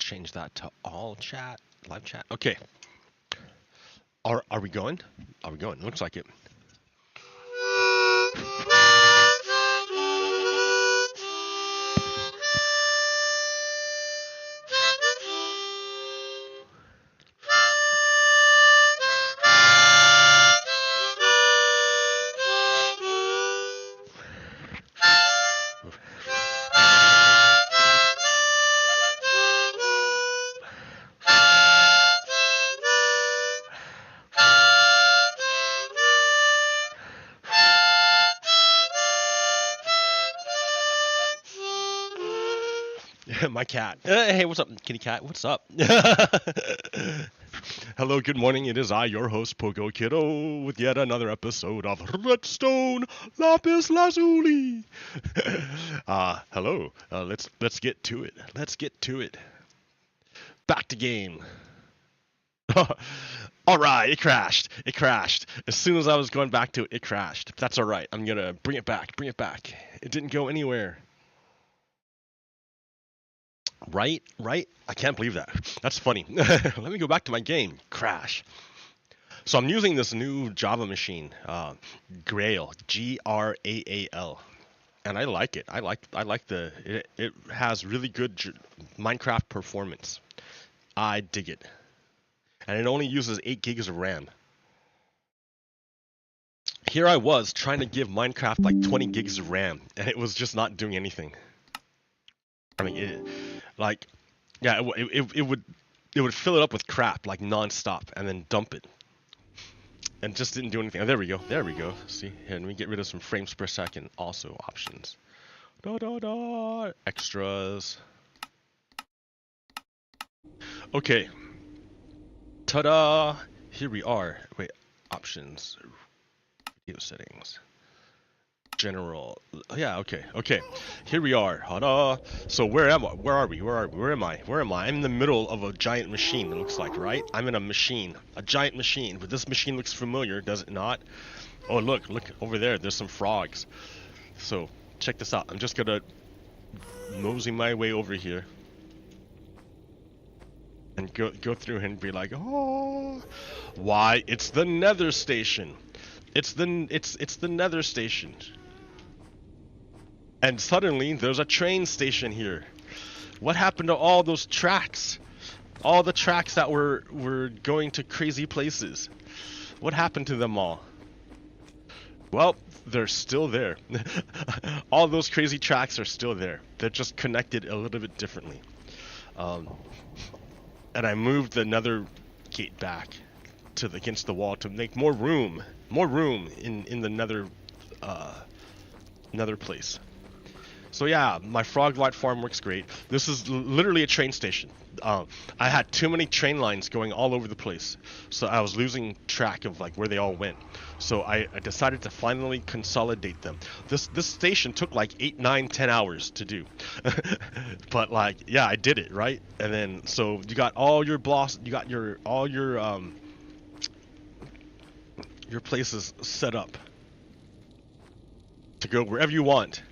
change that to all chat, live chat. Okay. Are we going? Are we going? Looks like it. My cat. Hey, what's up, kitty cat? What's up? Hello, good morning. It is I, your host, Pogo Kiddo, with yet another episode of Redstone Lapis Lazuli. Hello. Let's get to it. Let's get to it. Back to game. All right, it crashed. It crashed. As soon as I was going back to it, it crashed. That's all right. I'm gonna bring it back. Bring it back. It didn't go anywhere. Right? I can't believe that. That's funny. Let me go back to my game. Crash. So I'm using this new Java machine, Graal, Graal, and I like it. I like it has really good Minecraft performance. I dig it, and it only uses 8 gigs of RAM. Here I was trying to give Minecraft like 20 gigs of RAM, and it was just not doing anything. I mean, it would fill it up with crap like non-stop and then dump it, and just didn't do anything. Oh, there we go. See, here, let me get rid of some frames per second. Also options. Extras. Okay. Ta-da! Here we are. Wait, options. Video settings. General. Yeah, okay. Here we are. Ta-da! So where am I? Where are we? Where am I? I'm in the middle of a giant machine, it looks like, right? I'm in a machine. A giant machine. But this machine looks familiar, does it not? Oh, look over there. There's some frogs. So, check this out. I'm just gonna mosey my way over here. And go through and be like, oh, why? It's the Nether station. It's the Nether station. And suddenly there's a train station here. What happened to all those tracks? All the tracks that were going to crazy places. What happened to them all? Well, they're still there. All those crazy tracks are still there. They're just connected a little bit differently. And I moved the Nether gate back to against the wall to make more room in the Nether place. So yeah, my frog light farm works great. This is literally a train station. I had too many train lines going all over the place, so I was losing track of like where they all went. So I decided to finally consolidate them. This station took like 8, 9, 10 hours to do, but like yeah, I did it right. And then so you got all your blocks, you got your places set up to go wherever you want.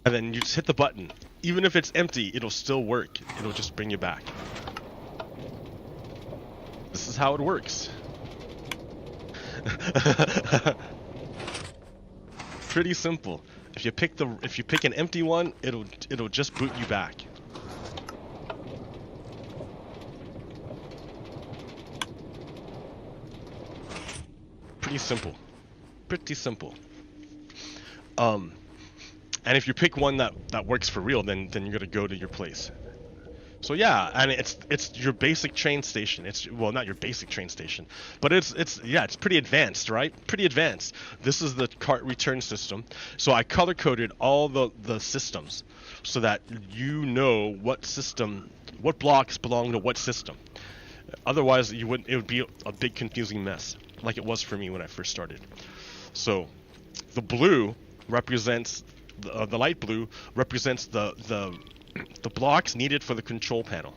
And then you just hit the button. Even if it's empty, it'll still work. It'll just bring you back. This is how it works. Pretty simple. If you pick an empty one, it'll just boot you back. Pretty simple. And if you pick one that works for real, then you're gonna go to your place. So yeah, and it's your basic train station. Well, not your basic train station, but it's pretty advanced, right? Pretty advanced. This is the cart return system. So I color coded all the systems so that you know what blocks belong to what system. Otherwise, it would be a big confusing mess, like it was for me when I first started. So the blue represents the light blue represents the blocks needed for the control panel.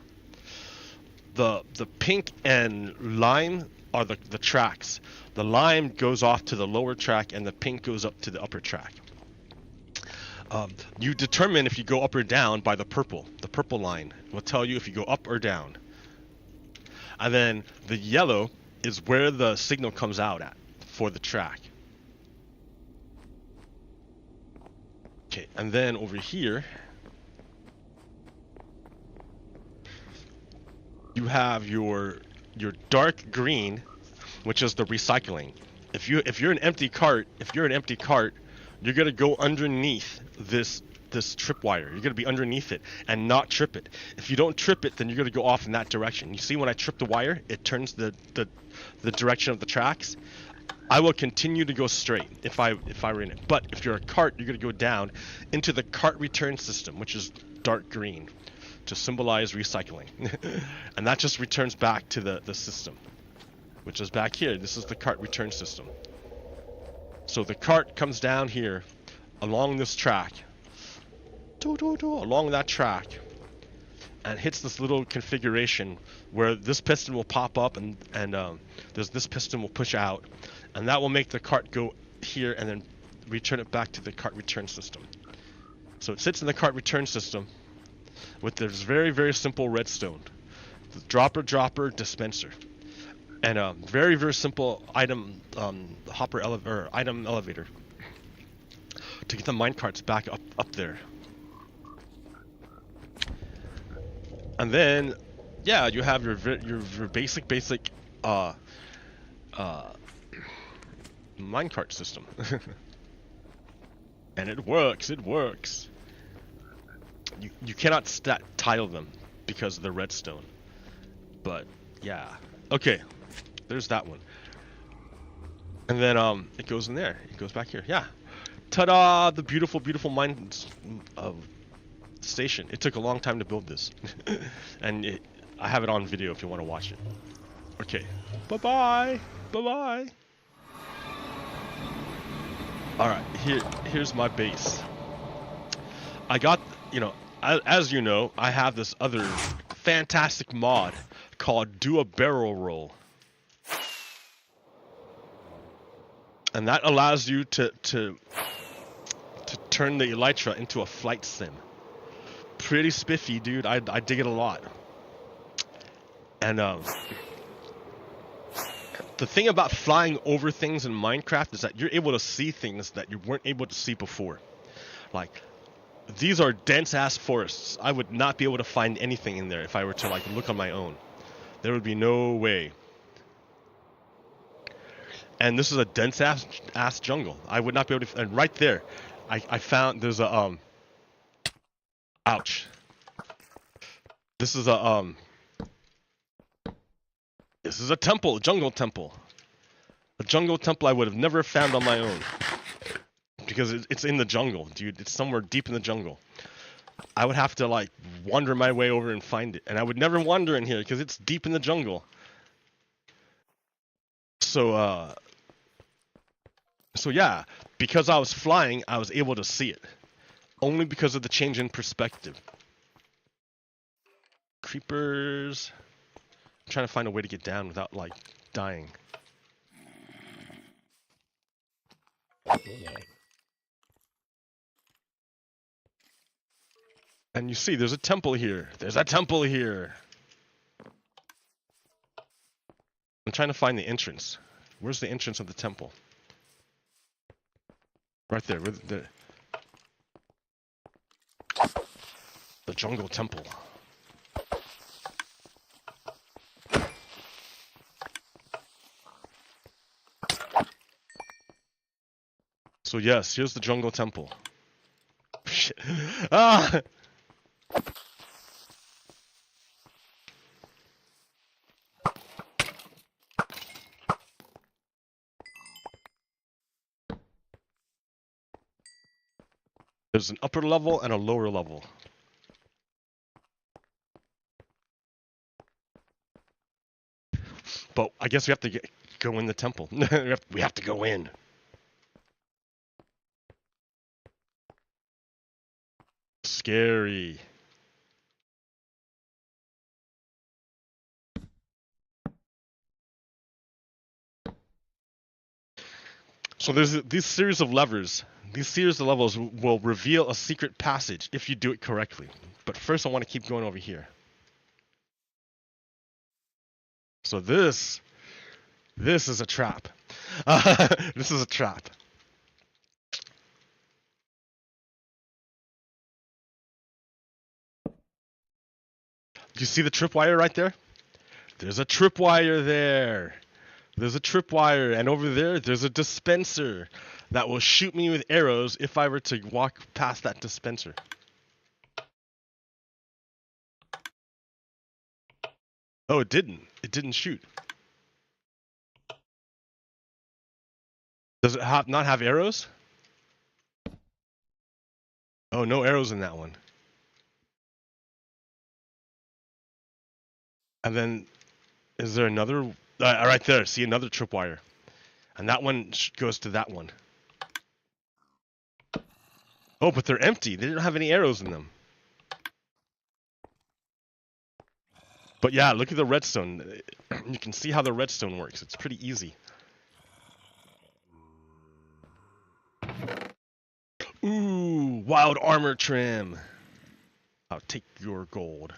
The pink and lime are the tracks. The lime goes off to the lower track and the pink goes up to the upper track. You determine if you go up or down by the purple. The purple line will tell you if you go up or down. And then the yellow is where the signal comes out at for the track. Okay, and then over here, you have your dark green, which is the recycling. If you're an empty cart, you're gonna go underneath this tripwire. You're gonna be underneath it and not trip it. If you don't trip it, then you're gonna go off in that direction. You see, when I trip the wire, it turns the direction of the tracks. I will continue to go straight if I were in it. But if you're a cart, you're gonna go down into the cart return system, which is dark green, to symbolize recycling. And that just returns back to the system, which is back here. This is the cart return system. So the cart comes down here along this track, along that track, and hits this little configuration where this piston will pop up and there's this piston will push out, and that will make the cart go here and then return it back to the cart return system. So it sits in the cart return system with this very, very simple redstone, the dropper dispenser, and a very, very simple item item elevator to get the minecarts back up there. And then, yeah, you have your basic minecart system, and it works. You cannot tile them because of the redstone, but yeah, okay. There's that one. And then it goes in there. It goes back here. Yeah. Ta-da! The beautiful, beautiful mine station. It took a long time to build this. And I have it on video if you want to watch it. Okay. Bye-bye. Bye-bye. Alright, here's my base. I got, as you know, I have this other fantastic mod called Do a Barrel Roll. And that allows you to turn the Elytra into a flight sim. Pretty spiffy, dude. I dig it a lot. And the thing about flying over things in Minecraft is that you're able to see things that you weren't able to see before. Like, these are dense ass forests. I would not be able to find anything in there if I were to look on my own. There would be no way. And this is a dense ass jungle. I would not be able to. And right there, I found there's a ouch. This is a temple, a jungle temple. A jungle temple I would have never found on my own because it's in the jungle, dude. It's somewhere deep in the jungle. I would have to wander my way over and find it, and I would never wander in here because it's deep in the jungle. So yeah, because I was flying, I was able to see it. Only because of the change in perspective. Creepers. I'm trying to find a way to get down without, dying. And you see, there's a temple here. There's a temple here. I'm trying to find the entrance. Where's the entrance of the temple? Right there, the jungle temple. So yes, here's the jungle temple. Shit. Ah! There's an upper level and a lower level. But I guess we have to go in the temple. we have to go in. Scary. So there's this series of levers These series of levels will reveal a secret passage if you do it correctly. But first I want to keep going over here. So this is a trap. This is a trap. Do you see the tripwire right there? There's a tripwire there. There's a tripwire, and over there's a dispenser that will shoot me with arrows if I were to walk past that dispenser. Oh, it didn't. It didn't shoot. Does it not have arrows? Oh, no arrows in that one. And then, is there another? Right there, see another tripwire. And that one goes to that one. Oh, but they're empty. They don't have any arrows in them. But yeah, look at the redstone. You can see how the redstone works. It's pretty easy. Ooh, wild armor trim. I'll take your gold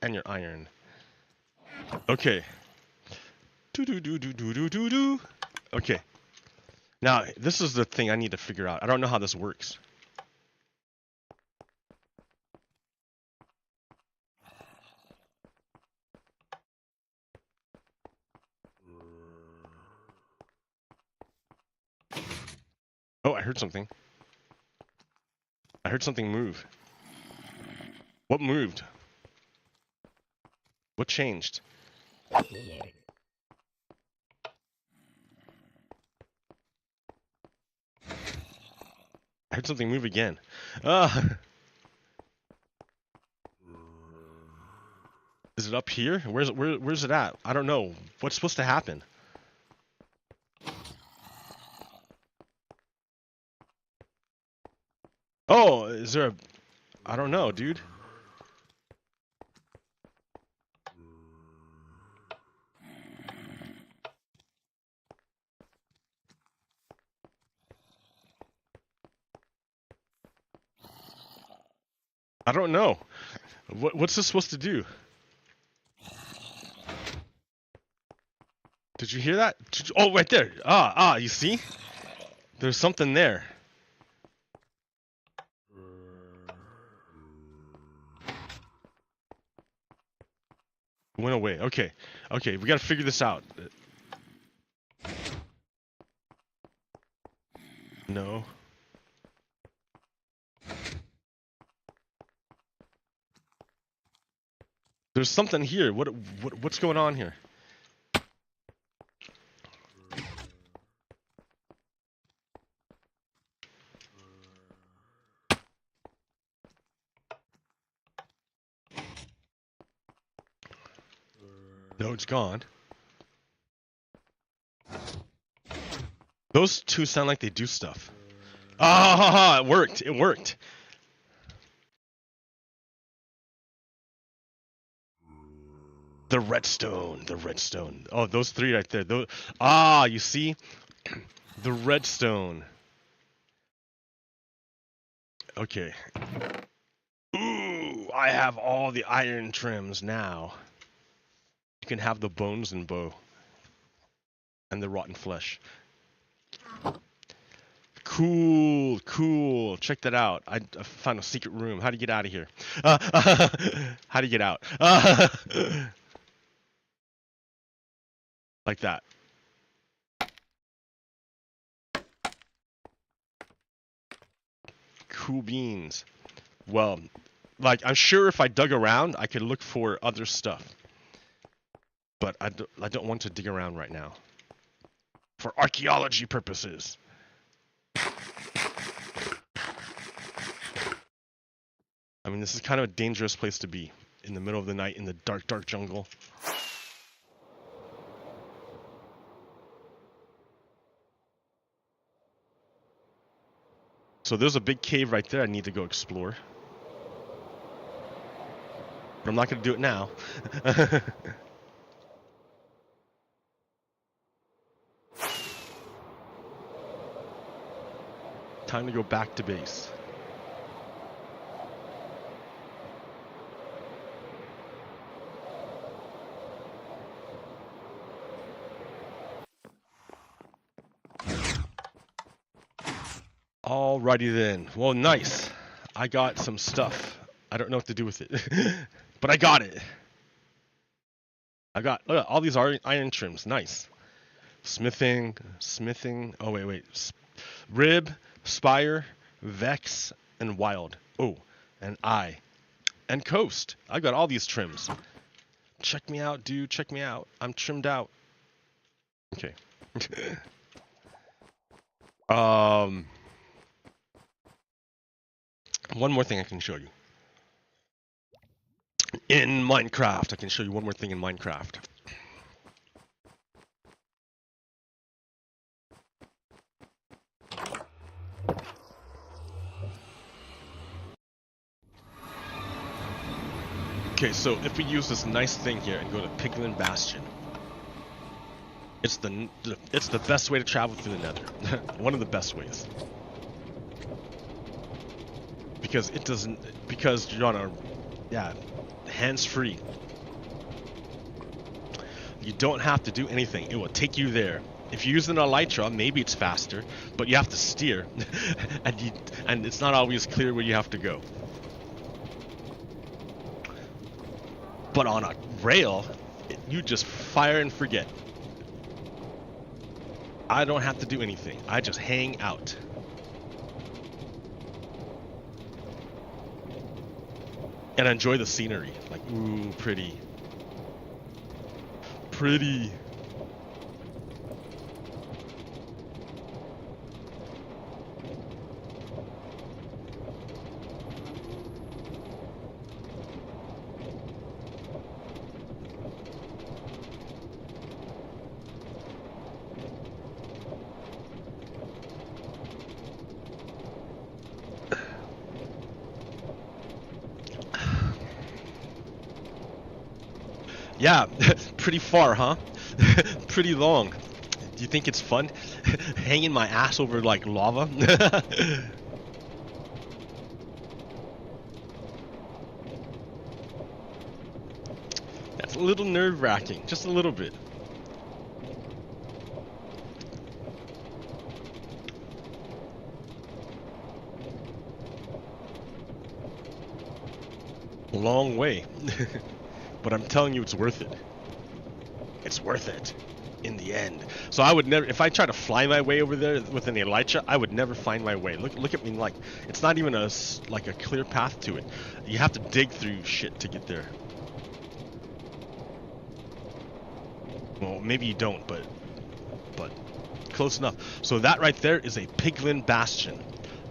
and your iron. Okay. Do. Okay. Now, this is the thing I need to figure out. I don't know how this works. Oh, I heard something. I heard something move. What moved? What changed? I heard something move again. Is it up here? Where's it at? I don't know. What's supposed to happen? Oh, is there a... I don't know, dude. I don't know. What's this supposed to do? Did you hear that? Oh, right there. You see? There's something there. It went away. Okay. Okay, we gotta figure this out. No. There's something here. What's going on here? No, it's gone. Those two sound like they do stuff. Ah, it worked. It worked. The redstone. The redstone. Oh, those three right there. Those. Ah, you see? The redstone. Okay. Ooh, I have all the iron trims now. You can have the bones and bow. And the rotten flesh. Cool, cool. Check that out. I found a secret room. How do you get out of here? How do you get out? Like that. Cool beans. Well, like, I'm sure if I dug around, I could look for other stuff. But I don't want to dig around right now. For archaeology purposes. I mean, this is kind of a dangerous place to be. In the middle of the night, in the dark, dark jungle. So there's a big cave right there I need to go explore. But I'm not going to do it now. Time to go back to base. Alrighty then. Well, nice. I got some stuff. I don't know what to do with it, but I got it. I got look, all these iron trims. Nice. Smithing. Oh wait. Rib, Spire, Vex, and Wild. Oh, and Eye, and Coast. I got all these trims. Check me out, dude. Check me out. I'm trimmed out. Okay. One more thing I can show you. In Minecraft, I can show you one more thing in Minecraft. Okay, so if we use this nice thing here and go to Piglin Bastion, it's the best way to travel through the Nether. One of the best ways. Because you're on a hands-free. You don't have to do anything. It will take you there. If you use an elytra, maybe it's faster, but you have to steer, and it's not always clear where you have to go. But on a rail, you just fire and forget. I don't have to do anything. I just hang out. And enjoy the scenery. Like, ooh, pretty. Pretty. Yeah, pretty far, huh? Pretty long. Do you think it's fun? Hanging my ass over like lava? That's a little nerve-wracking, just a little bit. A long way. But I'm telling you, it's worth it. It's worth it in the end. So I would never, if I try to fly my way over there with an elytra, I would never find my way. Look at me, like it's not even a clear path to it. You have to dig through shit to get there. Well, maybe you don't, but close enough. So that right there is a Piglin Bastion.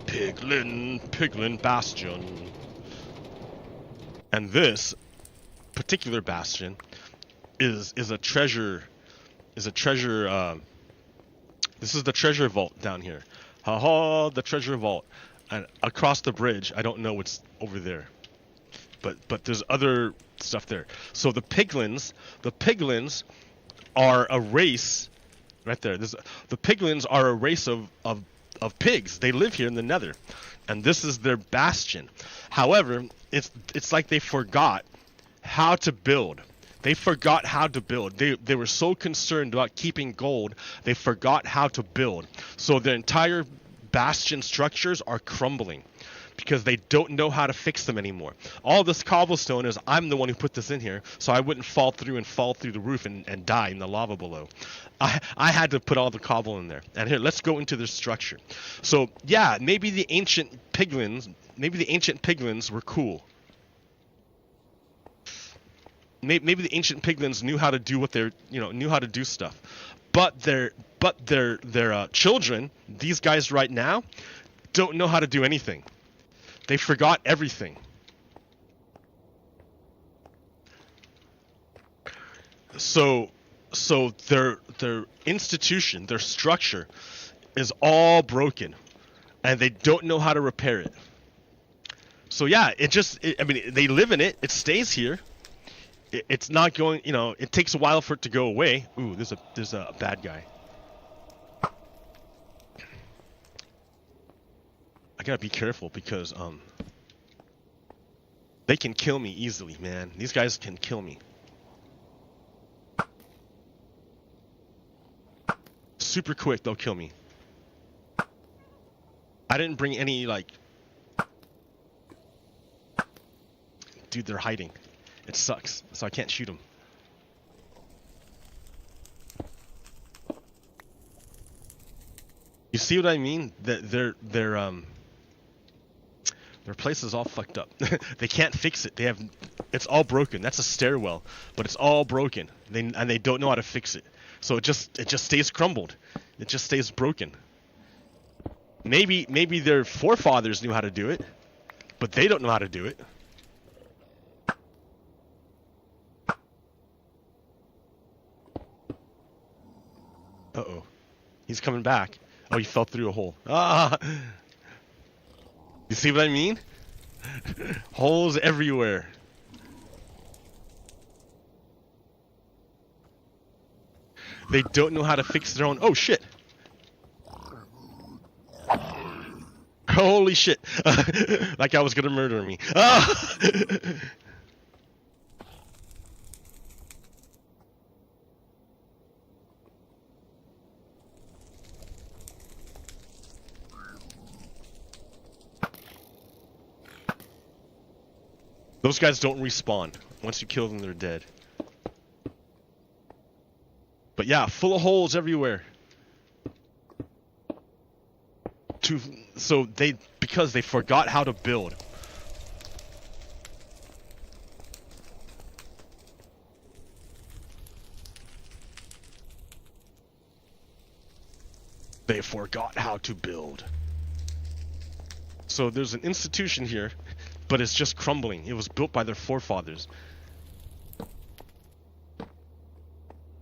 Piglin Bastion. And this particular bastion is a treasure. This is the treasure vault down here. Haha, the treasure vault. And across the bridge, I don't know what's over there, but there's other stuff there. So the piglins are a race. Right there. The piglins are a race of pigs. They live here in the Nether, and this is their bastion. However, it's like they forgot how to build. They forgot how to build. They were so concerned about keeping gold, they forgot how to build. So their entire bastion structures are crumbling because they don't know how to fix them anymore. All this cobblestone is, I'm the one who put this in here, so I wouldn't fall through the roof and die in the lava below. I had to put all the cobble in there. And here, let's go into their structure. So yeah, maybe the ancient piglins were cool. Maybe the ancient piglins knew how to do knew how to do stuff, but their children, these guys right now, don't know how to do anything. They forgot everything. So their institution, their structure, is all broken, and they don't know how to repair it. So yeah, I mean, they live in it. It stays here. It's not going, it takes a while for it to go away. Ooh, there's a bad guy. I gotta be careful because they can kill me easily, man. These guys can kill me. Super quick, they'll kill me. I didn't bring any, like... Dude, they're hiding. It sucks, so I can't shoot them. You see what I mean? That their place is all fucked up. They can't fix it. It's all broken. That's a stairwell, but it's all broken. They don't know how to fix it. So it just stays crumbled. It just stays broken. Maybe their forefathers knew how to do it, but they don't know how to do it. Uh-oh. He's coming back. Oh, he fell through a hole. Ah! You see what I mean? Holes everywhere. They don't know how to fix their own... Oh, shit! Holy shit! Like I was gonna murder me. Ah! Those guys don't respawn. Once you kill them, they're dead. But yeah, full of holes everywhere. Because they forgot how to build. They forgot how to build. So there's an institution here, but it's just crumbling. It was built by their forefathers.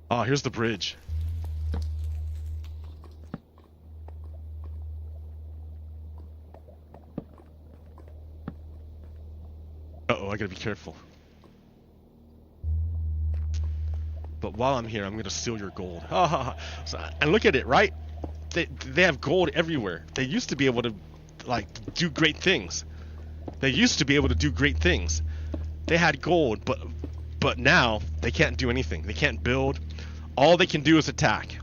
Ah, here's the bridge. Uh-oh, I gotta be careful. But while I'm here, I'm gonna steal your gold. And look at it, right? They have gold everywhere. They used to be able to, like, do great things. They used to be able to do great things. They had gold, but now they can't do anything. They can't build. All they can do is attack.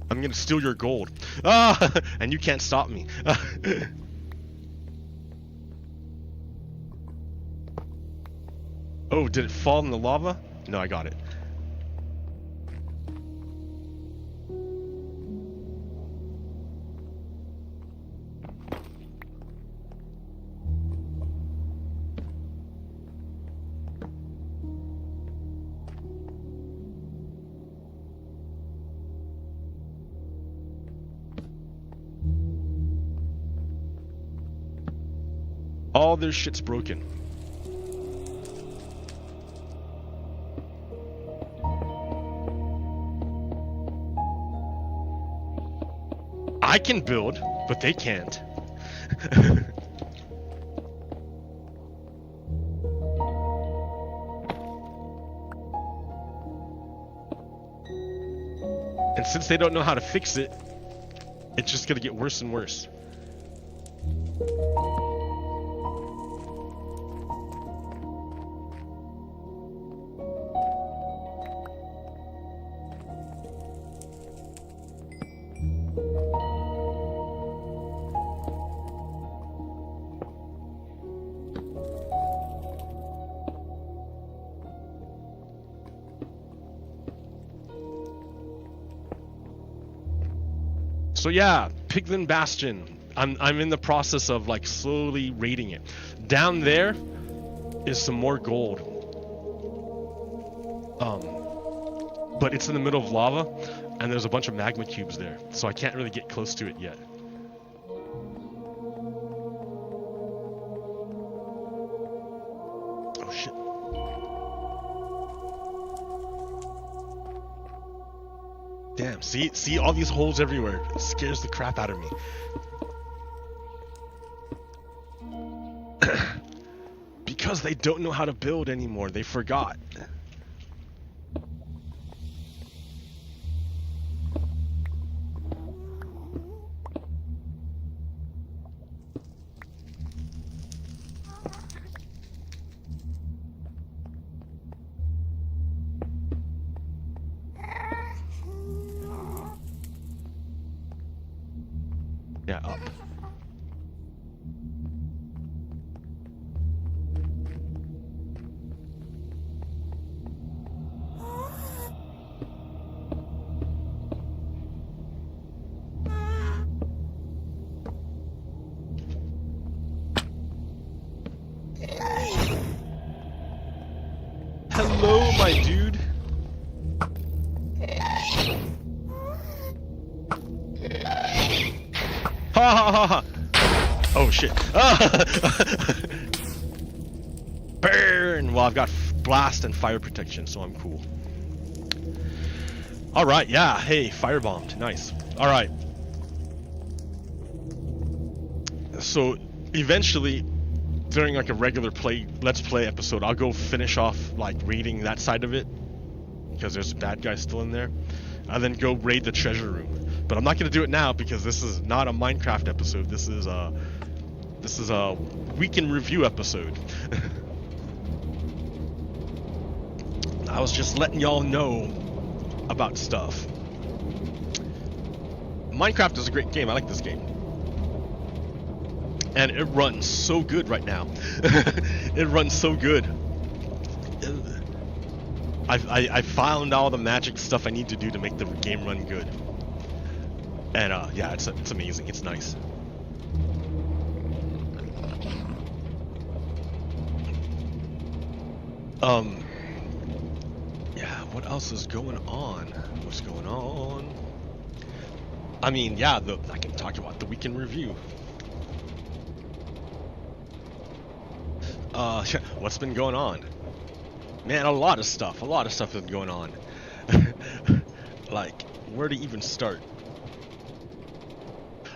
I'm gonna steal your gold. Ah, and you can't stop me. Oh, did it fall in the lava? No, I got it. All their shit's broken. I can build, but they can't. And since they don't know how to fix it, it's just gonna get worse and worse. So yeah, Piglin Bastion. I'm in the process of like slowly raiding it. Down there is some more gold. But it's in the middle of lava, and there's a bunch of magma cubes there, so I can't really get close to it yet. Oh shit. Damn, see all these holes everywhere. It scares the crap out of me. Because they don't know how to build anymore. They forgot. ha, ha. Oh shit. Burn! Well, I've got blast and fire protection, so I'm cool. Alright, yeah, hey, firebombed. Nice. Alright. So, eventually, during like a regular Let's Play episode, I'll go finish off like raiding that side of it, because there's a bad guy still in there, and then go raid the treasure room. But I'm not going to do it now, because this is not a Minecraft episode. This is a week in review episode. I was just letting y'all know about stuff. Minecraft is a great game. I like this game. And it runs so good right now. It runs so good. I found all the magic stuff I need to do to make the game run good. And yeah, it's amazing. It's nice. Yeah, what else is going on? What's going on? I mean, yeah, I can talk about the weekend review. What's been going on? Man, a lot of stuff has been going on. Like, where to even start?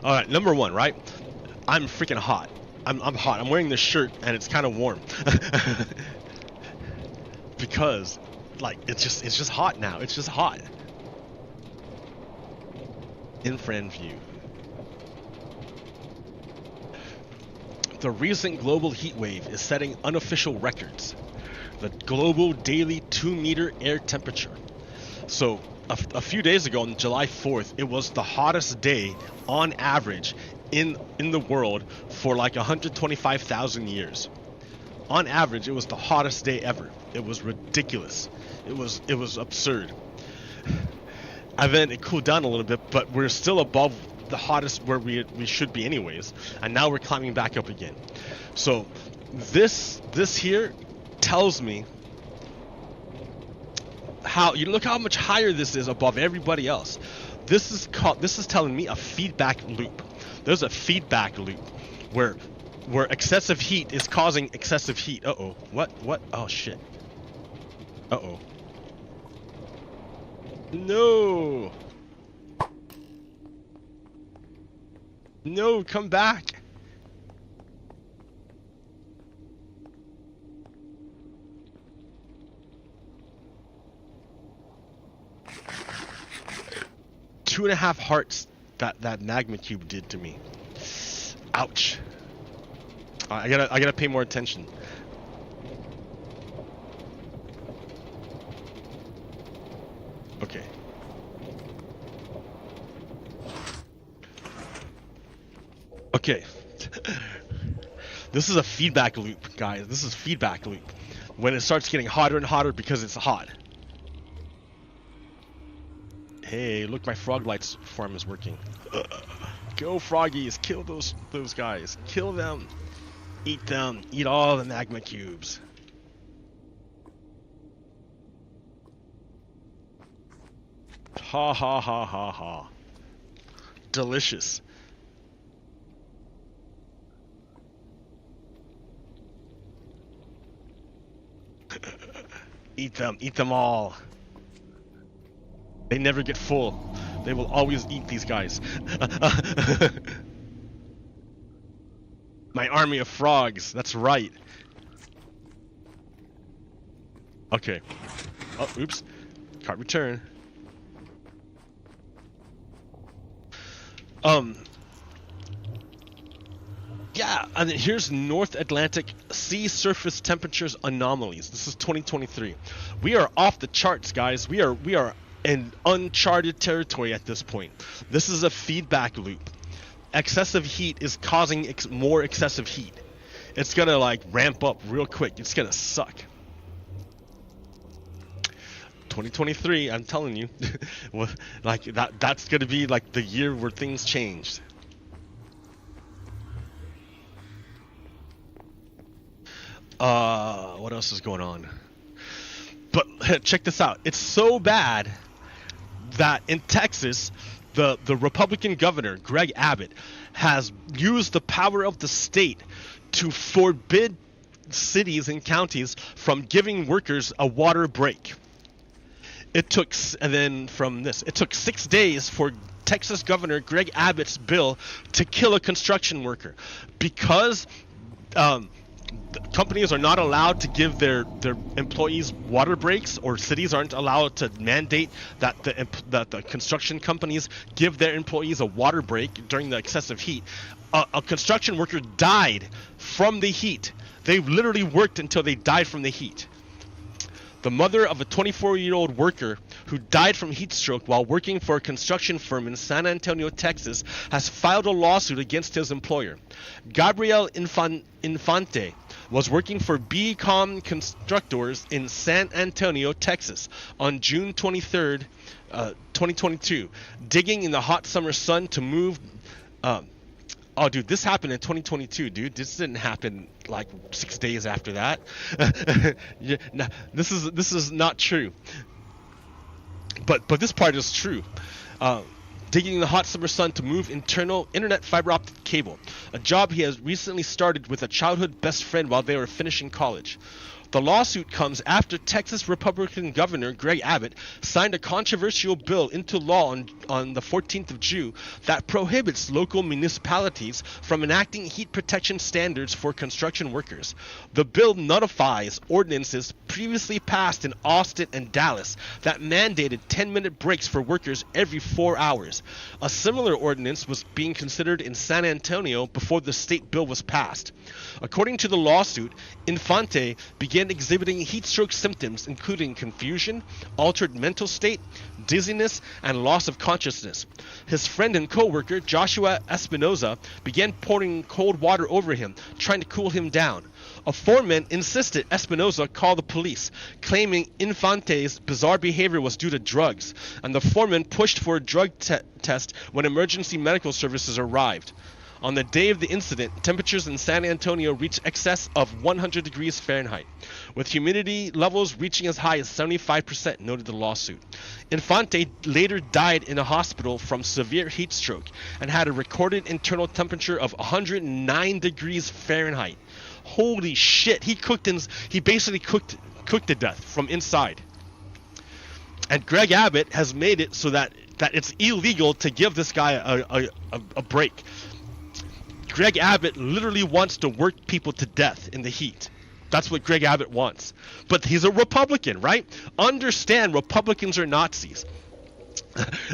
Alright, number one, right? I'm freaking hot. I'm hot. I'm wearing this shirt and it's kind of warm. Because, like, it's just hot now. It's just hot. Infrared view. The recent global heat wave is setting unofficial records. The global daily 2-meter air temperature. So, a few days ago, on July 4th, it was the hottest day on average in the world for like 125,000 years. On average, it was the hottest day ever. It was ridiculous. It was absurd. And then it cooled down a little bit, but we're still above the hottest where we should be anyways, and now we're climbing back up again. So this here tells me how you look how much higher this is above everybody else. This is telling me a feedback loop. There's a feedback loop where excessive heat is causing excessive heat. Uh-oh. What? Oh shit. Uh-oh. No. No, come back. Two and a half hearts that magma cube did to me. Ouch. I gotta pay more attention. Okay. Okay. This is a feedback loop, guys. This is feedback loop. When it starts getting hotter and hotter because it's hot. Hey, look, my frog lights farm is working. Go froggies, kill those guys. Kill them. Eat them. Eat all the magma cubes. Ha ha ha ha ha. Delicious. Eat them all. They never get full. They will always eat these guys. My army of frogs, that's right. Okay. Oh, oops. Can't return. Yeah, and here's North Atlantic sea surface temperatures anomalies. This is 2023. We are off the charts, guys. We are in uncharted territory at this point. This is a feedback loop. Excessive heat is causing more excessive heat. It's gonna like ramp up real quick. It's gonna suck. 2023, I'm telling you. Well, like that's gonna be like the year where things changed. What else is going on? But check this out. It's so bad that in Texas, the Republican governor, Greg Abbott, has used the power of the state to forbid cities and counties from giving workers a water break. It took 6 days for Texas Governor Greg Abbott's bill to kill a construction worker because companies are not allowed to give their employees water breaks, or cities aren't allowed to mandate that the construction companies give their employees a water break during the excessive heat. A construction worker died from the heat. They literally worked until they died from the heat. The mother of a 24-year-old worker who died from heat stroke while working for a construction firm in San Antonio, Texas, has filed a lawsuit against his employer. Gabriel Infante was working for BCom Constructors in San Antonio, Texas on June 23rd, 2022, digging in the hot summer sun to move... Oh, dude, this happened in 2022, dude. This didn't happen like 6 days after that. Yeah, nah, this is not true. But this part is true. Digging in the hot summer sun to move internal internet fiber optic cable, a job he has recently started with a childhood best friend while they were finishing college. The lawsuit comes after Texas Republican Governor Greg Abbott signed a controversial bill into law on the 14th of June that prohibits local municipalities from enacting heat protection standards for construction workers. The bill nullifies ordinances previously passed in Austin and Dallas that mandated 10-minute breaks for workers every 4 hours. A similar ordinance was being considered in San Antonio before the state bill was passed. According to the lawsuit, Infante began exhibiting heat stroke symptoms including confusion, altered mental state, dizziness, and loss of consciousness. His friend and co-worker Joshua Espinoza began pouring cold water over him, trying to cool him down. A foreman insisted Espinoza call the police, claiming Infante's bizarre behavior was due to drugs, and the foreman pushed for a drug test when emergency medical services arrived. On the day of the incident, temperatures in San Antonio reached excess of 100 degrees Fahrenheit, with humidity levels reaching as high as 75%, noted the lawsuit. Infante later died in a hospital from severe heat stroke and had a recorded internal temperature of 109 degrees Fahrenheit. Holy shit, he basically cooked to death from inside. And Greg Abbott has made it so that it's illegal to give this guy a break. Greg Abbott literally wants to work people to death in the heat. That's what Greg Abbott wants. But he's a Republican, right? Understand, Republicans are Nazis.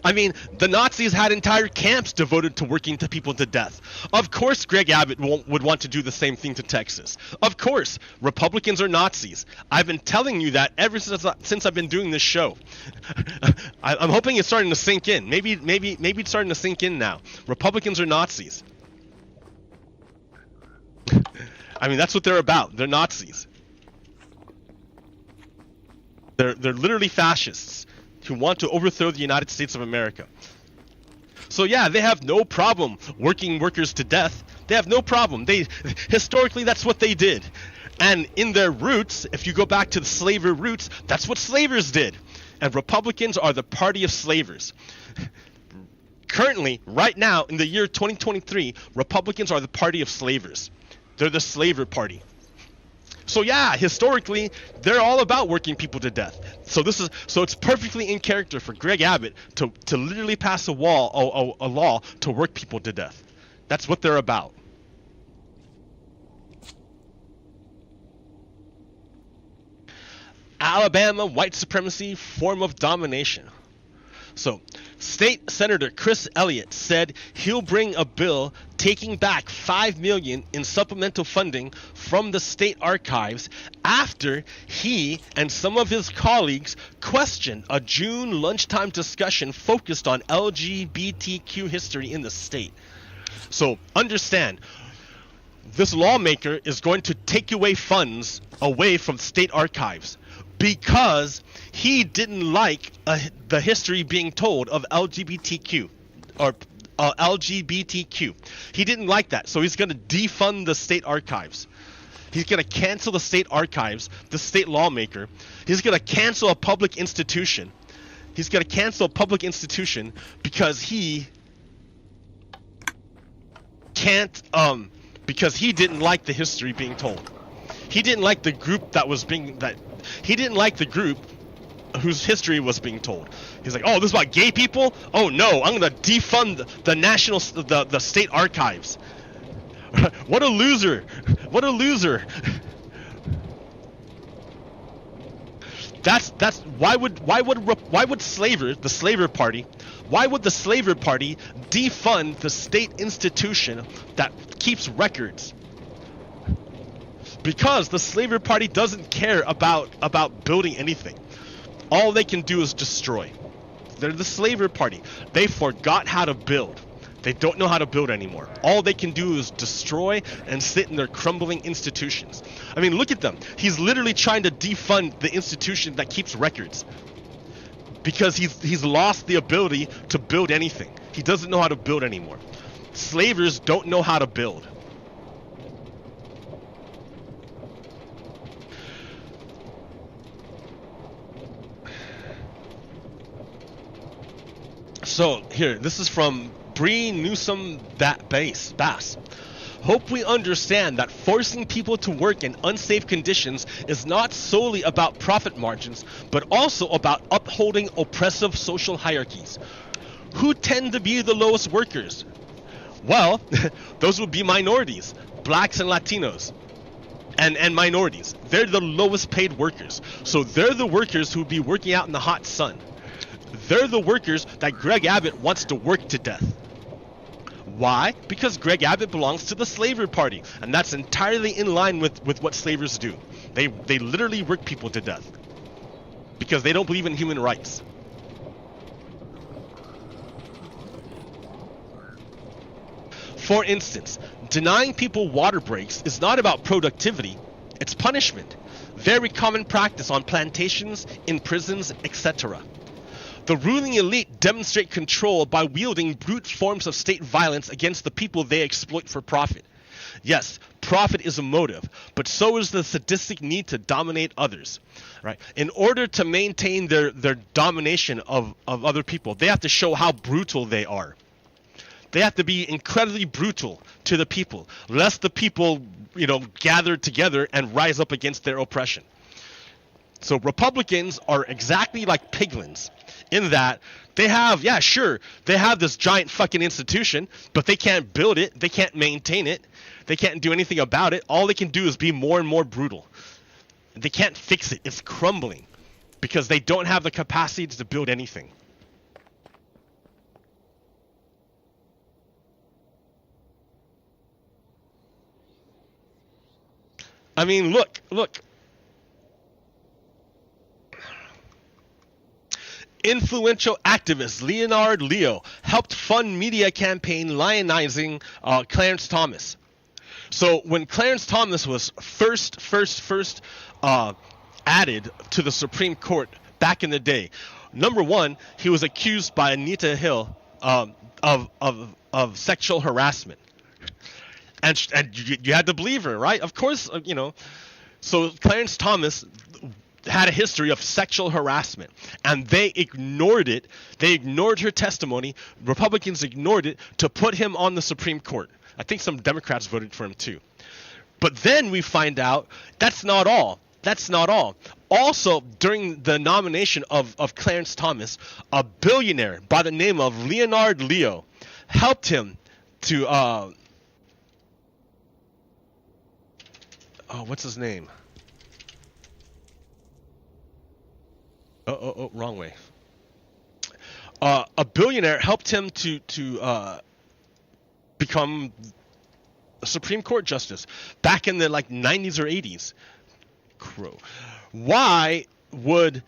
I mean, the Nazis had entire camps devoted to working to people to death. Of course Greg Abbott would want to do the same thing to Texas. Of course, Republicans are Nazis. I've been telling you that ever since I've been doing this show. I'm hoping it's starting to sink in. Maybe it's starting to sink in now. Republicans are Nazis. I mean, that's what they're about. They're Nazis. They're literally fascists who want to overthrow the United States of America. So yeah, they have no problem working workers to death. They have no problem. Historically, that's what they did. And in their roots, if you go back to the slaver roots, that's what slavers did. And Republicans are the party of slavers. Currently, right now, in the year 2023, Republicans are the party of slavers. They're the slaver party. So yeah, historically, they're all about working people to death. So it's perfectly in character for Greg Abbott to literally pass a law to work people to death. That's what they're about. Alabama white supremacy form of domination. So, State Senator Chris Elliott said he'll bring a bill taking back $5 million in supplemental funding from the state archives after he and some of his colleagues questioned a June lunchtime discussion focused on LGBTQ history in the state. So, understand, this lawmaker is going to take away funds away from state archives because he didn't like the history being told of LGBTQ or LGBTQ. He didn't like that, so he's going to defund the state archives. He's going to cancel the state archives, the state lawmaker. He's going to cancel a public institution. He's going to cancel a public institution because he can't, because he didn't like the history being told. He didn't like the group he didn't like the group whose history was being told. He's like, oh, this is about gay people? Oh no, I'm gonna defund the state archives. What a loser! What a loser! That's why would the Slaver Party defund the state institution that keeps records? Because the Slaver Party doesn't care about building anything. All they can do is destroy. They're the Slaver Party. They forgot how to build. They don't know how to build anymore. All they can do is destroy and sit in their crumbling institutions. I mean, look at them. He's literally trying to defund the institution that keeps records. Because he's lost the ability to build anything. He doesn't know how to build anymore. Slavers don't know how to build. So, here, this is from Bree Newsom Bass. Hope we understand that forcing people to work in unsafe conditions is not solely about profit margins, but also about upholding oppressive social hierarchies. Who tend to be the lowest workers? Well, those would be minorities, blacks and Latinos, and minorities. They're the lowest paid workers. So they're the workers who would be working out in the hot sun. They're the workers that Greg Abbott wants to work to death. Why? Because Greg Abbott belongs to the Slaver Party, and that's entirely in line with what slavers do. They literally work people to death because they don't believe in human rights. For instance, denying people water breaks is not about productivity, it's punishment. Very common practice on plantations, in prisons, etc. The ruling elite demonstrate control by wielding brute forms of state violence against the people they exploit for profit. Yes, profit is a motive, but so is the sadistic need to dominate others. Right? In order to maintain their domination of other people, they have to show how brutal they are. They have to be incredibly brutal to the people, lest the people, gather together and rise up against their oppression. So Republicans are exactly like piglins in that they have, they have this giant fucking institution, but they can't build it, they can't maintain it, they can't do anything about it. All they can do is be more and more brutal. They can't fix it. It's crumbling because they don't have the capacity to build anything. I mean, look. Influential activist Leonard Leo helped fund media campaign lionizing Clarence Thomas. So when Clarence Thomas was first added to the Supreme Court back in the day, number one, he was accused by Anita Hill of sexual harassment. And you had to believe her, right? Of course, So Clarence Thomas had a history of sexual harassment, and they ignored it. They ignored her testimony. Republicans ignored it to put him on the Supreme Court. I think some Democrats voted for him too. But then we find out that's not all. That's not all. Also, during the nomination of Clarence Thomas, a billionaire by the name of Leonard Leo helped him to what's his name? Wrong way. A billionaire helped him to become a Supreme Court justice back in the 90s or 80s. Crow. Why would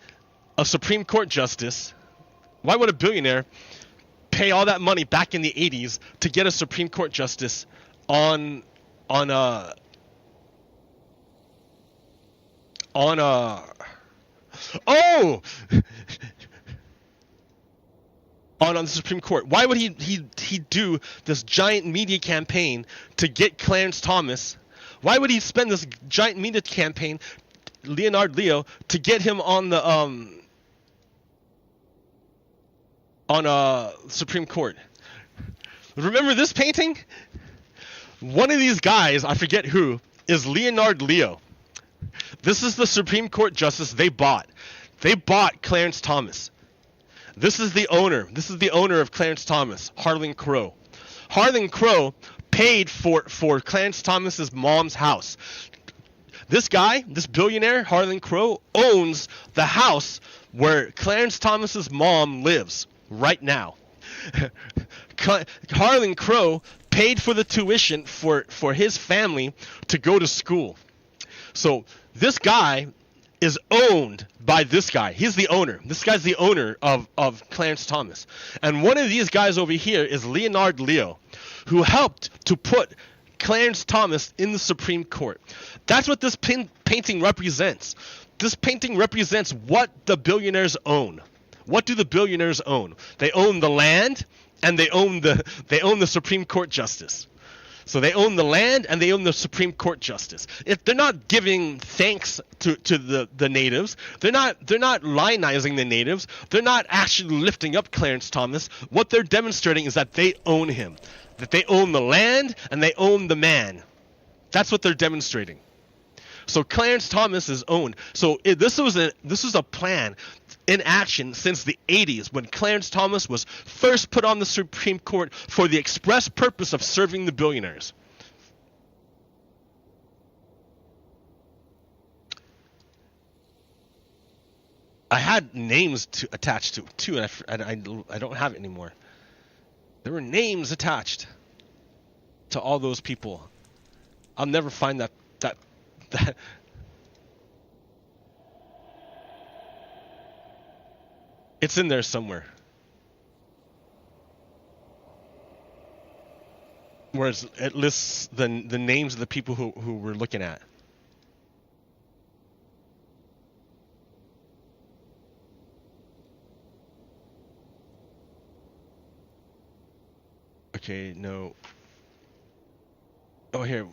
a Supreme Court justice? Why would a billionaire pay all that money back in the 80s to get a Supreme Court justice on the Supreme Court? Why would he do this giant media campaign to get Clarence Thomas? Why would he spend this giant media campaign, Leonard Leo, to get him on the Supreme Court? Remember this painting? One of these guys, I forget who, is Leonard Leo. This is the Supreme Court justice they bought. They bought Clarence Thomas. This is the owner. This is the owner of Clarence Thomas, Harlan Crow. Harlan Crow paid for Clarence Thomas's mom's house. This guy, this billionaire, Harlan Crow, owns the house where Clarence Thomas's mom lives right now. Harlan Crow paid for the tuition for his family to go to school. So this guy is owned by this guy. He's the owner. This guy's the owner of Clarence Thomas. And one of these guys over here is Leonard Leo, who helped to put Clarence Thomas in the Supreme Court. That's what this painting represents. This painting represents what the billionaires own. What do the billionaires own? They own the land, and they own the Supreme Court justice. So they own the land and they own the Supreme Court justice. If they're not giving thanks to the natives, they're not lionizing the natives, they're not actually lifting up Clarence Thomas. What they're demonstrating is that they own him, that they own the land and they own the man. That's what they're demonstrating. So Clarence Thomas is owned. So this was a plan in action since the 80s, when Clarence Thomas was first put on the Supreme Court for the express purpose of serving the billionaires. I had names attached to it too, and I don't have it anymore. There were names attached to all those people. I'll never find that. It's in there somewhere. Whereas it lists the names of the people who we're looking at. Okay, no. Oh, here.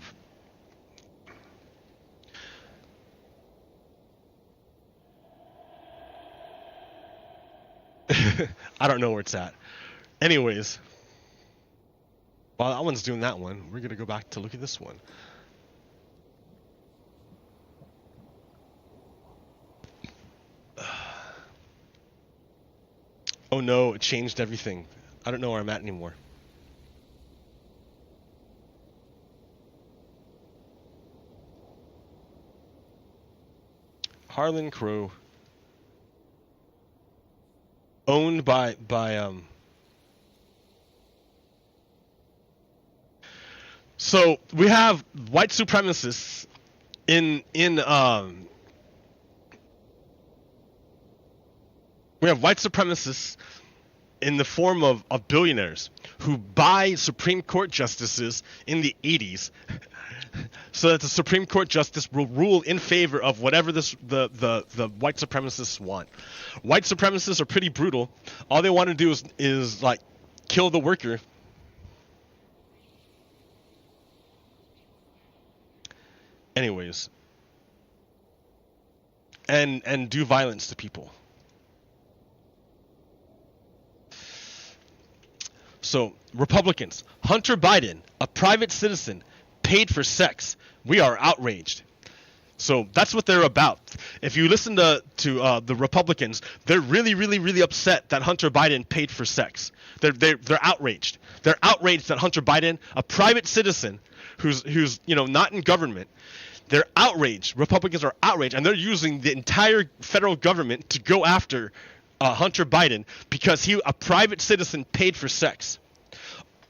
I don't know where it's at. Anyways, while that one's doing that one, we're gonna go back to look at this one. Oh no, it changed everything. I don't know where I'm at anymore. Harlan Crow. Owned by So we have white supremacists in we have white supremacists in the form of billionaires who buy Supreme Court justices in the 80s so that the Supreme Court justice will rule in favor of whatever the white supremacists want. White supremacists are pretty brutal. All they want to do is like kill the worker. Anyways. And do violence to people. So, Republicans, Hunter Biden, a private citizen, paid for sex. We are outraged. So that's what they're about. If you listen to the Republicans, they're really upset that Hunter Biden paid for sex. They're outraged. They're outraged that Hunter Biden, a private citizen who's not in government, they're outraged. Republicans are outraged, and they're using the entire federal government to go after Hunter Biden because a private citizen paid for sex.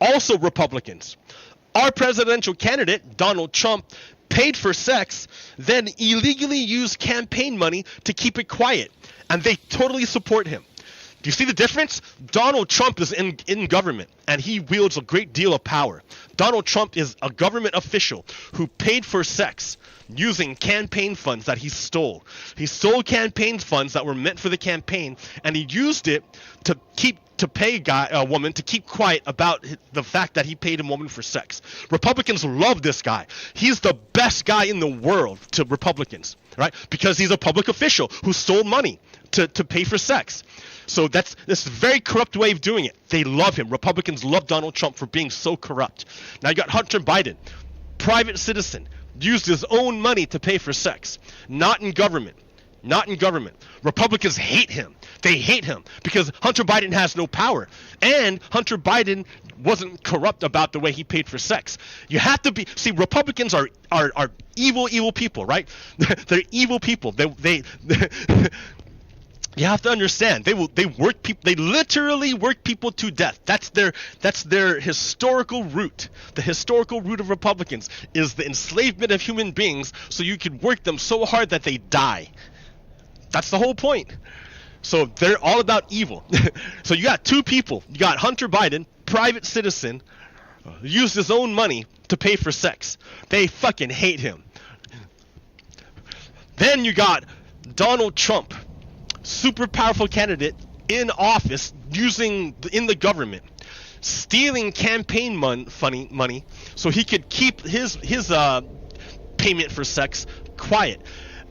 Also, Republicans, our presidential candidate, Donald Trump, paid for sex, then illegally used campaign money to keep it quiet, and they totally support him. Do you see the difference? Donald Trump is in government, and he wields a great deal of power. Donald Trump is a government official who paid for sex using campaign funds that he stole. He stole campaign funds that were meant for the campaign, and he used it to keep to pay a woman to keep quiet about the fact that he paid a woman for sex. Republicans love this guy. He's the best guy in the world to Republicans, right? Because he's a public official who stole money to pay for sex. So that's this very corrupt way of doing it. They love him. Republicans love Donald Trump for being so corrupt. Now you got Hunter Biden, private citizen, used his own money to pay for sex. Not in government. Not in government. Republicans hate him. They hate him because Hunter Biden has no power. And Hunter Biden wasn't corrupt about the way he paid for sex. You have to be, see, Republicans are evil people, right? They're evil people. They you have to understand, they literally work people to death. That's their historical root. The historical root of Republicans is the enslavement of human beings so you could work them so hard that they die. That's the whole point. So they're all about evil. So you got two people. You got Hunter Biden, private citizen, used his own money to pay for sex. They fucking hate him. Then you got Donald Trump, super powerful candidate in office, in the government, stealing campaign money so he could keep his payment for sex quiet.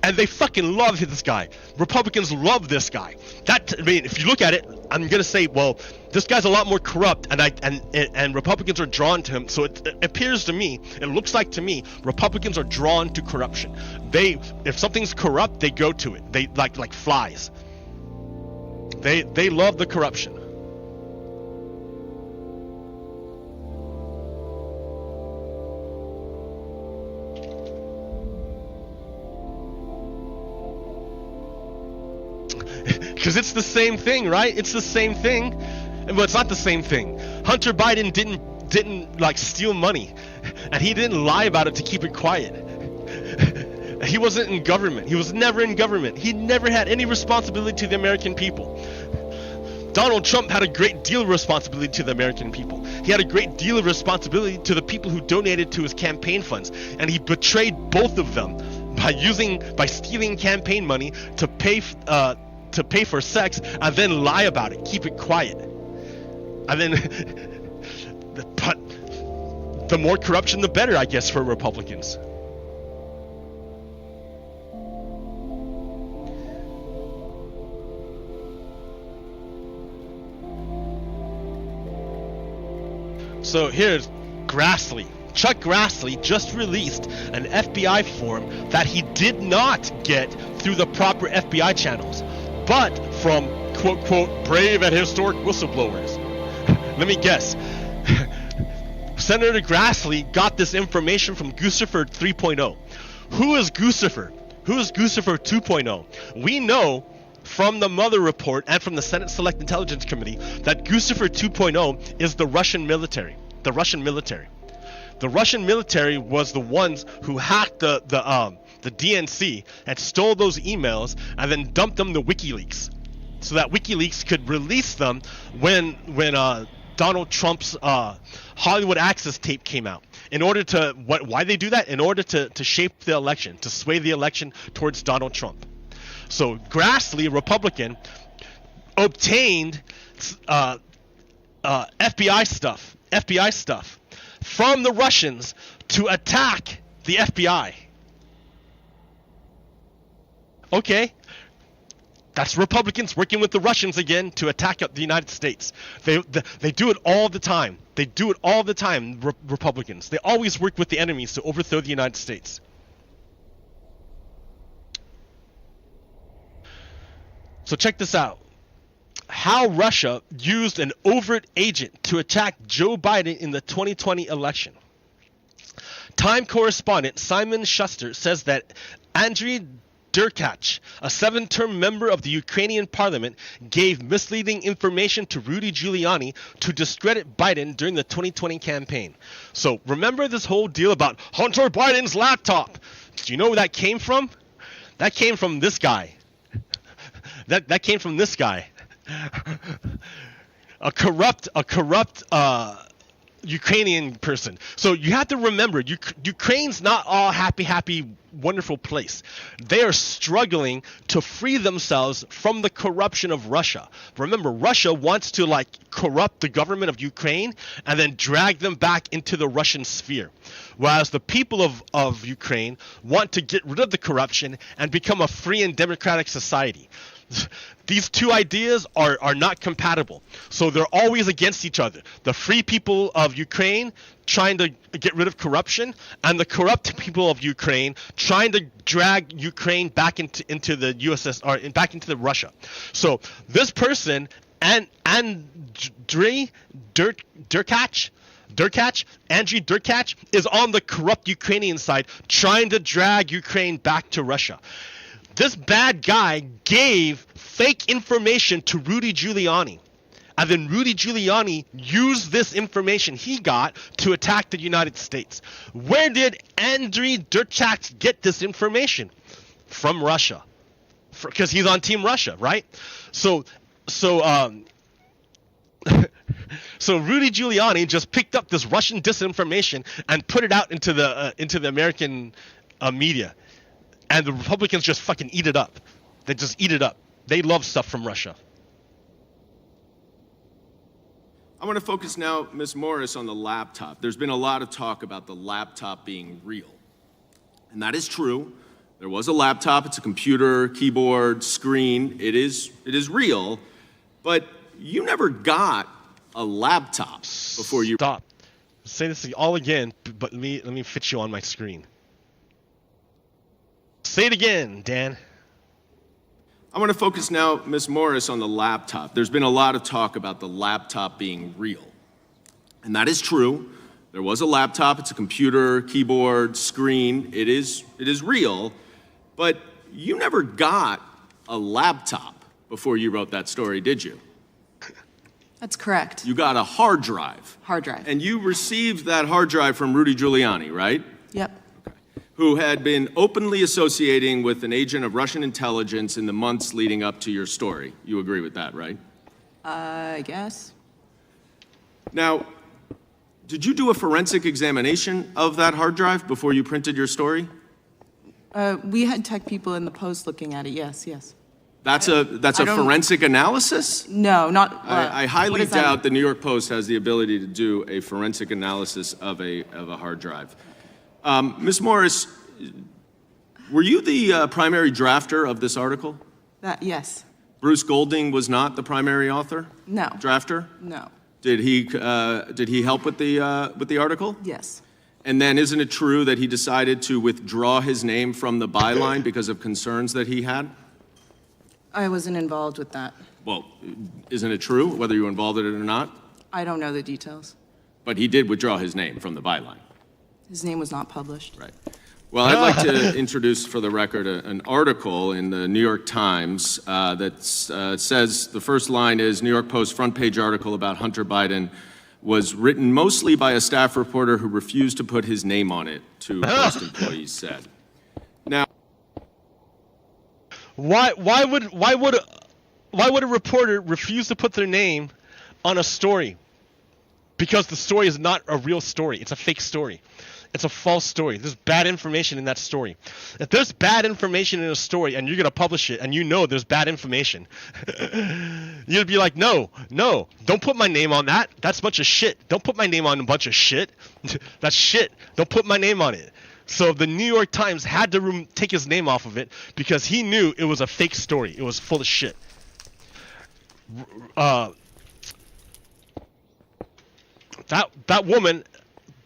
And they fucking love this guy. Republicans love this guy. If you look at it, I'm gonna say, well, this guy's a lot more corrupt, and Republicans are drawn to him. So it appears to me, it looks like to me, Republicans are drawn to corruption. If something's corrupt, they go to it. They like flies. They love the corruption. Because it's the same thing, right? It's the same thing. Well, it's not the same thing. Hunter Biden didn't like steal money, and he didn't lie about it to keep it quiet. He wasn't in government. He was never in government. He never had any responsibility to the American people. Donald Trump had a great deal of responsibility to the American people. He had a great deal of responsibility to the people who donated to his campaign funds, and he betrayed both of them by stealing campaign money to pay for sex and then lie about it, keep it quiet. And then, but the more corruption, the better, I guess, for Republicans. So here's Grassley. Chuck Grassley just released an FBI form that he did not get through the proper FBI channels, but from quote brave and historic whistleblowers. Let me guess. Senator Grassley got this information from Guccifer 3.0. Who is Guccifer? Who is Guccifer 2.0? We know from the Mueller report and from the Senate Select Intelligence Committee that Guccifer 2.0 is the Russian military. The Russian military. The Russian military was the ones who hacked the DNC and stole those emails and then dumped them to WikiLeaks, so that WikiLeaks could release them when Donald Trump's Hollywood Access tape came out. In order to why they do that? In order to shape the election, to sway the election towards Donald Trump. So Grassley, a Republican, obtained FBI stuff from the Russians to attack the FBI. Okay, that's Republicans working with the Russians again to attack the United States. They do it all the time. They do it all the time, Republicans. They always work with the enemies to overthrow the United States. So check this out. How Russia used an overt agent to attack Joe Biden in the 2020 election. Time correspondent Simon Schuster says that Andriy Derkach, a 7-term member of the Ukrainian parliament, gave misleading information to Rudy Giuliani to discredit Biden during the 2020 campaign. So remember this whole deal about Hunter Biden's laptop. Do you know where that came from? That came from this guy. That came from this guy. A corrupt Ukrainian person. So you have to remember, Ukraine's not all happy, wonderful place. They are struggling to free themselves from the corruption of Russia. Remember, Russia wants to like corrupt the government of Ukraine and then drag them back into the Russian sphere. Whereas the people of Ukraine want to get rid of the corruption and become a free and democratic society. These two ideas are not compatible. So they're always against each other. The free people of Ukraine trying to get rid of corruption, and the corrupt people of Ukraine trying to drag Ukraine back into the USSR, back into the Russia. So this person, Andriy Derkach, is on the corrupt Ukrainian side, trying to drag Ukraine back to Russia. This bad guy gave fake information to Rudy Giuliani. And then Rudy Giuliani used this information he got to attack the United States. Where did Andriy Derkach get this information? From Russia. Because he's on Team Russia, right? So Rudy Giuliani just picked up this Russian disinformation and put it out into the American media. And the Republicans just fucking eat it up. They just eat it up. They love stuff from Russia. I want to focus now, Ms. Morris, on the laptop. There's been a lot of talk about the laptop being real. And that is true. There was a laptop. It's a computer, keyboard, screen. It is real. But you never got a laptop before you... Stop. Say this all again, but let me fit you on my screen. Say it again, Dan. I want to focus now, Ms. Morris, on the laptop. There's been a lot of talk about the laptop being real. And that is true. There was a laptop. It's a computer, keyboard, screen. It is real. But you never got a laptop before you wrote that story, did you? That's correct. You got a hard drive. Hard drive. And you received that hard drive from Rudy Giuliani, right? Yep. Who had been openly associating with an agent of Russian intelligence in the months leading up to your story. You agree with that, right? I guess. Now, did you do a forensic examination of that hard drive before you printed your story? We had tech people in the Post looking at it, yes. That's a forensic analysis? No, not... I highly doubt the New York Post has the ability to do a forensic analysis of a hard drive. Ms. Morris, were you the primary drafter of this article? Yes. Bruce Golding was not the primary author? No. Drafter? No. Did he help with the article? Yes. And then isn't it true that he decided to withdraw his name from the byline because of concerns that he had? I wasn't involved with that. Well, isn't it true, whether you were involved in it or not? I don't know the details. But he did withdraw his name from the byline. His name was not published. Right. Well, I'd like to introduce, for the record, an article in the New York Times that says, the first line is, New York Post front page article about Hunter Biden was written mostly by a staff reporter who refused to put his name on it, two Post employees said. Now, why would a reporter refuse to put their name on a story? Because the story is not a real story. It's a fake story. It's a false story. There's bad information in that story. If there's bad information in a story and you're going to publish it and you know there's bad information, you'd be like, no, don't put my name on that. That's a bunch of shit. Don't put my name on a bunch of shit. That's shit. Don't put my name on it. So the New York Times had to take his name off of it because he knew it was a fake story. It was full of shit. That woman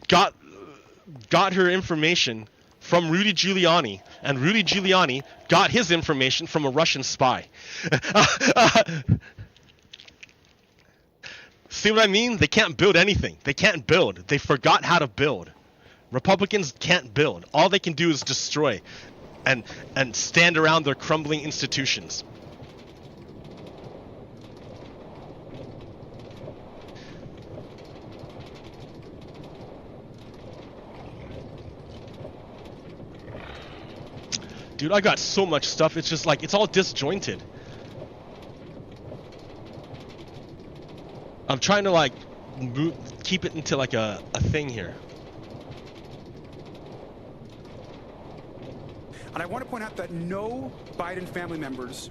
got her information from Rudy Giuliani, and Rudy Giuliani got his information from a Russian spy. See what I mean? They can't build anything. They can't build. They forgot how to build. Republicans can't build. All they can do is destroy and stand around their crumbling institutions. Dude, I got so much stuff, it's just like, it's all disjointed. I'm trying to like keep it into like a thing here. And I want to point out that no Biden family members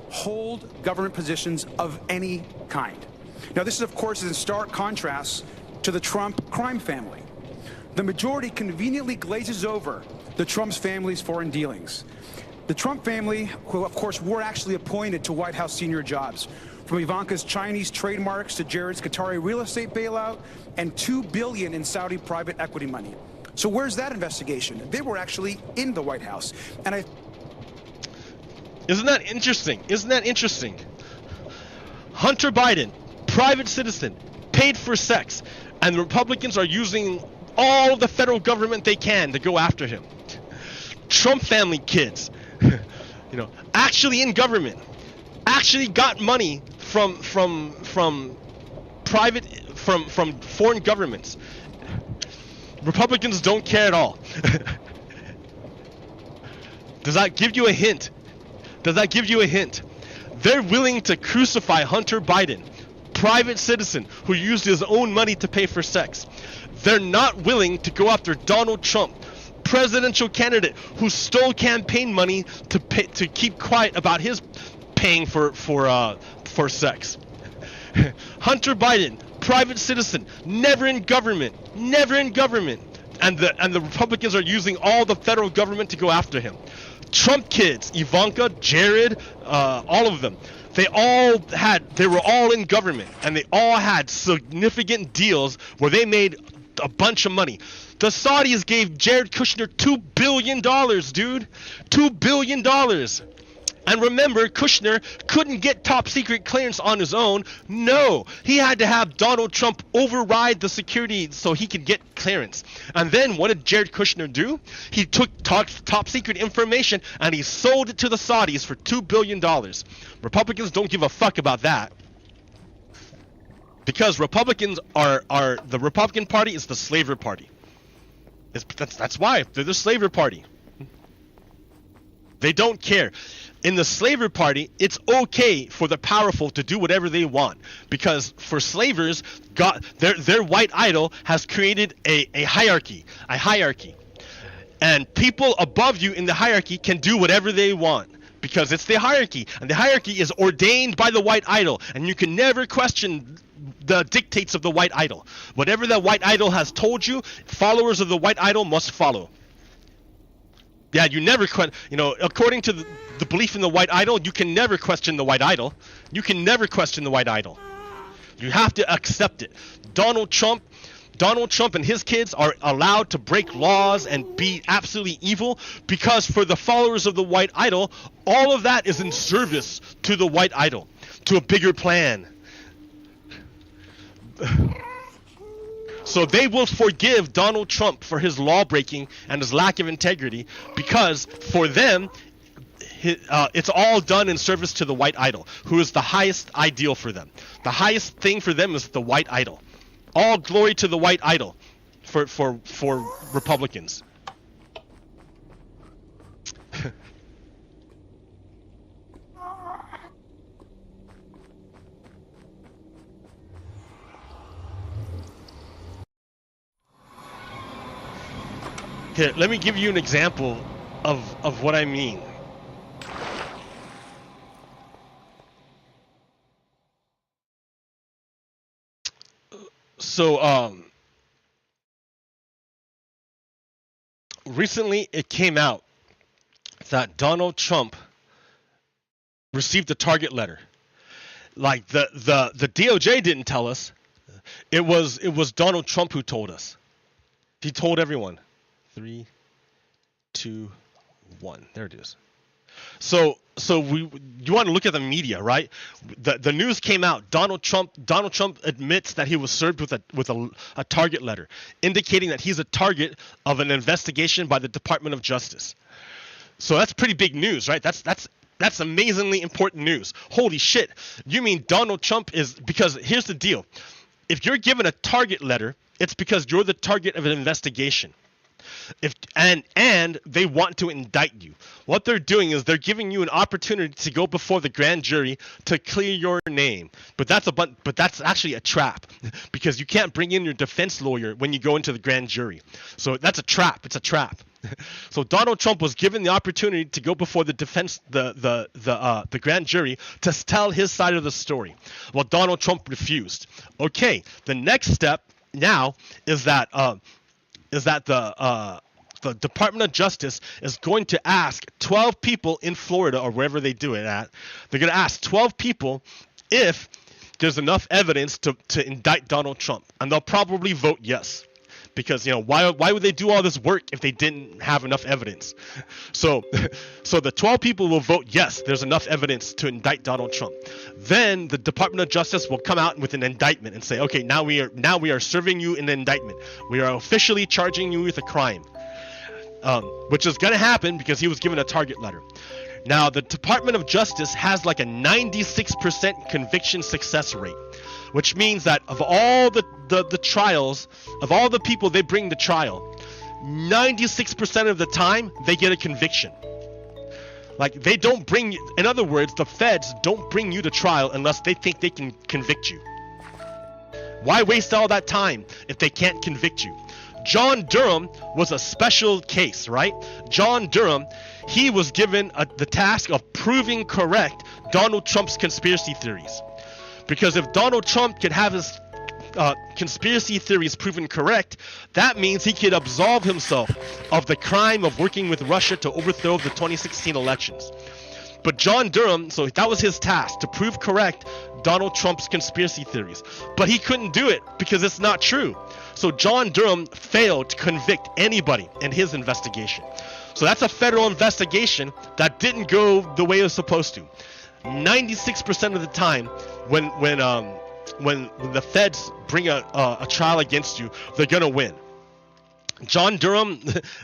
hold government positions of any kind. Now, this, of course, is in stark contrast to the Trump crime family. The majority conveniently glazes over the Trump's family's foreign dealings. The Trump family, who, of course, were actually appointed to White House senior jobs, from Ivanka's Chinese trademarks to Jared's Qatari real estate bailout and $2 billion in Saudi private equity money. So where's that investigation? They were actually in the White House. And Isn't that interesting? Isn't that interesting? Hunter Biden, private citizen, paid for sex, and the Republicans are using all the federal government they can to go after him. Trump family kids, actually in government, actually got money from foreign governments. Republicans don't care at all. Does that give you a hint? Does that give you a hint? They're willing to crucify Hunter Biden, private citizen who used his own money to pay for sex. They're not willing to go after Donald Trump, presidential candidate who stole campaign money to keep quiet about his paying for sex. Hunter Biden, private citizen, never in government, and the Republicans are using all the federal government to go after him. Trump kids, Ivanka, Jared, all of them, they were all in government, and they all had significant deals where they made a bunch of money. The Saudis gave Jared Kushner $2 billion, dude. $2 billion. And remember, Kushner couldn't get top secret clearance on his own. No, he had to have Donald Trump override the security so he could get clearance. And then what did Jared Kushner do? He took top secret information and he sold it to the Saudis for $2 billion. Republicans don't give a fuck about that. Because Republicans the Republican Party is the slaver party. That's why. They're the slaver party. They don't care. In the slaver party, it's okay for the powerful to do whatever they want, because for slavers, their white idol has created a hierarchy, and people above you in the hierarchy can do whatever they want because it's the hierarchy, and the hierarchy is ordained by the white idol, and you can never question the dictates of the white idol. Whatever the white idol has told you, followers of the white idol must follow. Yeah, you never according to the belief in the white idol, you can never question the white idol. You can never question the white idol. You have to accept it. Donald Trump and his kids are allowed to break laws and be absolutely evil because for the followers of the white idol, all of that is in service to the white idol, to a bigger plan. So they will forgive Donald Trump for his law breaking and his lack of integrity because for them, it's all done in service to the white idol, who is the highest ideal for them. The highest thing for them is the white idol. All glory to the white idol for Republicans. Here, let me give you an example of what I mean. So, recently it came out that Donald Trump received a target letter. Like the DOJ didn't tell us. It was Donald Trump who told us. He told everyone. 3, 2, 1. There it is. So you want to look at the media, right? The news came out. Donald Trump admits that he was served with a target letter, indicating that he's a target of an investigation by the Department of Justice. So that's pretty big news, right? That's amazingly important news. Holy shit! You mean Donald Trump is, because here's the deal: if you're given a target letter, it's because you're the target of an investigation. And they want to indict you. What they're doing is they're giving you an opportunity to go before the grand jury to clear your name. But that's actually a trap, because you can't bring in your defense lawyer when you go into the grand jury. So that's a trap. It's a trap. So Donald Trump was given the opportunity to go before the grand jury to tell his side of the story. Well, Donald Trump refused. Okay, the next step now is that the Department of Justice is going to ask 12 people in Florida, or wherever they do it at. They're going to ask 12 people if there's enough evidence to indict Donald Trump, and they'll probably vote yes. Because, why would they do all this work if they didn't have enough evidence? So the 12 people will vote yes, there's enough evidence to indict Donald Trump. Then the Department of Justice will come out with an indictment and say, okay, now we are serving you an indictment. We are officially charging you with a crime, which is going to happen because he was given a target letter. Now, the Department of Justice has like a 96% conviction success rate, which means that of all the trials, of all the people they bring to trial, 96% of the time they get a conviction. Like, they don't bring you, in other words, the feds don't bring you to trial unless they think they can convict you. Why waste all that time if they can't convict you? John Durham was a special case, right? John Durham, he was given the task of proving correct Donald Trump's conspiracy theories. Because if Donald Trump could have his conspiracy theories proven correct, that means he could absolve himself of the crime of working with Russia to overthrow the 2016 elections. But John Durham, so that was his task, to prove correct Donald Trump's conspiracy theories. But he couldn't do it because it's not true. So John Durham failed to convict anybody in his investigation. So that's a federal investigation that didn't go the way it was supposed to. 96% of the time, when the feds bring a trial against you, they're gonna win. John Durham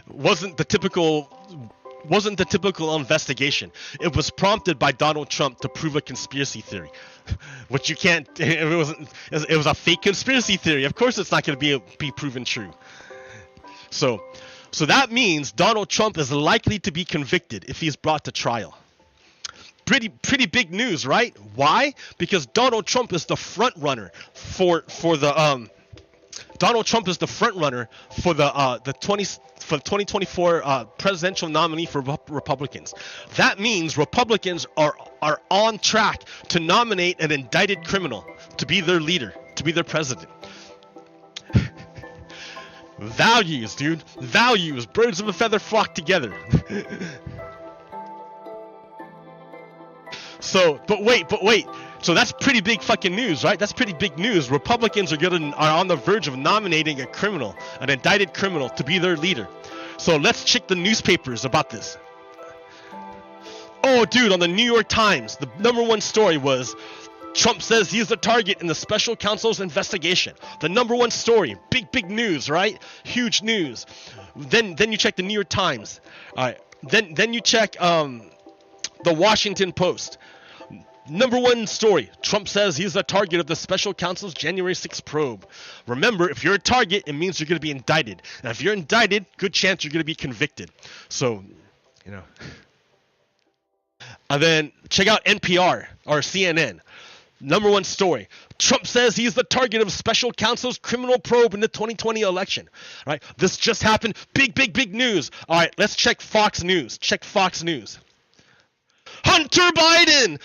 wasn't the typical investigation. It was prompted by Donald Trump to prove a conspiracy theory, which you can't. It was a fake conspiracy theory. Of course, it's not going to be proven true. So that means Donald Trump is likely to be convicted if he's brought to trial. Pretty big news, right? Why? Because Donald Trump is the front runner for the 2024 presidential nominee for Republicans. That means Republicans are on track to nominate an indicted criminal to be their leader, to be their president. Values, dude. Values. Birds of a feather flock together. But wait. So that's pretty big fucking news, right? That's pretty big news. Republicans are on the verge of nominating a criminal, an indicted criminal, to be their leader. So let's check the newspapers about this. Oh, dude, on the New York Times, the #1 story was Trump says he's the target in the special counsel's investigation. The #1 story, big news, right? Huge news. Then you check the New York Times. All right. Then you check the Washington Post. #1 story, Trump says he's the target of the special counsel's January 6th probe. Remember, if you're a target, it means you're going to be indicted. And if you're indicted, good chance you're going to be convicted. So, And then check out NPR or CNN. #1 story, Trump says he's the target of special counsel's criminal probe in the 2020 election. All right, this just happened. Big news. All right, let's check Fox News. Check Fox News. Hunter Biden.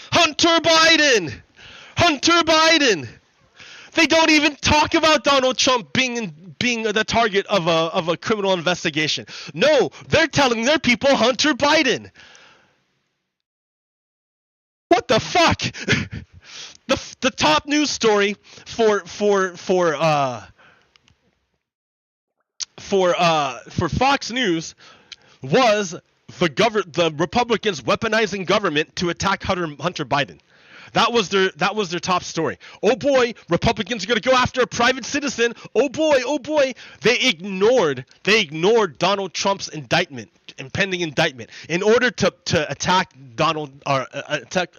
They don't even talk about Donald Trump being the target of a criminal investigation. No, they're telling their people Hunter Biden. What the fuck? The top news story for Fox News was the Republicans weaponizing government to attack Hunter Biden. That was their top story. Oh boy, Republicans are going to go after a private citizen. Oh boy. They ignored Donald Trump's impending indictment in order to attack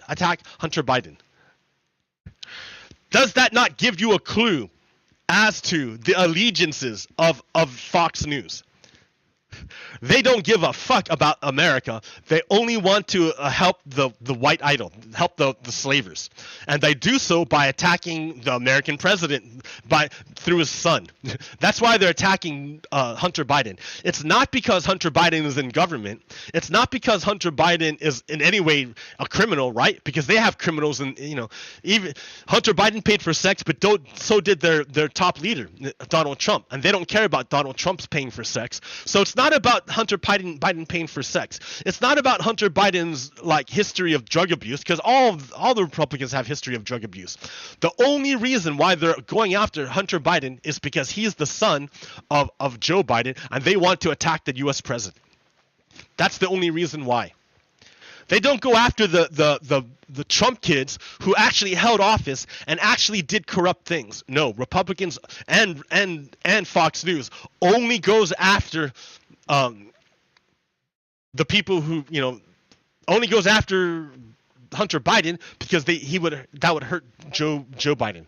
attack Hunter Biden. Does that not give you a clue as to the allegiances of Fox News? They don't give a fuck about America. They only want to help the white idol, help the slavers, and they do so by attacking the American president through his son. That's why they're attacking Hunter Biden. It's not because Hunter Biden is in government. It's not because Hunter Biden is in any way a criminal, right? Because they have criminals, and even Hunter Biden paid for sex, but so did their top leader, Donald Trump, and they don't care about Donald Trump's paying for sex. So it's not about Hunter Biden paying for sex. It's not about Hunter Biden's history of drug abuse, because all the Republicans have history of drug abuse. The only reason why they're going after Hunter Biden is because he's the son of Joe Biden, and they want to attack the U.S. president. That's the only reason why. They don't go after the Trump kids who actually held office and actually did corrupt things. No, Republicans and Fox News only goes after the people who only goes after Hunter Biden because that would hurt Joe Biden.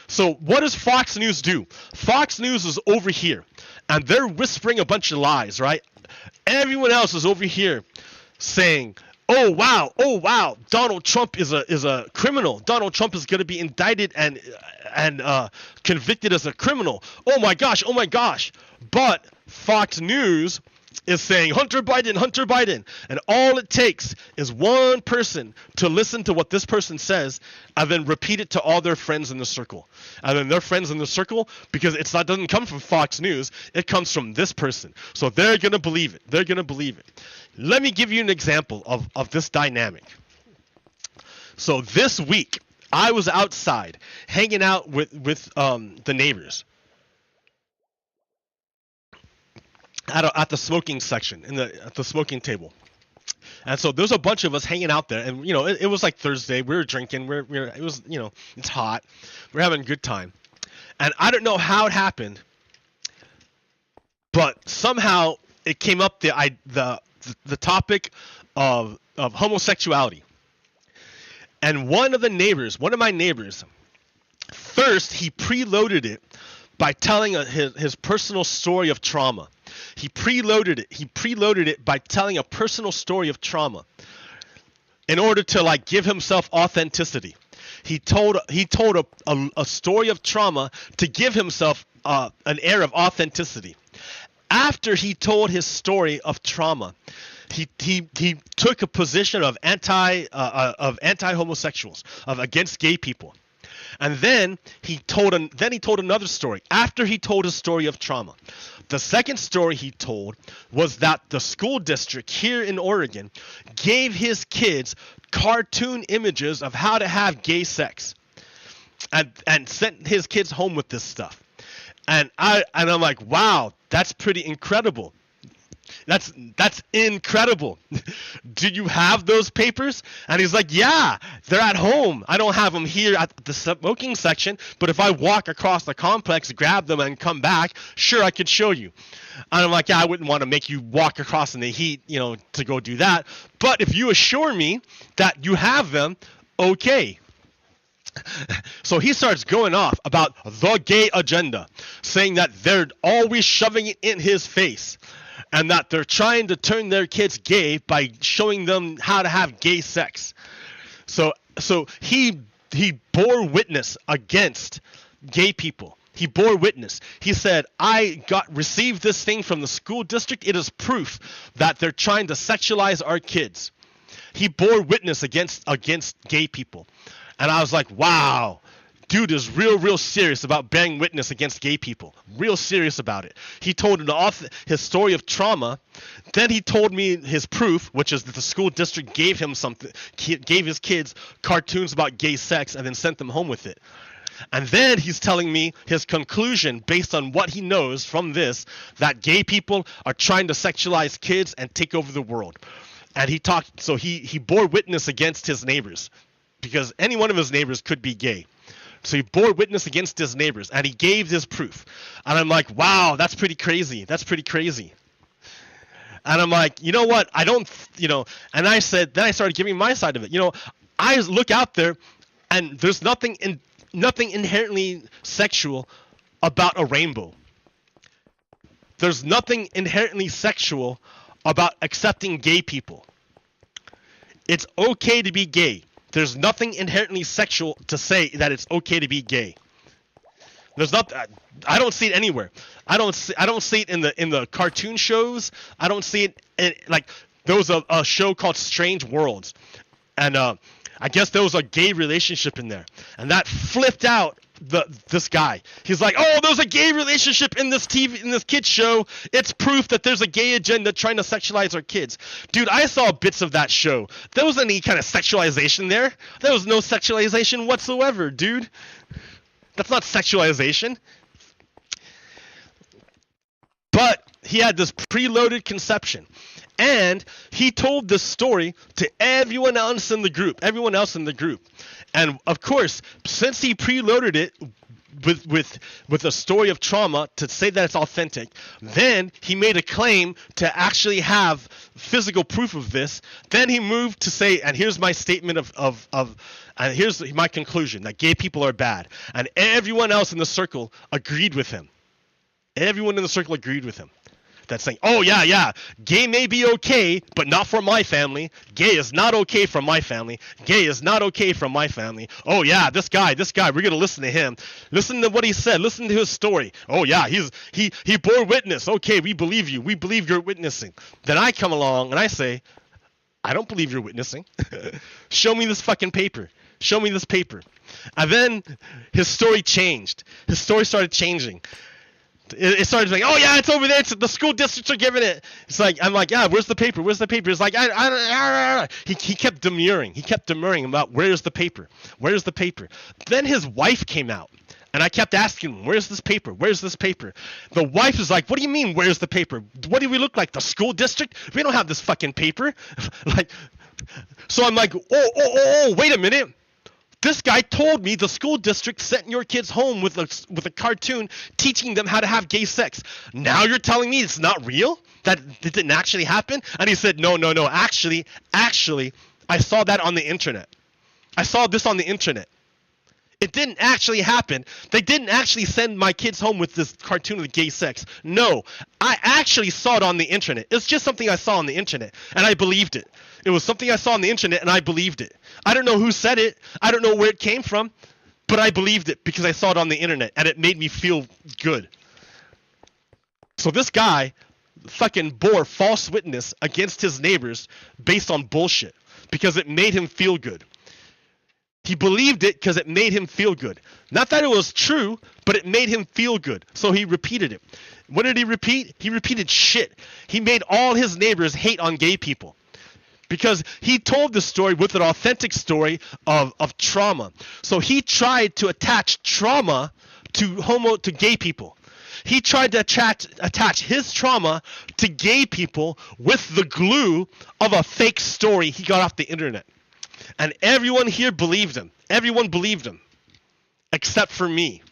So what does Fox News do? Fox News is over here, and they're whispering a bunch of lies, right? Everyone else is over here saying, oh wow, Donald Trump is a criminal. Donald Trump is going to be indicted and convicted as a criminal. Oh my gosh. But Fox News is saying Hunter Biden, and all it takes is one person to listen to what this person says and then repeat it to all their friends in the circle. And then their friends in the circle, because doesn't come from Fox News, it comes from this person. So they're going to believe it. Let me give you an example of this dynamic. So this week, I was outside hanging out with the neighbors at the smoking section, at the smoking table. And so there's a bunch of us hanging out there, and it was like Thursday. We were drinking. It was it's hot. We're having a good time, and I don't know how it happened, but somehow it came up the topic of homosexuality. And one of my neighbors, first he preloaded it by telling his personal story of trauma. He preloaded it by telling a personal story of trauma in order to give himself authenticity. He told a story of trauma to give himself an air of authenticity. After he told his story of trauma, he took a position of anti-homosexuals, against gay people. And then he told another story after he told his story of trauma. The second story he told was that the school district here in Oregon gave his kids cartoon images of how to have gay sex, and sent his kids home with this stuff. And I'm like, wow, that's pretty incredible. That's incredible. Do you have those papers? And he's like, yeah, they're at home. I don't have them here at the smoking section, but if I walk across the complex, grab them, and come back, sure, I could show you. And I'm like, yeah, I wouldn't want to make you walk across in the heat, to go do that. But if you assure me that you have them, okay. So he starts going off about the gay agenda, saying that they're always shoving it in his face, and that they're trying to turn their kids gay by showing them how to have gay sex. So he bore witness against gay people. He bore witness. He said, I received this thing from the school district. It is proof that they're trying to sexualize our kids. He bore witness against gay people. And I was like, wow, dude is real serious about bearing witness against gay people. Real serious about it. He told his story of trauma. Then he told me his proof, which is that the school district gave his kids cartoons about gay sex and then sent them home with it. And then he's telling me his conclusion based on what he knows from this, that gay people are trying to sexualize kids and take over the world. And he bore witness against his neighbors, because any one of his neighbors could be gay. So he bore witness against his neighbors, and he gave his proof. And I'm like, wow, that's pretty crazy. And I'm like, you know what? And then I started giving my side of it. I look out there, and there's nothing inherently sexual about a rainbow. there's nothing inherently sexual about accepting gay people. It's okay to be gay. There's nothing inherently sexual to say that it's okay to be gay. There's not. I don't see it anywhere. I don't see it in the cartoon shows. I don't see it in, like, there was a show called Strange Worlds, and I guess there was a gay relationship in there, and that flipped out this guy. He's like, oh, there's a gay relationship in this kids show. It's proof that there's a gay agenda trying to sexualize our kids. Dude, I saw bits of that show. There wasn't any kind of sexualization there. There was no sexualization whatsoever, dude. That's not sexualization. But he had this preloaded conception. And he told this story to everyone else in the group. And of course, since he preloaded it with a story of trauma to say that it's authentic, then he made a claim to actually have physical proof of this. Then he moved to say, and here's my statement and here's my conclusion, that gay people are bad. And everyone else in the circle agreed with him. Everyone in the circle agreed with him. That's saying, oh yeah, gay may be okay, but not for my family. Gay is not okay from my family. Gay is not okay from my family. Oh yeah, this guy, we're gonna listen to him. Listen to what he said. Listen to his story. Oh yeah, he bore witness. Okay, we believe you. We believe you're witnessing. Then I come along and I say, I don't believe you're witnessing. Show me this fucking paper. Show me this paper. And then his story changed. His story started changing. It started like, oh yeah, it's over there. The school districts are giving it. It's like, I'm like, yeah, where's the paper? Where's the paper? It's like, he kept demurring. He kept demurring about where's the paper? Where's the paper? Then his wife came out, and I kept asking him, where's this paper? Where's this paper? The wife is like, what do you mean, where's the paper? What do we look like? The school district? We don't have this fucking paper. Like, so I'm like, oh, wait a minute. This guy told me the school district sent your kids home with a cartoon teaching them how to have gay sex. Now you're telling me it's not real? That it didn't actually happen? And he said, no. Actually, I saw that on the internet. I saw this on the internet. It didn't actually happen. They didn't actually send my kids home with this cartoon of gay sex. No, I actually saw it on the internet. It's just something I saw on the internet, and I believed it. It was something I saw on the internet, and I believed it. I don't know who said it. I don't know where it came from, but I believed it because I saw it on the internet, and it made me feel good. So this guy fucking bore false witness against his neighbors based on bullshit because it made him feel good. He believed it because it made him feel good. Not that it was true, but it made him feel good. So he repeated it. What did he repeat? He repeated shit. He made all his neighbors hate on gay people. Because he told the story with an authentic story of trauma. So he tried to attach trauma to gay people. He tried to attach his trauma to gay people with the glue of a fake story he got off the internet. And everyone here believed him. Everyone believed him. Except for me.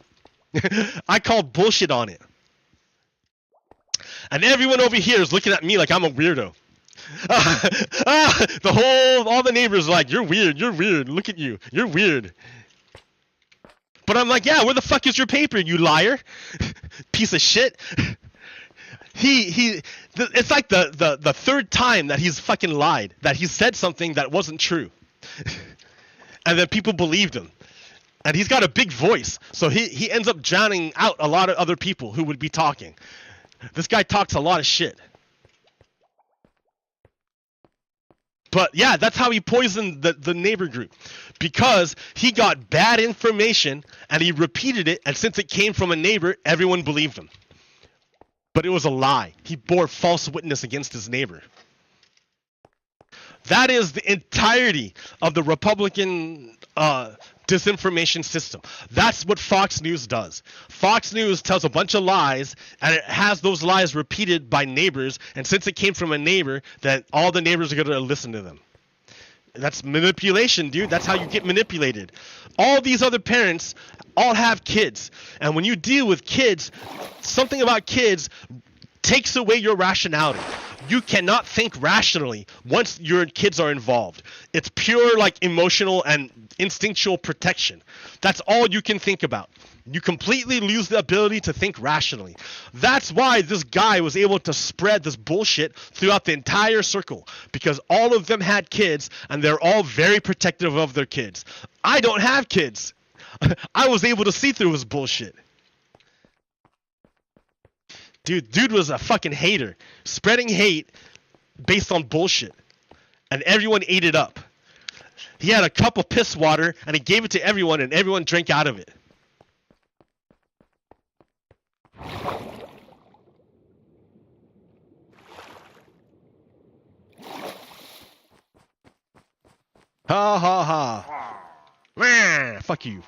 I called bullshit on it. And everyone over here is looking at me like I'm a weirdo. All the neighbors are like, you're weird, look at you, you're weird. But I'm like, yeah, where the fuck is your paper, you liar? Piece of shit. It's like the third time that he's fucking lied, that he said something that wasn't true. And then people believed him. And he's got a big voice, so he ends up drowning out a lot of other people who would be talking. This guy talks a lot of shit. But yeah, that's how he poisoned the neighbor group. Because he got bad information and he repeated it, and since it came from a neighbor, everyone believed him. But it was a lie. He bore false witness against his neighbor. That is the entirety of the Republican disinformation system. That's what Fox News does. Fox News tells a bunch of lies, and it has those lies repeated by neighbors, and since it came from a neighbor, then all the neighbors are going to listen to them. That's manipulation, dude. That's how you get manipulated. All these other parents all have kids, and when you deal with kids, something about kids takes away your rationality. You cannot think rationally once your kids are involved. It's pure like emotional and instinctual protection. That's all you can think about. You completely lose the ability to think rationally. That's why this guy was able to spread this bullshit throughout the entire circle, because all of them had kids and they're all very protective of their kids. I don't have kids. I was able to see through his bullshit. Dude was a fucking hater, spreading hate based on bullshit, and everyone ate it up. He had a cup of piss water and he gave it to everyone and everyone drank out of it. Ha ha ha. Wah, fuck you.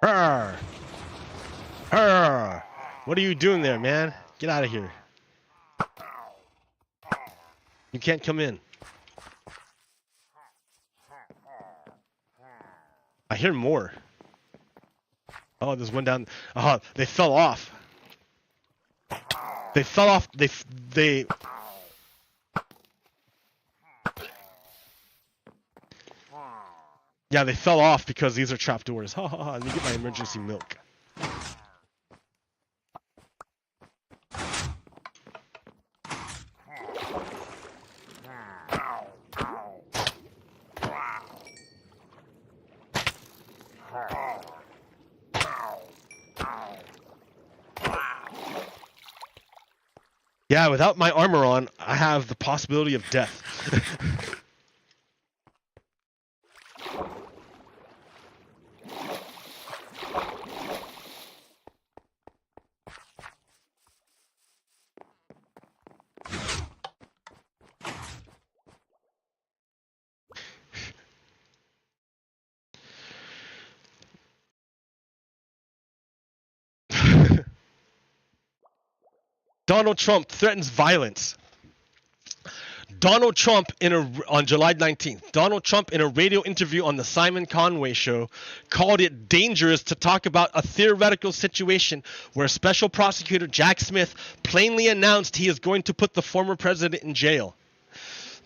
Arr. Arr. What are you doing there, man? Get out of here. You can't come in. I hear more. Oh, there's one down. Oh, they fell off. They fell off. They. Yeah, they fell off because these are trapdoors. Ha ha ha. Let me get my emergency milk. Yeah, without my armor on, I have the possibility of death. Donald Trump threatens violence. Donald Trump on July 19th, Donald Trump in a radio interview on the Simon Conway show called it dangerous to talk about a theoretical situation where Special Prosecutor Jack Smith plainly announced he is going to put the former president in jail.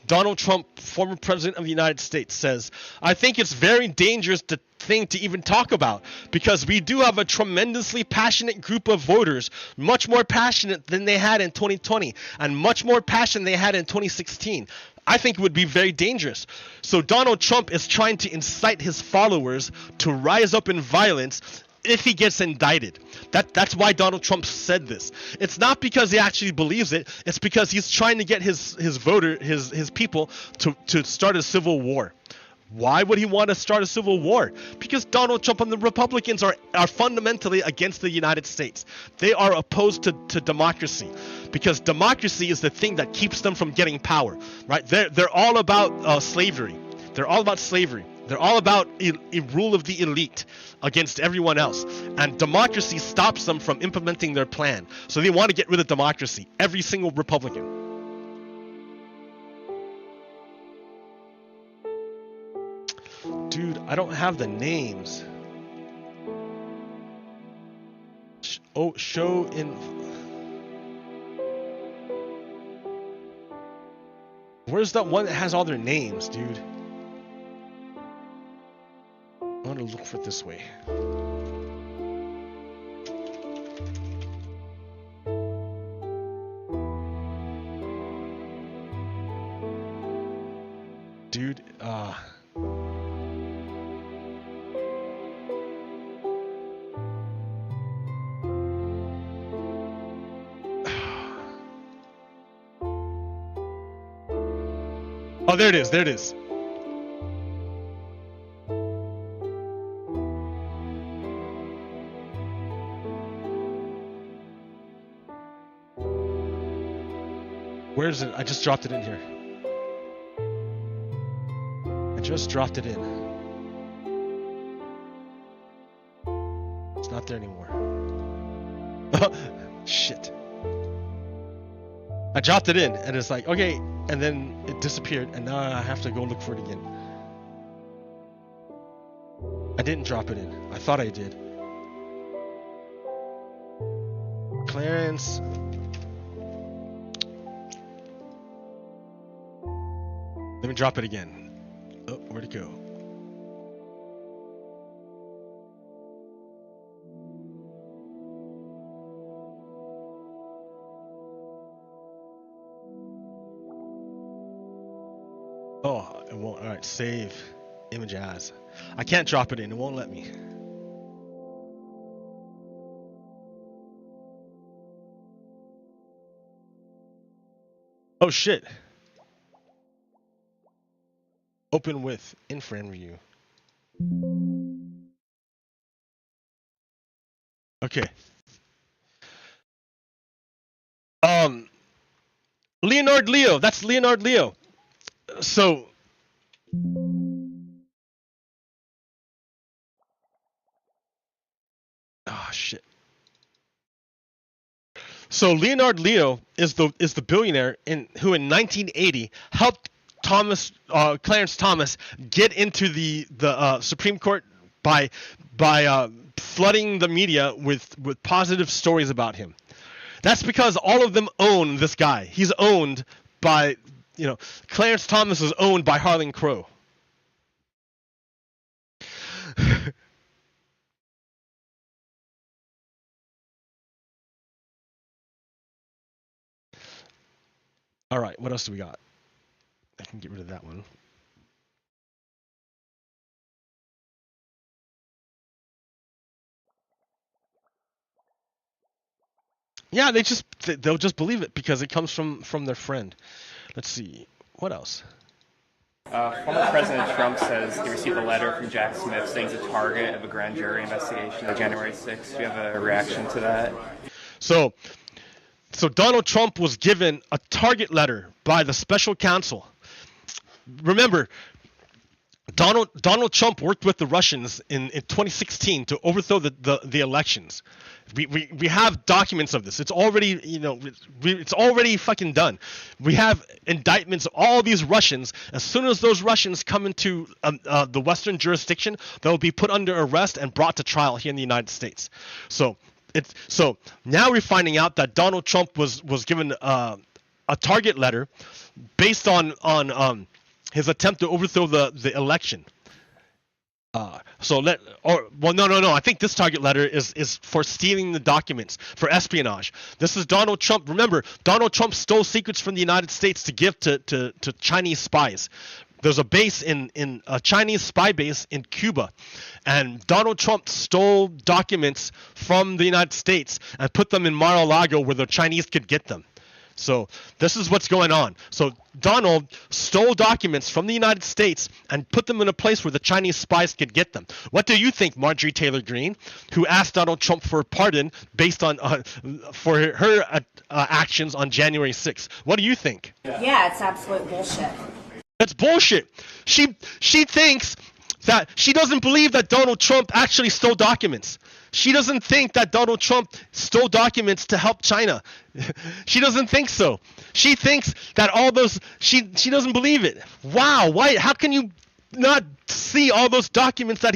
Donald Trump, former president of the United States, says, I think it's very dangerous thing to even talk about because we do have a tremendously passionate group of voters, much more passionate than they had in 2020 and much more passion they had in 2016. I think it would be very dangerous. So Donald Trump is trying to incite his followers to rise up in violence if he gets indicted. That's why Donald Trump said this. It's not because he actually believes it. It's because he's trying to get his people to start a civil war. Why would he want to start a civil war? Because Donald Trump and the Republicans are fundamentally against the United States. They are opposed to democracy because democracy is the thing that keeps them from getting power, right? They're all about slavery. They're all about slavery. They're all about a rule of the elite against everyone else. And democracy stops them from implementing their plan. So they want to get rid of democracy. Every single Republican. Dude, I don't have the names. Show in... Where's that one that has all their names, dude? I want to look for it this way. Dude, oh, there it is, there it is. Where is it? I just dropped it in here. I just dropped it in. It's not there anymore. Shit. I dropped it in and it's like, okay, and then it disappeared and now I have to go look for it again. I didn't drop it in. I thought I did. Clarence. Let me drop it again. Oh, where'd it go? Oh, it won't. All right, save image as. I can't drop it in. It won't let me. Oh shit. Open with in-frame view. Okay. Leonard Leo. That's Leonard Leo. So. Oh shit. So Leonard Leo is the billionaire who in 1980 helped Clarence Thomas get into the Supreme Court by flooding the media with positive stories about him. That's because all of them own this guy. He's owned by, Clarence Thomas is owned by Harlan Crow. All right, what else do we got? I can get rid of that one. Yeah, they'll just believe it because it comes from their friend. Let's see, what else? Former President Trump says he received a letter from Jack Smith saying he's a target of a grand jury investigation of January 6th. Do you have a reaction to that? So Donald Trump was given a target letter by the special counsel. Remember, Donald Trump worked with the Russians in 2016 to overthrow the elections. We have documents of this. It's already, it's already fucking done. We have indictments of all these Russians. As soon as those Russians come into the Western jurisdiction, they'll be put under arrest and brought to trial here in the United States. So now we're finding out that Donald Trump was given a target letter based on his attempt to overthrow the election. No. I think this target letter is for stealing the documents, for espionage. This is Donald Trump. Remember, Donald Trump stole secrets from the United States to give to Chinese spies. There's a base in a Chinese spy base in Cuba, and Donald Trump stole documents from the United States and put them in Mar-a-Lago where the Chinese could get them. So this is what's going on. So Donald stole documents from the United States and put them in a place where the Chinese spies could get them. What do you think, Marjorie Taylor Greene, who asked Donald Trump for a pardon based on for her actions on January 6th? What do you think? Yeah, it's absolute bullshit. That's bullshit. She thinks that she doesn't believe that Donald Trump actually stole documents. She doesn't think that Donald Trump stole documents to help China. She doesn't think so. She thinks that all those she doesn't believe it. Wow, why? How can you not see all those documents that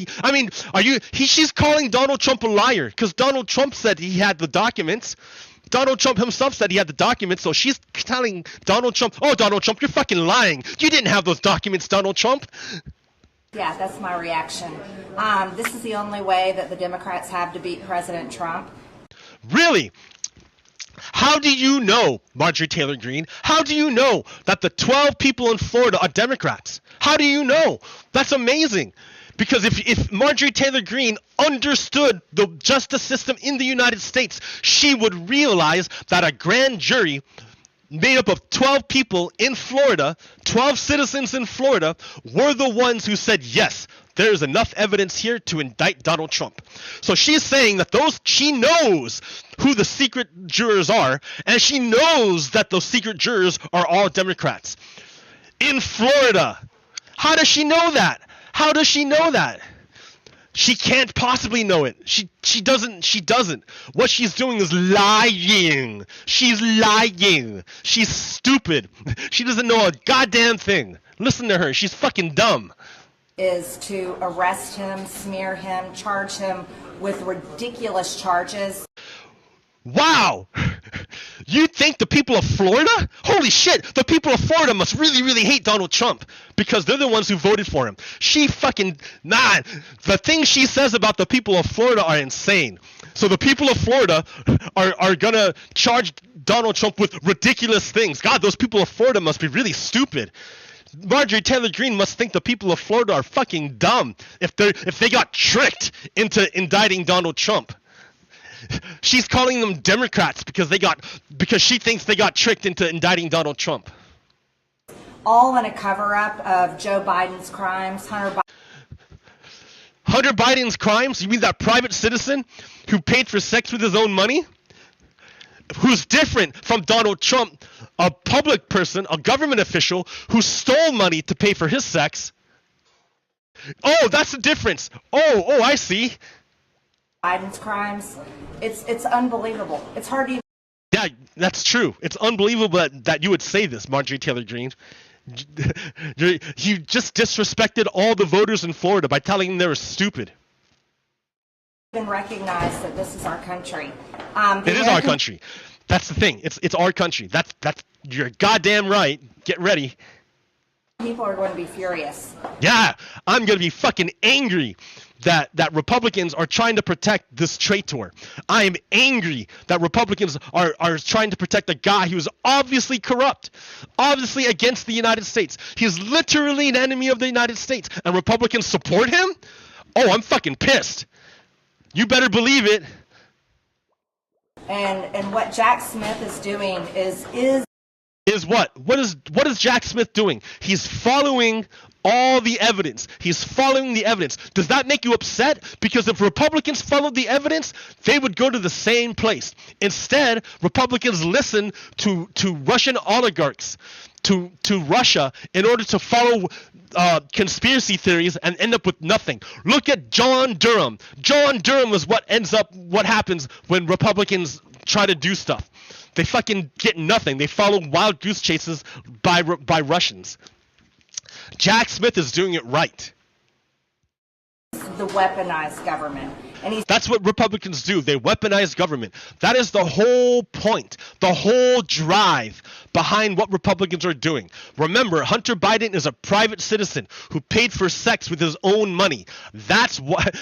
she's calling Donald Trump a liar because Donald Trump said he had the documents. Donald Trump himself said he had the documents, so she's telling Donald Trump, "Oh, Donald Trump, you're fucking lying. You didn't have those documents, Donald Trump." Yeah, that's my reaction. This is the only way that the Democrats have to beat President Trump. Really? How do you know, Marjorie Taylor Greene? How do you know that the 12 people in Florida are Democrats? How do you know? That's amazing. Because if Marjorie Taylor Greene understood the justice system in the United States, she would realize that a grand jury made up of 12 people in Florida, 12 citizens in Florida, were the ones who said, yes, there is enough evidence here to indict Donald Trump. So she's saying that she knows who the secret jurors are, and she knows that those secret jurors are all Democrats. In Florida. How does she know that? How does she know that? She can't possibly know it. She doesn't. What she's doing is lying. She's lying. She's stupid. She doesn't know a goddamn thing. Listen to her. She's fucking dumb. Is to arrest him, smear him, charge him with ridiculous charges. Wow. You think the people of Florida? Holy shit, the people of Florida must really, really hate Donald Trump because they're the ones who voted for him. The things she says about the people of Florida are insane. So the people of Florida are gonna charge Donald Trump with ridiculous things. God, those people of Florida must be really stupid. Marjorie Taylor Greene must think the people of Florida are fucking dumb if they got tricked into indicting Donald Trump. She's calling them Democrats because she thinks they got tricked into indicting Donald Trump. All in a cover-up of Joe Biden's crimes, Hunter Biden's crimes? You mean that private citizen who paid for sex with his own money? Who's different from Donald Trump, a public person, a government official who stole money to pay for his sex? Oh, that's the difference. Oh, I see. Biden's crimes. It's unbelievable. It's hard to even... Yeah, that's true. It's unbelievable that you would say this, Marjorie Taylor Greene. You just disrespected all the voters in Florida by telling them they were stupid. Recognize that this is our country. It is our country. That's the thing. It's our country. That's you're goddamn right. Get ready. People are going to be furious. Yeah, I'm gonna be fucking angry that Republicans are trying to protect this traitor. I am angry that Republicans are trying to protect a guy who's obviously corrupt, obviously against the United States. He's literally an enemy of the United States, and Republicans support him? Oh, I'm fucking pissed. You better believe it. And what Jack Smith is doing is what? What is Jack Smith doing? He's following all the evidence. He's following the evidence. Does that make you upset? Because if Republicans followed the evidence, they would go to the same place. Instead, Republicans listen to Russian oligarchs, to Russia, in order to follow conspiracy theories and end up with nothing. Look at John Durham. John Durham is what happens when Republicans try to do stuff. They fucking get nothing. They follow wild goose chases by Russians. Jack Smith is doing it right. The weaponized government. And that's what Republicans do. They weaponize government. That is the whole point, the whole drive behind what Republicans are doing. Remember, Hunter Biden is a private citizen who paid for sex with his own money. That's what.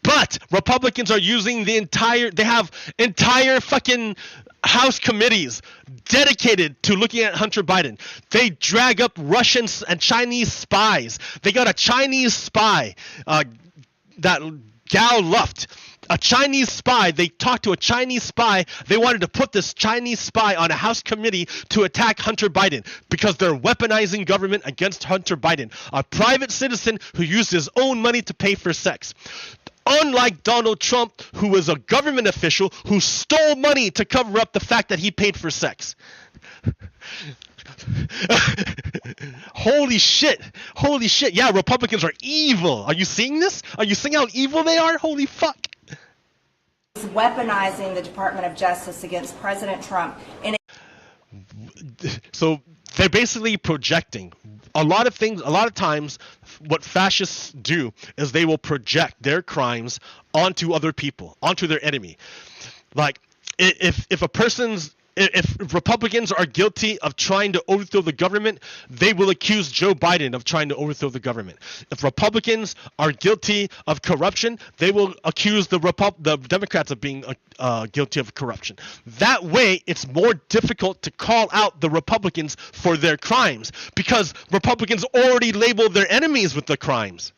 But Republicans are using they have entire fucking House committees dedicated to looking at Hunter Biden. They drag up Russian and Chinese spies. They got a Chinese spy, that Gal Luft, a Chinese spy. They talked to a Chinese spy. They wanted to put this Chinese spy on a House committee to attack Hunter Biden because they're weaponizing government against Hunter Biden, a private citizen who used his own money to pay for sex. Unlike Donald Trump, who was a government official who stole money to cover up the fact that he paid for sex. Holy shit. Holy shit. Yeah, Republicans are evil. Are you seeing this? Are you seeing how evil they are? Holy fuck. He's weaponizing the Department of Justice against President Trump. So they're basically projecting. A lot of times, what fascists do is they will project their crimes onto other people, onto their enemy. Like, if Republicans are guilty of trying to overthrow the government, they will accuse Joe Biden of trying to overthrow the government. If Republicans are guilty of corruption, they will accuse the Democrats of being guilty of corruption. That way, it's more difficult to call out the Republicans for their crimes because Republicans already labeled their enemies with the crimes.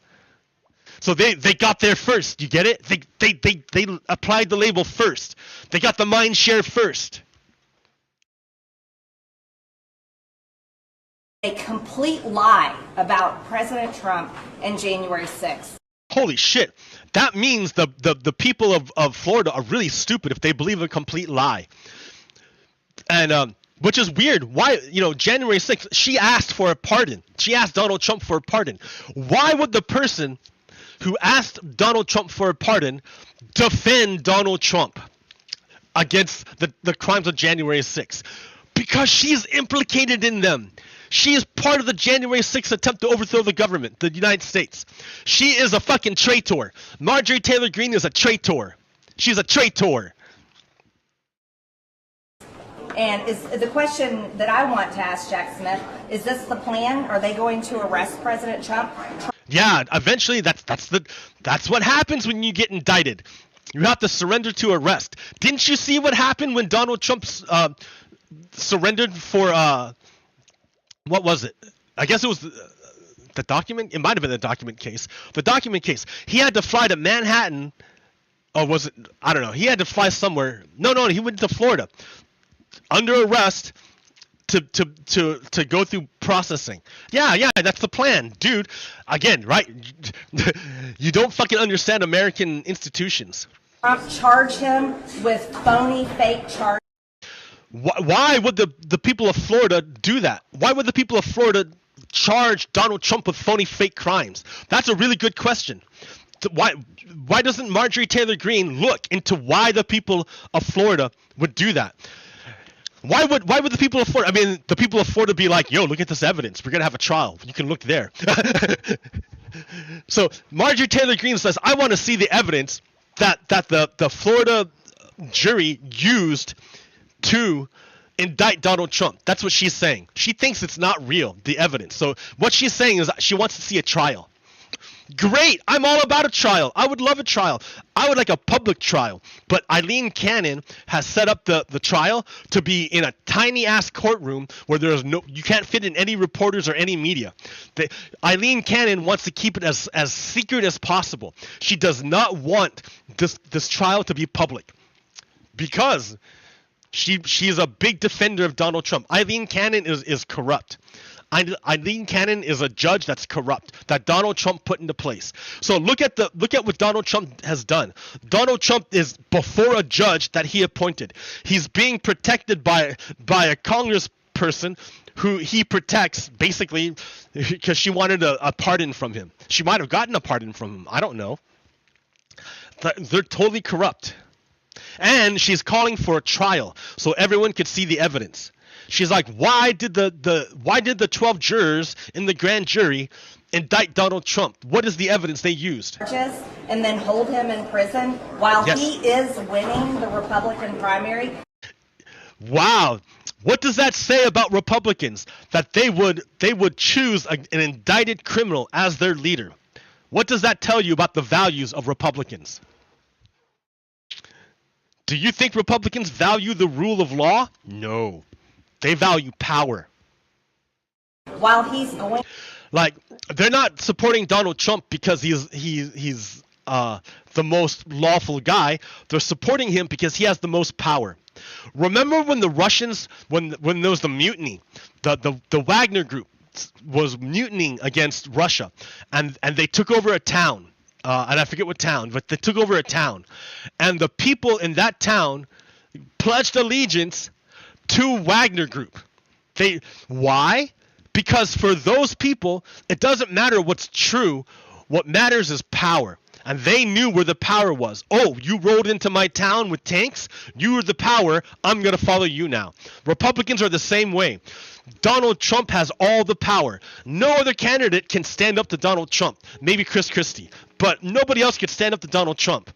So they got there first. You get it? They applied the label first. They got the mind share first. A complete lie about President Trump and January 6th. Holy shit. That means the people of Florida are really stupid if they believe a complete lie. And which is weird. Why, January 6th, she asked for a pardon. She asked Donald Trump for a pardon. Why would the person who asked Donald Trump for a pardon defend Donald Trump against the crimes of January 6th? Because she's implicated in them. She is part of the January 6th attempt to overthrow the government, the United States. She is a fucking traitor. Marjorie Taylor Greene is a traitor. She's a traitor. And is the question that I want to ask Jack Smith, is this the plan? Are they going to arrest President Trump? Yeah, eventually that's what happens when you get indicted. You have to surrender to arrest. Didn't you see what happened when Donald Trump surrendered for what was it? I guess it was the document. It might have been the document case. The document case. He had to fly to Manhattan, or was it? I don't know. He had to fly somewhere. No, he went to Florida under arrest to go through processing. Yeah, that's the plan, dude. Again, right? You don't fucking understand American institutions. Trump charged him with phony, fake charges. Why would the people of Florida do that? Why would the people of Florida charge Donald Trump with phony, fake crimes? That's a really good question. Why doesn't Marjorie Taylor Greene look into why the people of Florida would do that? Why would the people of Florida? I mean, the people of Florida be like, "Yo, look at this evidence. We're gonna have a trial. You can look there." So Marjorie Taylor Greene says, "I want to see the evidence that the Florida jury used to indict Donald Trump." That's what she's saying. She thinks it's not real, the evidence. So what she's saying is she wants to see a trial. Great. I'm all about a trial. I would love a trial. I would like a public trial. But Eileen Cannon has set up the trial to be in a tiny ass courtroom where you can't fit in any reporters or any media. Eileen Cannon wants to keep it as secret as possible. She does not want this trial to be public because she's a big defender of Donald Trump. Eileen Cannon is corrupt. Eileen Cannon is a judge that's corrupt, that Donald Trump put into place. So look at what Donald Trump has done. Donald Trump is before a judge that he appointed. He's being protected by a congressperson who he protects basically because she wanted a pardon from him. She might have gotten a pardon from him. I don't know. They're totally corrupt. And she's calling for a trial so everyone could see the evidence. She's like, why did the 12 jurors in the grand jury indict Donald Trump? What is the evidence they used? And then hold him in prison while he is winning the Republican primary. Wow. What does that say about Republicans? That they would choose an indicted criminal as their leader. What does that tell you about the values of Republicans? Do you think Republicans value the rule of law? No. They value power. While he's going, like, they're not supporting Donald Trump because he's the most lawful guy. They're supporting him because he has the most power. Remember when the Russians, when there was the mutiny, the Wagner group was mutinying against Russia, and they took over a town, and I forget what town, but they took over a town, and the people in that town pledged allegiance to Wagner Group. Why? Because for those people, it doesn't matter what's true. What matters is power. And they knew where the power was. Oh, you rolled into my town with tanks? You were the power. I'm going to follow you now. Republicans are the same way. Donald Trump has all the power. No other candidate can stand up to Donald Trump. Maybe Chris Christie. But nobody else can stand up to Donald Trump.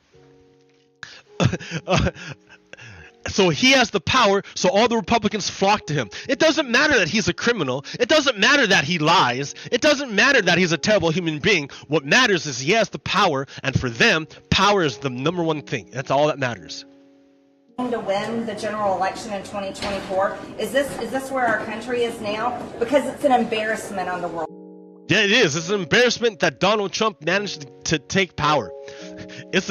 So he has the power, so all the Republicans flock to him. It doesn't matter that he's a criminal. It doesn't matter that he lies. It doesn't matter that he's a terrible human being. What matters is he has the power, and for them, power is the number one thing. That's all that matters. To win the general election in 2024, is this where our country is now? Because it's an embarrassment on the world. Yeah, it is. It's an embarrassment that Donald Trump managed to take power. It's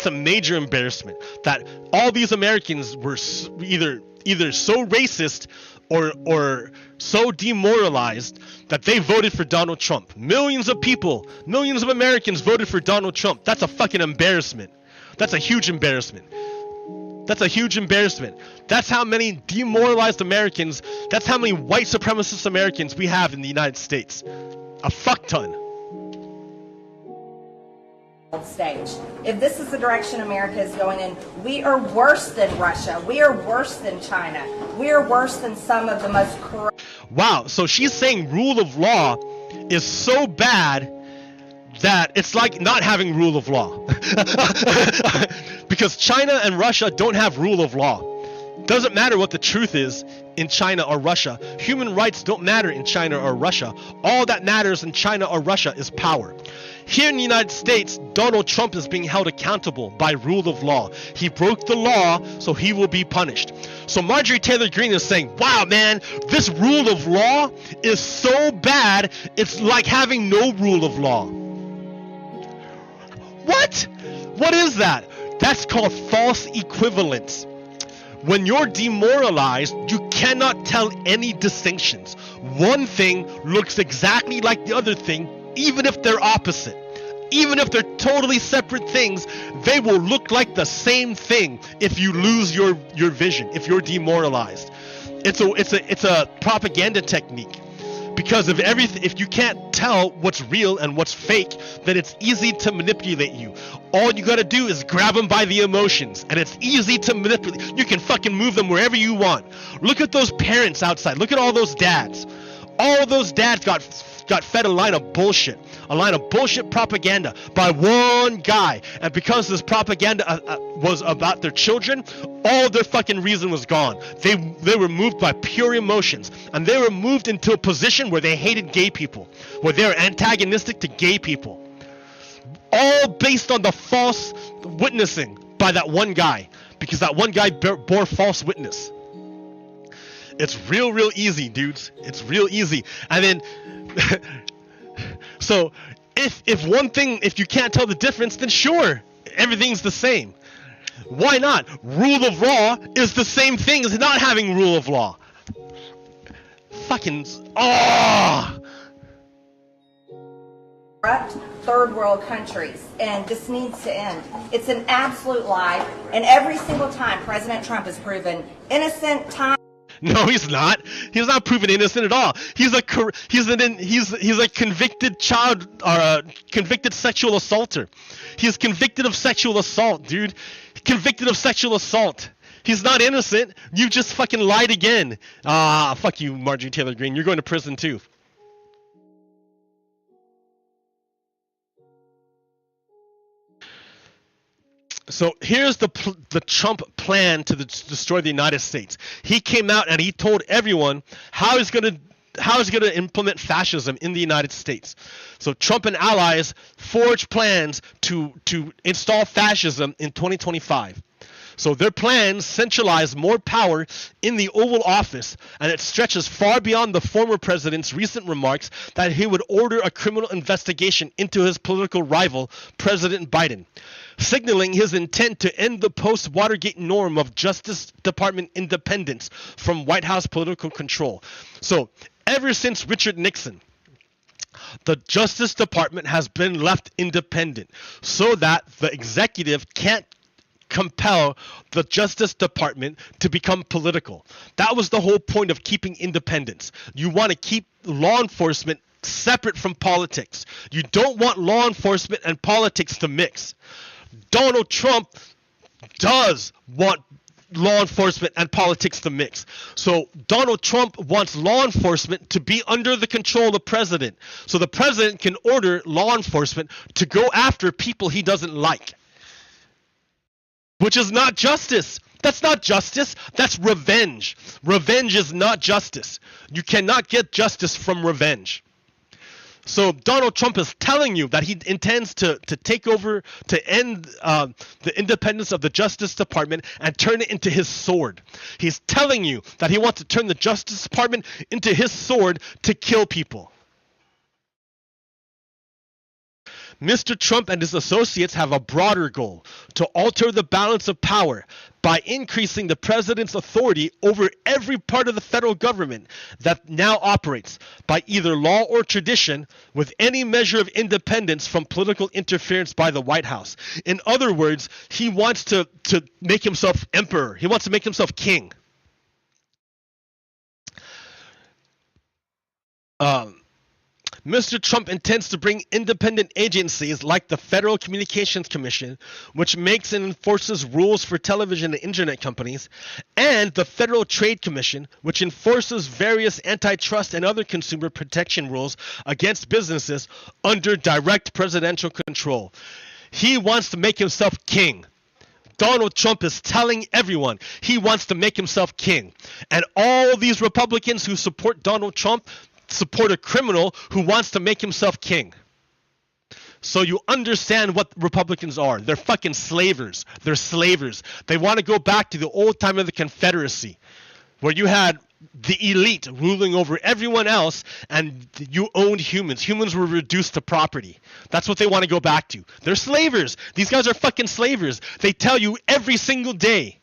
a major embarrassment that all these Americans were either so racist or so demoralized that they voted for Donald Trump. Millions of people, millions of Americans voted for Donald Trump. That's a fucking embarrassment. That's a huge embarrassment. That's a huge embarrassment. That's how many demoralized Americans, that's how many white supremacist Americans we have in the United States. A fuck ton. Stage. If this is the direction America is going in, we are worse than Russia. We are worse than China. We are worse than some of the most corrupt. Wow, so she's saying rule of law is so bad that it's like not having rule of law. Because China and Russia don't have rule of law. Doesn't matter what the truth is in China or Russia. Human rights don't matter in China or Russia. All that matters in China or Russia is power. Here in the United States, Donald Trump is being held accountable by rule of law. He broke the law, so he will be punished. So Marjorie Taylor Greene is saying, wow, man, this rule of law is so bad, it's like having no rule of law. What? What is that? That's called false equivalence. When you're demoralized, you cannot tell any distinctions. One thing looks exactly like the other thing, even if they're opposite. Even if they're totally separate things, they will look like the same thing if you lose your vision, if you're demoralized. It's a propaganda technique. Because if you can't tell what's real and what's fake, then it's easy to manipulate you. All you gotta do is grab them by the emotions, and it's easy to manipulate. You can fucking move them wherever you want. Look at those parents outside. Look at all those dads. All those dads got fed a line of bullshit propaganda by one guy, and because this propaganda was about their children, all their fucking reason was gone. They were moved by pure emotions, and they were moved into a position where they hated gay people, where they were antagonistic to gay people, all based on the false witnessing by that one guy, because that one guy bore false witness. It's real easy, dudes. It's real easy. And then so if you can't tell the difference, then sure, everything's the same. Why not? Rule of law is the same thing as not having rule of law. Fucking Corrupt third world countries, and this needs to end. It's an absolute lie, and every single time President Trump has proven innocent time. No, he's not. He's not proven innocent at all. He's a convicted child or a convicted sexual assaulter. He's convicted of sexual assault, dude. Convicted of sexual assault. He's not innocent. You just fucking lied again. Fuck you, Marjorie Taylor Greene. You're going to prison too. So here's the Trump plan to destroy the United States. He came out and he told everyone how he's going to implement fascism in the United States. So Trump and allies forged plans to install fascism in 2025. So their plans centralize more power in the Oval Office, and it stretches far beyond the former president's recent remarks that he would order a criminal investigation into his political rival, President Biden, signaling his intent to end the post-Watergate norm of Justice Department independence from White House political control. So ever since Richard Nixon, the Justice Department has been left independent so that the executive can't compel the Justice Department to become political. That was the whole point of keeping independence. You want to keep law enforcement separate from politics. You don't want law enforcement and politics to mix. Donald Trump does want law enforcement and politics to mix. So Donald Trump wants law enforcement to be under the control of the president. So the president can order law enforcement to go after people he doesn't like. Which is not justice. That's not justice. That's revenge. Revenge is not justice. You cannot get justice from revenge. So Donald Trump is telling you that he intends to take over, to end the independence of the Justice Department and turn it into his sword. He's telling you that he wants to turn the Justice Department into his sword to kill people. Mr. Trump and his associates have a broader goal: to alter the balance of power by increasing the president's authority over every part of the federal government that now operates by either law or tradition, with any measure of independence from political interference by the White House. In other words, he wants to make himself emperor. He wants to make himself king. Mr. Trump intends to bring independent agencies like the Federal Communications Commission, which makes and enforces rules for television and internet companies, and the Federal Trade Commission, which enforces various antitrust and other consumer protection rules against businesses under direct presidential control. He wants to make himself king. Donald Trump is telling everyone he wants to make himself king. And all these Republicans who support Donald Trump support a criminal who wants to make himself king. So you understand what Republicans are. They're fucking slavers. They're slavers. They want to go back to the old time of the Confederacy, where you had the elite ruling over everyone else and you owned humans. Humans were reduced to property. That's what they want to go back to. They're slavers. These guys are fucking slavers. They tell you every single day.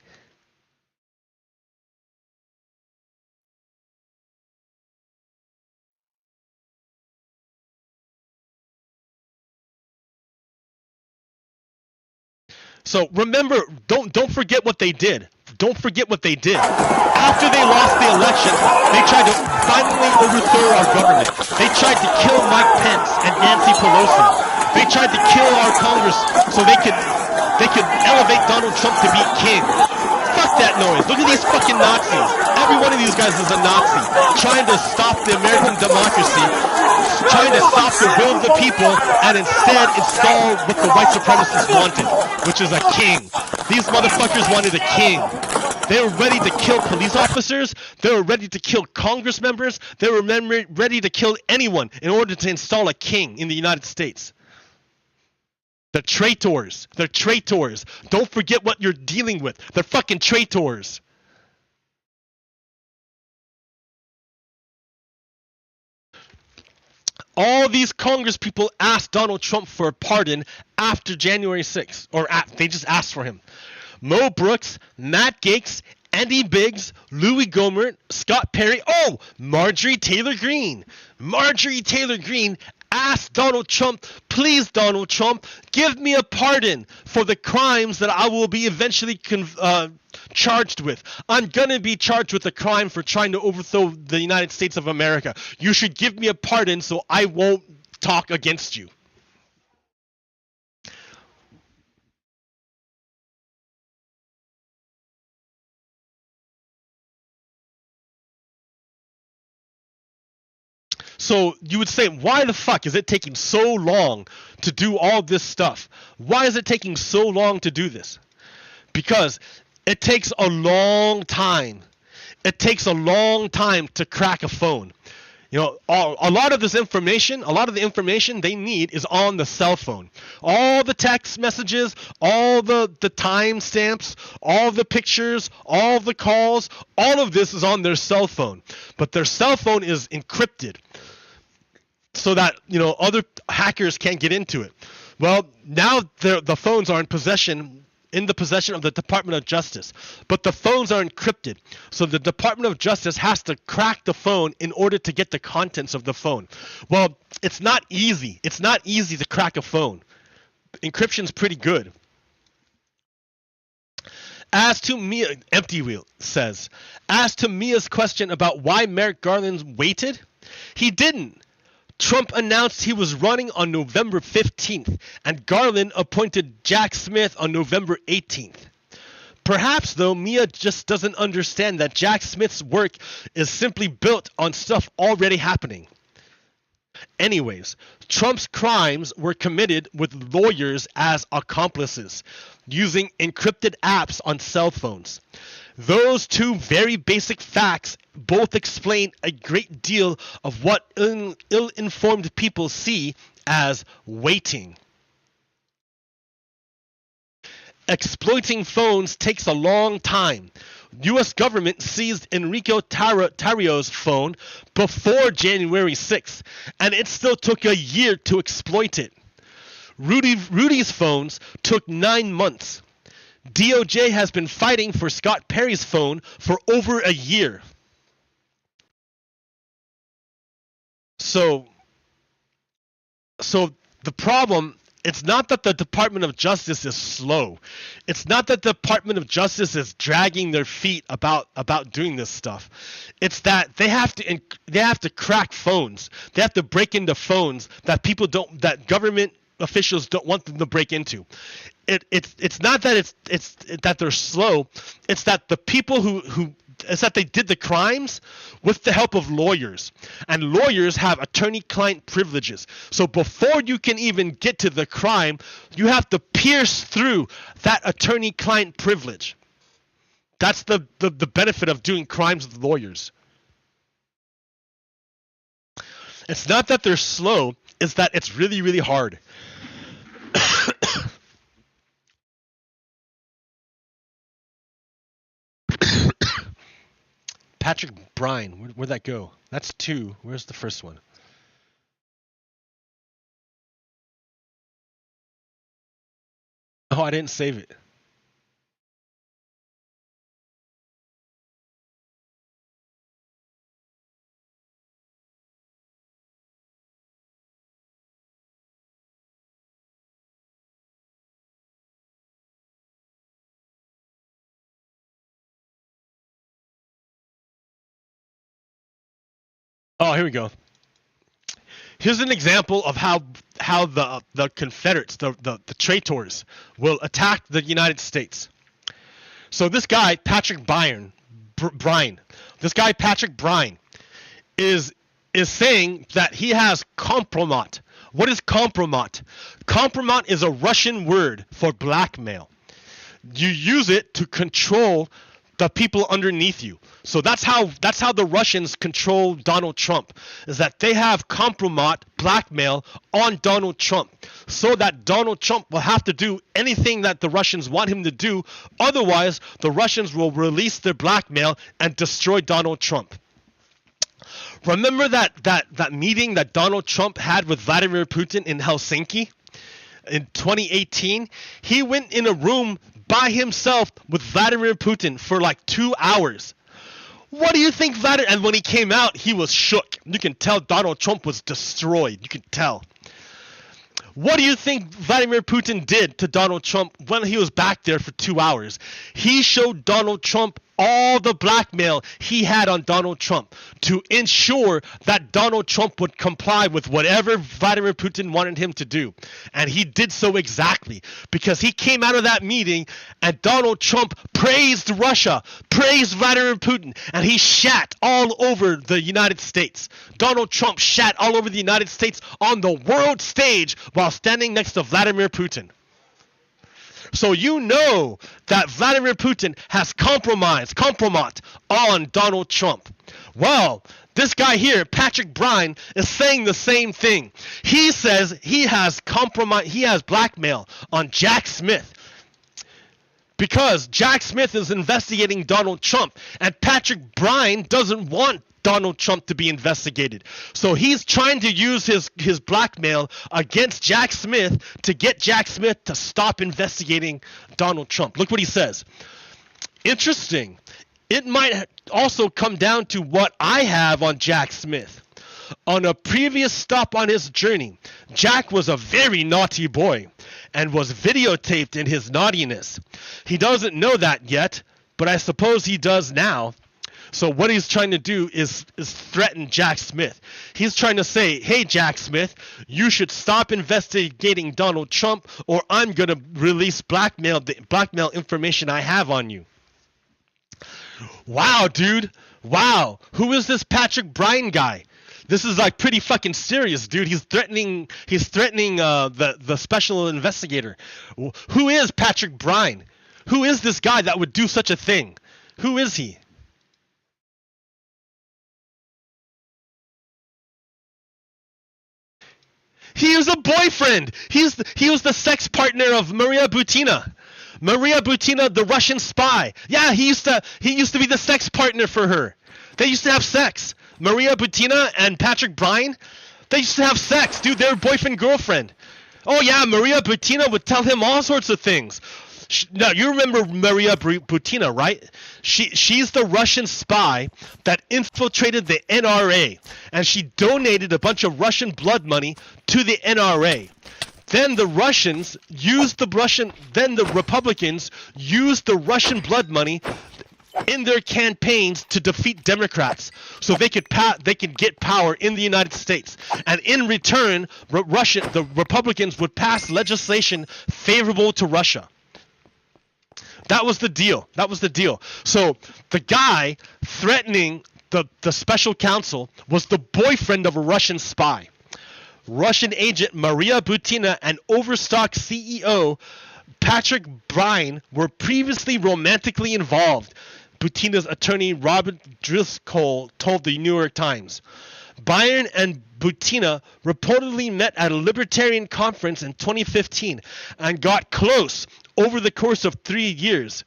So remember, don't forget what they did. Don't forget what they did. After they lost the election, they tried to finally overthrow our government. They tried to kill Mike Pence and Nancy Pelosi. They tried to kill our Congress so they could elevate Donald Trump to be king. Fuck that noise. Look at these fucking Nazis. Every one of these guys is a Nazi, trying to stop the American democracy, trying to stop the will of the people, and instead install what the white supremacists wanted, which is a king. These motherfuckers wanted a king. They were ready to kill police officers. They were ready to kill Congress members. They were ready to kill anyone in order to install a king in the United States. They're traitors. They're traitors. Don't forget what you're dealing with. They're fucking traitors. All these Congress people asked Donald Trump for a pardon after January 6th. They just asked for him. Mo Brooks, Matt Gaetz, Andy Biggs, Louis Gohmert, Scott Perry. Oh, Marjorie Taylor Greene. Marjorie Taylor Greene asked Donald Trump, please, Donald Trump, give me a pardon for the crimes that I will be eventually charged with. I'm going to be charged with a crime for trying to overthrow the United States of America. You should give me a pardon so I won't talk against you. So you would say, why the fuck is it taking so long to do all this stuff? Why is it taking so long to do this? Because it takes a long time. It takes a long time to crack a phone. You know, a lot of this information, a lot of the information they need is on the cell phone. All the text messages, all the timestamps, all the pictures, all the calls, all of this is on their cell phone. But their cell phone is encrypted so that, you know, other hackers can't get into it. Well, now the phones are in the possession of the Department of Justice, but the phones are encrypted. So the Department of Justice has to crack the phone in order to get the contents of the phone. Well, it's not easy. It's not easy to crack a phone. Encryption's pretty good. As to Mia, Empty Wheel says, as to Mia's question about why Merrick Garland waited, he didn't. Trump announced he was running on November 15th, and Garland appointed Jack Smith on November 18th. Perhaps, though, Mia just doesn't understand that Jack Smith's work is simply built on stuff already happening. Anyways, Trump's crimes were committed with lawyers as accomplices, using encrypted apps on cell phones. Those two very basic facts both explain a great deal of what ill-informed people see as waiting. Exploiting phones takes a long time. U.S. government seized Enrico Tarrio's phone before January 6th, and it still took a year to exploit it. Rudy's phones took 9 months. DOJ has been fighting for Scott Perry's phone for over a year. So the problem, it's not that the Department of Justice is slow. It's not that the Department of Justice is dragging their feet about doing this stuff. It's that they have to crack phones. They have to break into phones that that government officials don't want them to break into. It's not that it's that they're slow. It's that the people who did the crimes with the help of lawyers, and lawyers have attorney-client privileges. So before you can even get to the crime, you have to pierce through that attorney-client privilege. That's the benefit of doing crimes with lawyers. It's not that they're slow, it's that it's really, really hard. Patrick Bryan, where'd that go? That's 2. Where's the first one? Oh, I didn't save it. Oh, here we go. Here's an example of how the Confederates, the traitors, will attack the United States. So this guy, Patrick Bryan, is saying that he has compromat. What is compromat? Compromat is a Russian word for blackmail. You use it to control the people underneath you. So that's how the Russians control Donald Trump, is that they have compromat, blackmail on Donald Trump, so that Donald Trump will have to do anything that the Russians want him to do. Otherwise, the Russians will release their blackmail and destroy Donald Trump. Remember that meeting that Donald Trump had with Vladimir Putin in Helsinki in 2018? He went in a room by himself with Vladimir Putin for like 2 hours. What do you think Vladimir? And when he came out, he was shook. You can tell Donald Trump was destroyed. You can tell. What do you think Vladimir Putin did to Donald Trump when he was back there for 2 hours? He showed Donald Trump all the blackmail he had on Donald Trump to ensure that Donald Trump would comply with whatever Vladimir Putin wanted him to do. And he did so exactly, because he came out of that meeting and Donald Trump praised Russia, praised Vladimir Putin, and he shat all over the United States. Donald Trump shat all over the United States on the world stage while standing next to Vladimir Putin. So you know that Vladimir Putin has compromat on Donald Trump. Well, this guy here, Patrick Bryan, is saying the same thing. He says he has blackmail on Jack Smith, because Jack Smith is investigating Donald Trump, and Patrick Bryan doesn't want Donald Trump to be investigated. So he's trying to use his blackmail against Jack Smith to get Jack Smith to stop investigating Donald Trump. Look what he says. Interesting. It might also come down to what I have on Jack Smith. On a previous stop on his journey, Jack was a very naughty boy and was videotaped in his naughtiness. He doesn't know that yet, but I suppose he does now. So what he's trying to do is threaten Jack Smith. He's trying to say, hey, Jack Smith, you should stop investigating Donald Trump, or I'm going to release the blackmail information I have on you. Wow, dude. Wow. Who is this Patrick Bryan guy? This is like pretty fucking serious, dude. He's threatening the special investigator. Who is Patrick Bryan? Who is this guy that would do such a thing? Who is he? He was a boyfriend. He was the sex partner of Maria Butina. Maria Butina, the Russian spy. Yeah, he used to be the sex partner for her. They used to have sex. Maria Butina and Patrick Bryan, they used to have sex, dude. They were boyfriend girlfriend. Oh yeah, Maria Butina would tell him all sorts of things. Now, you remember Maria Butina, right? She's the Russian spy that infiltrated the NRA, and she donated a bunch of Russian blood money to the NRA. Then the Republicans used the Russian blood money in their campaigns to defeat Democrats, so they could get power in the United States. And in return, the Republicans would pass legislation favorable to Russia. That was the deal. That was the deal. So the guy threatening the special counsel was the boyfriend of a Russian spy. Russian agent Maria Butina and Overstock CEO Patrick Bryan were previously romantically involved, Butina's attorney Robert Driscoll told the New York Times. Bryan and Butina reportedly met at a libertarian conference in 2015 and got close over the course of 3 years.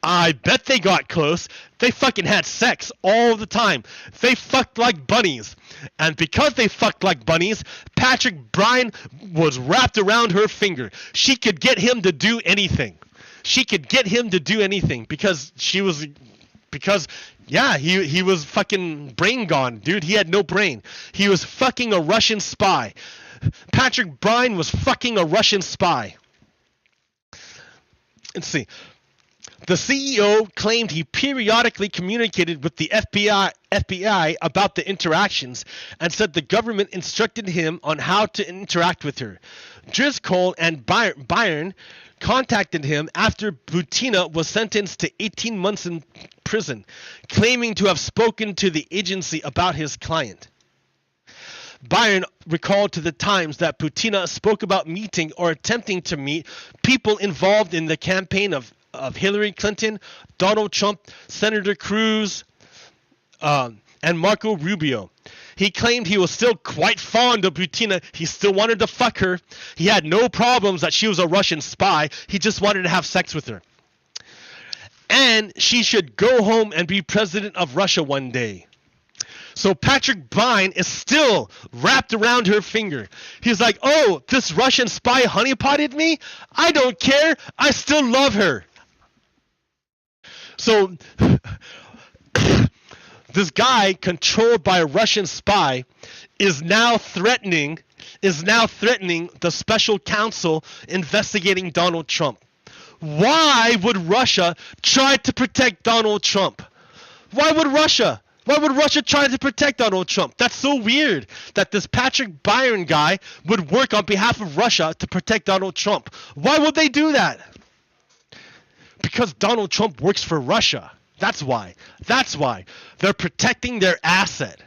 I bet they got close. They fucking had sex all the time. They fucked like bunnies. And because they fucked like bunnies, Patrick Bryan was wrapped around her finger. She could get him to do anything. She could get him to do anything because he was fucking brain gone, dude. He had no brain. He was fucking a Russian spy. Patrick Bryan was fucking a Russian spy. Let's see. The CEO claimed he periodically communicated with the FBI about the interactions and said the government instructed him on how to interact with her. Driscoll and Bryan contacted him after Butina was sentenced to 18 months in prison, claiming to have spoken to the agency about his client. Bryan recalled to the Times that Butina spoke about meeting or attempting to meet people involved in the campaign of Hillary Clinton, Donald Trump, Senator Cruz, and Marco Rubio. He claimed he was still quite fond of Butina. He still wanted to fuck her. He had no problems that she was a Russian spy. He just wanted to have sex with her. And she should go home and be president of Russia one day. So Patrick Bryan is still wrapped around her finger. He's like, oh, this Russian spy honeypotted me? I don't care. I still love her. So this guy controlled by a Russian spy is now threatening the special counsel investigating Donald Trump. Why would Russia try to protect Donald Trump? Why would Russia try to protect Donald Trump? That's so weird that this Patrick Bryan guy would work on behalf of Russia to protect Donald Trump. Why would they do that? Because Donald Trump works for Russia. That's why. That's why. They're protecting their asset.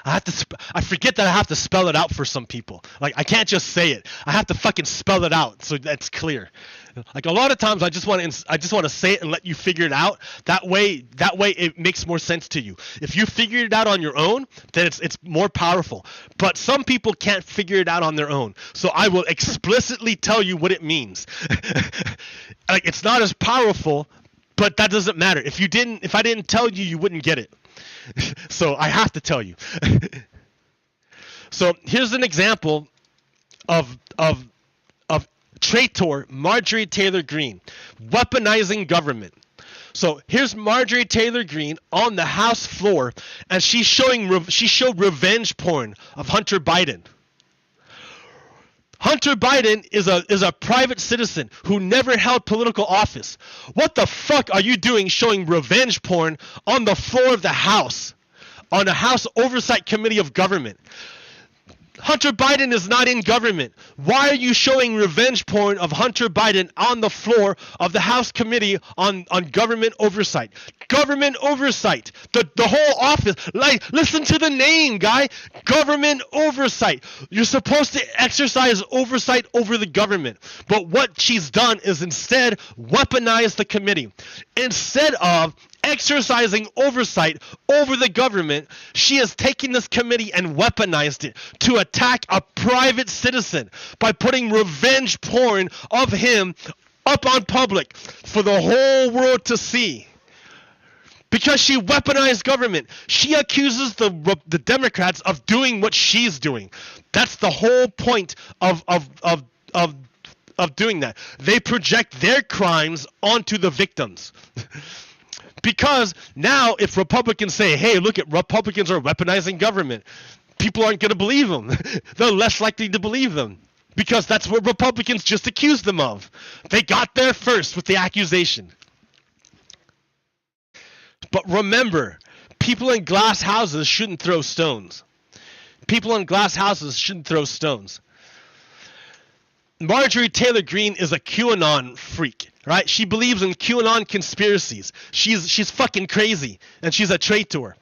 I forget that I have to spell it out for some people. Like, I can't just say it. I have to fucking spell it out so that's clear. Like, a lot of times I just want to say it and let you figure it out. That way it makes more sense to you. If you figure it out on your own, then it's more powerful. But some people can't figure it out on their own. So I will explicitly tell you what it means. Like, it's not as powerful, but that doesn't matter. If I didn't tell you, you wouldn't get it. So I have to tell you. So here's an example of traitor Marjorie Taylor Greene weaponizing government. So here's Marjorie Taylor Greene on the House floor, and she showed revenge porn of Hunter Biden. Hunter Biden is a private citizen who never held political office. What the fuck are you doing showing revenge porn on the floor of the House, on a House Oversight Committee of Government? Hunter Biden is not in government. Why are you showing revenge porn of Hunter Biden on the floor of the House Committee on Government Oversight? Government Oversight. The whole office. Like, listen to the name, guy. Government Oversight. You're supposed to exercise oversight over the government. But what she's done is instead weaponize the committee. Instead of exercising oversight over the government, she has taken this committee and weaponized it to attack a private citizen by putting revenge porn of him up on public for the whole world to see. Because she weaponized government. She accuses the Democrats of doing what she's doing. That's the whole point of doing that. They project their crimes onto the victims. Because now if Republicans say, hey, look, Republicans are weaponizing government, people aren't going to believe them. They're less likely to believe them. Because that's what Republicans just accused them of. They got there first with the accusation. But remember, people in glass houses shouldn't throw stones. People in glass houses shouldn't throw stones. Marjorie Taylor Greene is a QAnon freak, right? She believes in QAnon conspiracies. She's fucking crazy, and she's a traitor.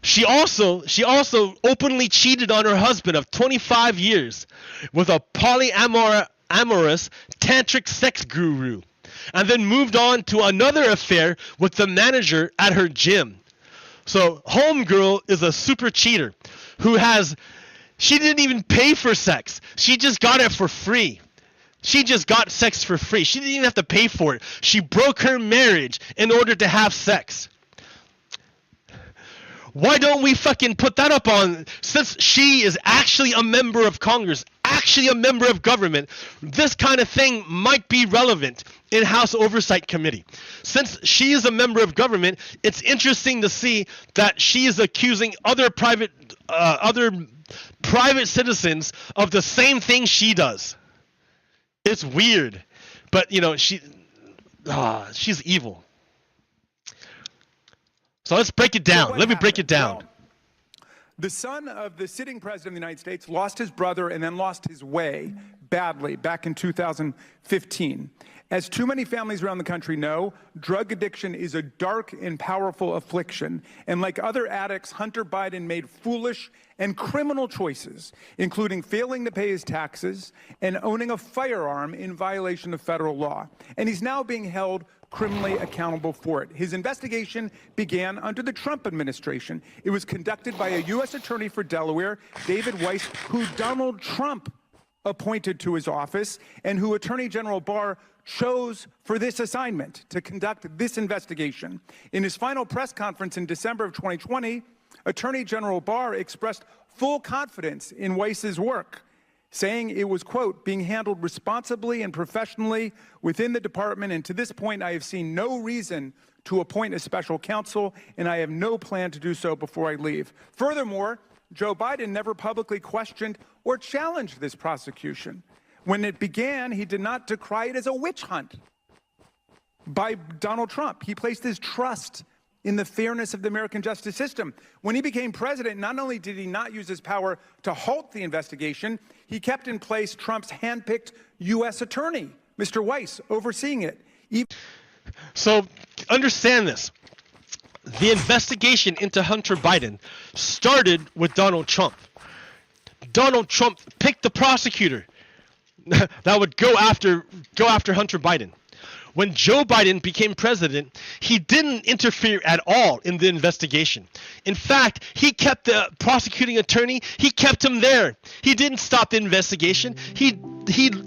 She also openly cheated on her husband of 25 years with a polyamorous tantric sex guru, and then moved on to another affair with the manager at her gym. So homegirl is a super cheater she didn't even pay for sex. She just got it for free. She just got sex for free. She didn't even have to pay for it. She broke her marriage in order to have sex. Why don't we fucking put that up on, since she is actually a member of Congress, actually a member of government, this kind of thing might be relevant in House Oversight Committee. Since she is a member of government, it's interesting to see that she is accusing other private citizens of the same thing she does. It's weird, but you know, she's evil. So let's break it down. Let me break it down. Well, the son of the sitting president of the United States lost his brother and then lost his way badly back in 2015. As too many families around the country know, drug addiction is a dark and powerful affliction. And like other addicts, Hunter Biden made foolish and criminal choices, including failing to pay his taxes and owning a firearm in violation of federal law. And he's now being held criminally accountable for it. His investigation began under the Trump administration. It was conducted by a U.S. attorney for Delaware, David Weiss, who Donald Trump appointed to his office and who Attorney General Barr chose for this assignment to conduct this investigation. In his final press conference in December of 2020, Attorney General Barr expressed full confidence in Weiss's work, saying it was, quote, being handled responsibly and professionally within the department, and to this point I have seen no reason to appoint a special counsel, and I have no plan to do so before I leave. Furthermore, Joe Biden never publicly questioned or challenged this prosecution. When it began, he did not decry it as a witch hunt by Donald Trump. He placed his trust in the fairness of the American justice system. When he became president, not only did he not use his power to halt the investigation, he kept in place Trump's handpicked U.S. attorney, Mr. Weiss, overseeing it. So understand this. The investigation into Hunter Biden started with Donald Trump. Donald Trump picked the prosecutor that would go after Hunter Biden. When Joe Biden became president, he didn't interfere at all in the investigation. In fact, he kept the prosecuting attorney, he kept him there. He didn't stop the investigation. He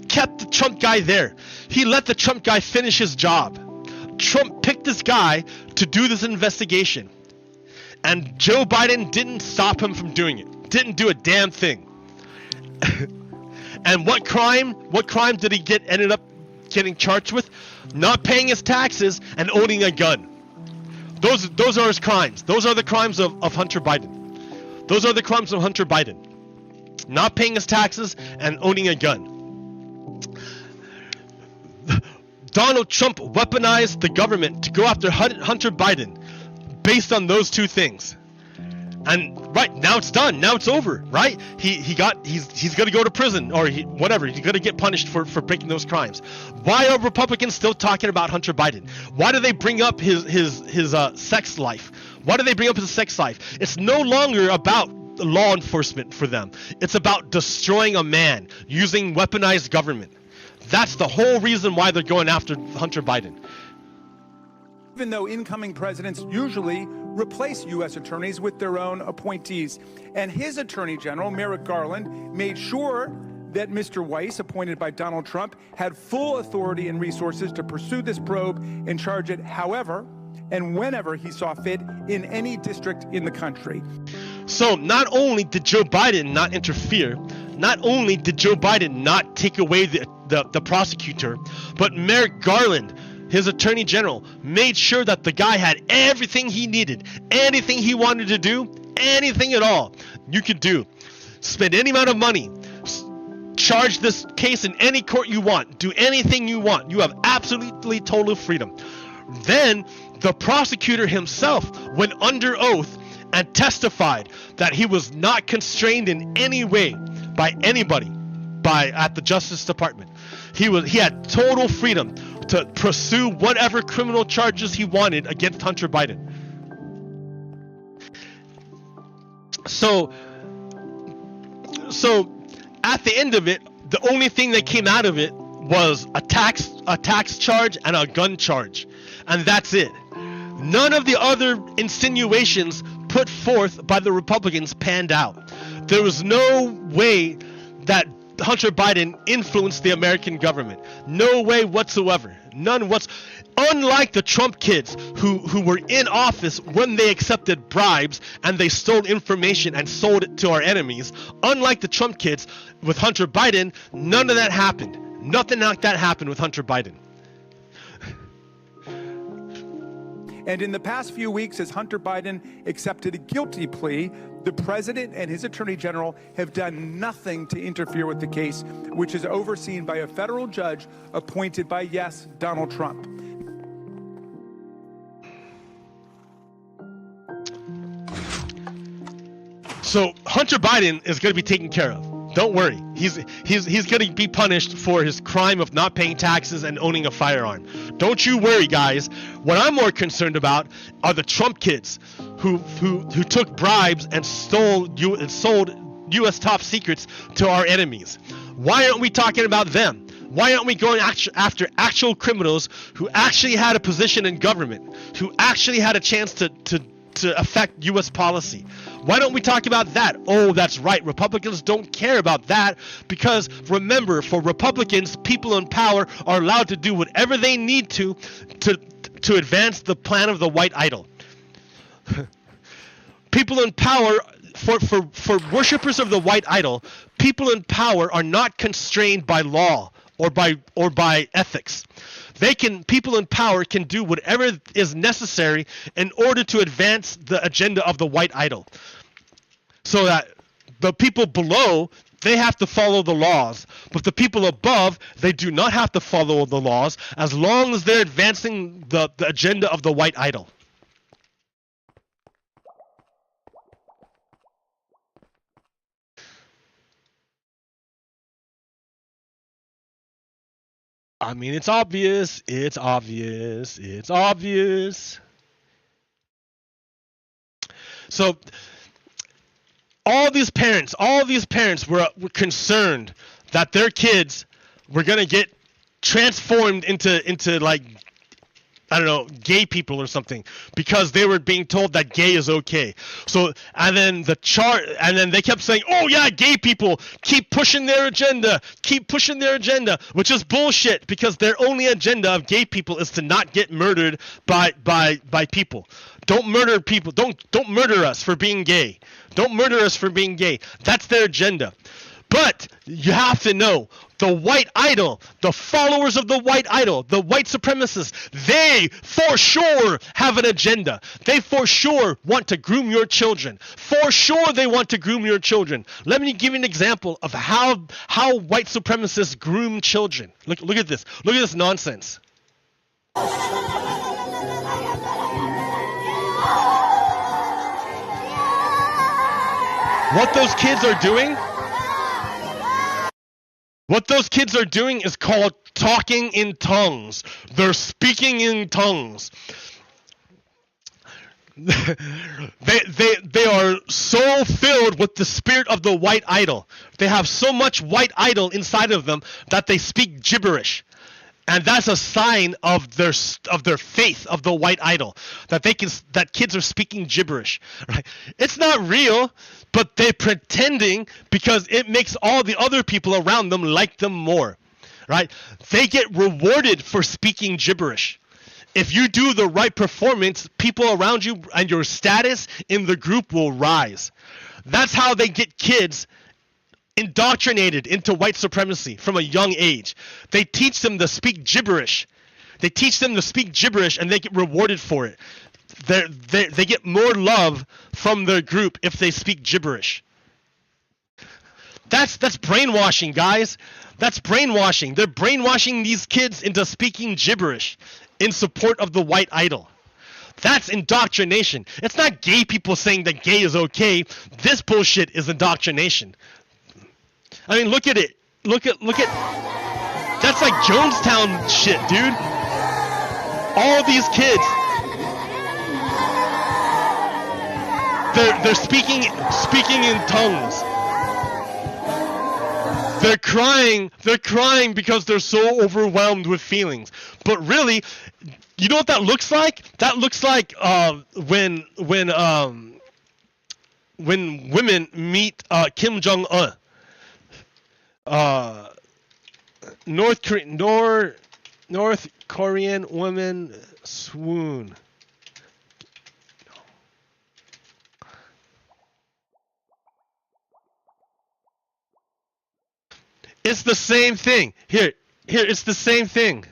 kept the Trump guy there. He let the Trump guy finish his job. Trump picked this guy to do this investigation. And Joe Biden didn't stop him from doing it. Didn't do a damn thing. And what crime did he ended up getting charged with? Not paying his taxes and owning a gun. Those are his crimes. Those are the crimes of Hunter Biden. Those are the crimes of Hunter Biden. Not paying his taxes and owning a gun. Donald Trump weaponized the government to go after Hunter Biden based on those two things. And right now it's done. Now it's over, right? He's gonna go to prison or whatever. He's gonna get punished for breaking those crimes. Why are Republicans still talking about Hunter Biden? Why do they bring up his sex life? Why do they bring up his sex life? It's no longer about law enforcement for them. It's about destroying a man using weaponized government. That's the whole reason why they're going after Hunter Biden. Even though incoming presidents usually replace U.S. attorneys with their own appointees. And his attorney general, Merrick Garland, made sure that Mr. Weiss, appointed by Donald Trump, had full authority and resources to pursue this probe and charge it however and whenever he saw fit in any district in the country. So not only did Joe Biden not interfere, not only did Joe Biden not take away the prosecutor, but Merrick Garland, his attorney general, made sure that the guy had everything he needed, anything he wanted to do, anything at all you could do. Spend any amount of money, charge this case in any court you want, do anything you want. You have absolutely total freedom. Then the prosecutor himself went under oath and testified that he was not constrained in any way by anybody. at the Justice Department. He had total freedom to pursue whatever criminal charges he wanted against Hunter Biden. So at the end of it, the only thing that came out of it was a tax charge and a gun charge, and that's it. None of the other insinuations put forth by the Republicans panned out. There was no way that Hunter Biden influenced the American government. No way whatsoever. None whatsoever. Unlike the Trump kids who were in office when they accepted bribes and they stole information and sold it to our enemies, unlike the Trump kids with Hunter Biden, none of that happened. Nothing like that happened with Hunter Biden. And in the past few weeks, as Hunter Biden accepted a guilty plea, the president and his attorney general have done nothing to interfere with the case, which is overseen by a federal judge appointed by, yes, Donald Trump. So Hunter Biden is going to be taken care of. Don't worry. He's going to be punished for his crime of not paying taxes and owning a firearm. Don't you worry, guys. What I'm more concerned about are the Trump kids who took bribes and sold U.S. top secrets to our enemies. Why aren't we talking about them? Why aren't we going after actual criminals who actually had a position in government, who actually had a chance to affect U.S. policy? Why don't we talk about that? Oh, that's right. Republicans don't care about that because, remember, for Republicans, people in power are allowed to do whatever they need to advance the plan of the white idol. People in power, for worshippers of the white idol, people in power are not constrained by law or by ethics. People in power can do whatever is necessary in order to advance the agenda of the white idol. So that the people below, they have to follow the laws. But the people above, they do not have to follow the laws as long as they're advancing the agenda of the white idol. I mean, it's obvious. It's obvious. It's obvious. So all these parents were concerned that their kids were gonna get transformed into like, I don't know, gay people or something, because they were being told that gay is okay. So, and then they kept saying, oh yeah, gay people, keep pushing their agenda, which is bullshit, because their only agenda of gay people is to not get murdered by people. Don't murder people. Don't murder us for being gay. Don't murder us for being gay. That's their agenda. But you have to know, the white idol, the followers of the white idol, the white supremacists, they for sure have an agenda. They for sure want to groom your children. For sure they want to groom your children. Let me give you an example of how white supremacists groom children. Look at this. Look at this nonsense. What those kids are doing is called talking in tongues. They're speaking in tongues. They are so filled with the spirit of the white idol. They have so much white idol inside of them that they speak gibberish. And that's a sign of their faith of the white idol, that kids are speaking gibberish. Right? It's not real, but they're pretending because it makes all the other people around them like them more. Right? They get rewarded for speaking gibberish. If you do the right performance, people around you and your status in the group will rise. That's how they get kids indoctrinated into white supremacy from a young age. They teach them to speak gibberish. And they get rewarded for it. They get more love from their group if they speak gibberish. That's brainwashing, guys. That's brainwashing. They're brainwashing these kids into speaking gibberish in support of the white idol. That's indoctrination. It's not gay people saying that gay is okay. This bullshit is indoctrination. I mean, look at it. look at. That's like Jonestown shit, dude. All these kids. They're speaking in tongues. They're crying because they're so overwhelmed with feelings. But really, you know what that looks like? That looks like when women meet Kim Jong-un. North Korean woman swoon. It's the same thing. Here, it's the same thing.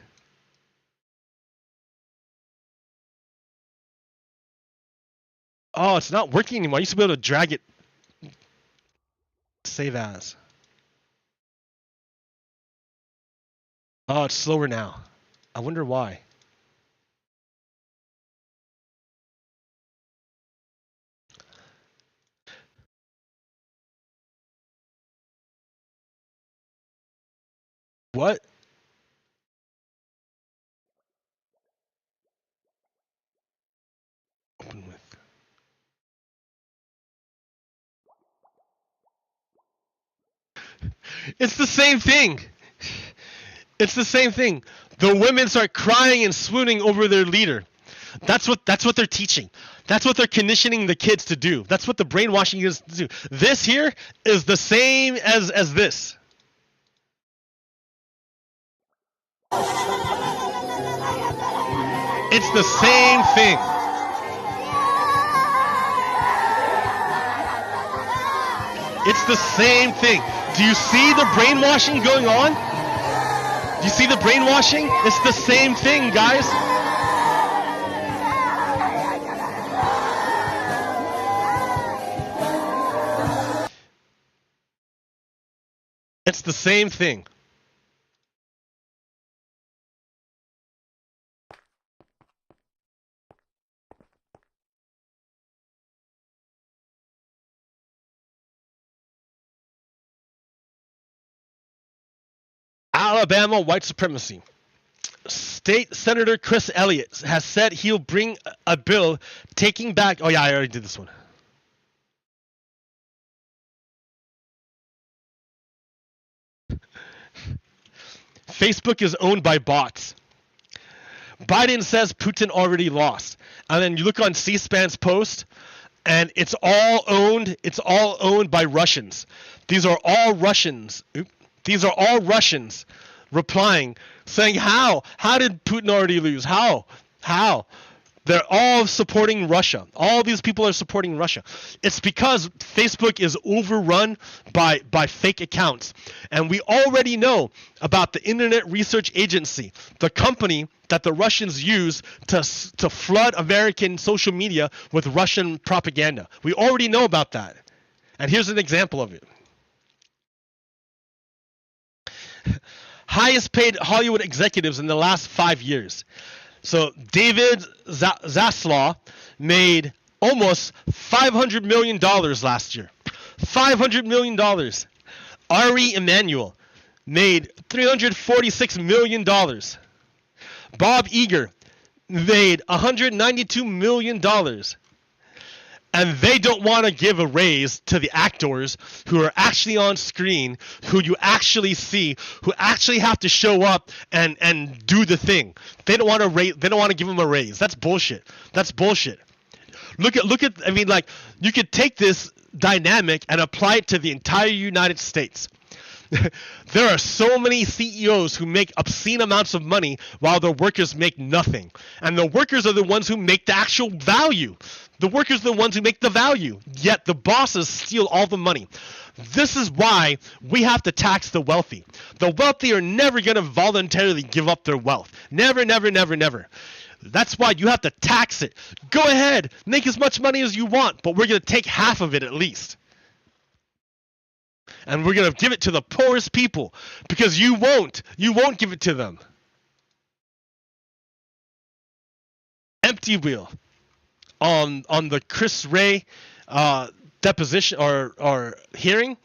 Oh, it's not working anymore. I used to be able to drag it. Save as. Oh, it's slower now. I wonder why. What? Open with. It's the same thing. It's the same thing. The women start crying and swooning over their leader. That's what they're teaching. That's what they're conditioning the kids to do. That's what the brainwashing is to do. This here is the same as this. It's the same thing. It's the same thing. Do you see the brainwashing going on? Do you see the brainwashing? It's the same thing, guys. It's the same thing. Alabama white supremacy. State Senator Chris Elliott has said he'll bring a bill taking back... Oh, yeah, I already did this one. Facebook is owned by bots. Biden says Putin already lost. And then you look on C-SPAN's post, and it's all owned by Russians. These are all Russians. These are all Russians replying, saying, how? How did Putin already lose? How? They're all supporting Russia. All these people are supporting Russia. It's because Facebook is overrun by fake accounts. And we already know about the Internet Research Agency, the company that the Russians use to flood American social media with Russian propaganda. We already know about that. And here's an example of it. Highest paid Hollywood executives in the last 5 years. So David Zaslav made almost $500 million last year. $500 million. Ari Emanuel made $346 million. Bob Iger made $192 million. And they don't want to give a raise to the actors who are actually on screen, who you actually see, who actually have to show up and do the thing. They don't want to they don't want to give them a raise. That's bullshit. That's bullshit. Look at I mean, like, you could take this dynamic and apply it to the entire United States. There are so many CEOs who make obscene amounts of money while their workers make nothing. And the workers are the ones who make the actual value. The workers are the ones who make the value. Yet the bosses steal all the money. This is why we have to tax the wealthy. The wealthy are never going to voluntarily give up their wealth. Never, never, never, never. That's why you have to tax it. Go ahead, make as much money as you want, but we're going to take half of it at least. And we're going to give it to the poorest people because you won't give it to them. Empty wheel on the Chris Wray deposition or hearing.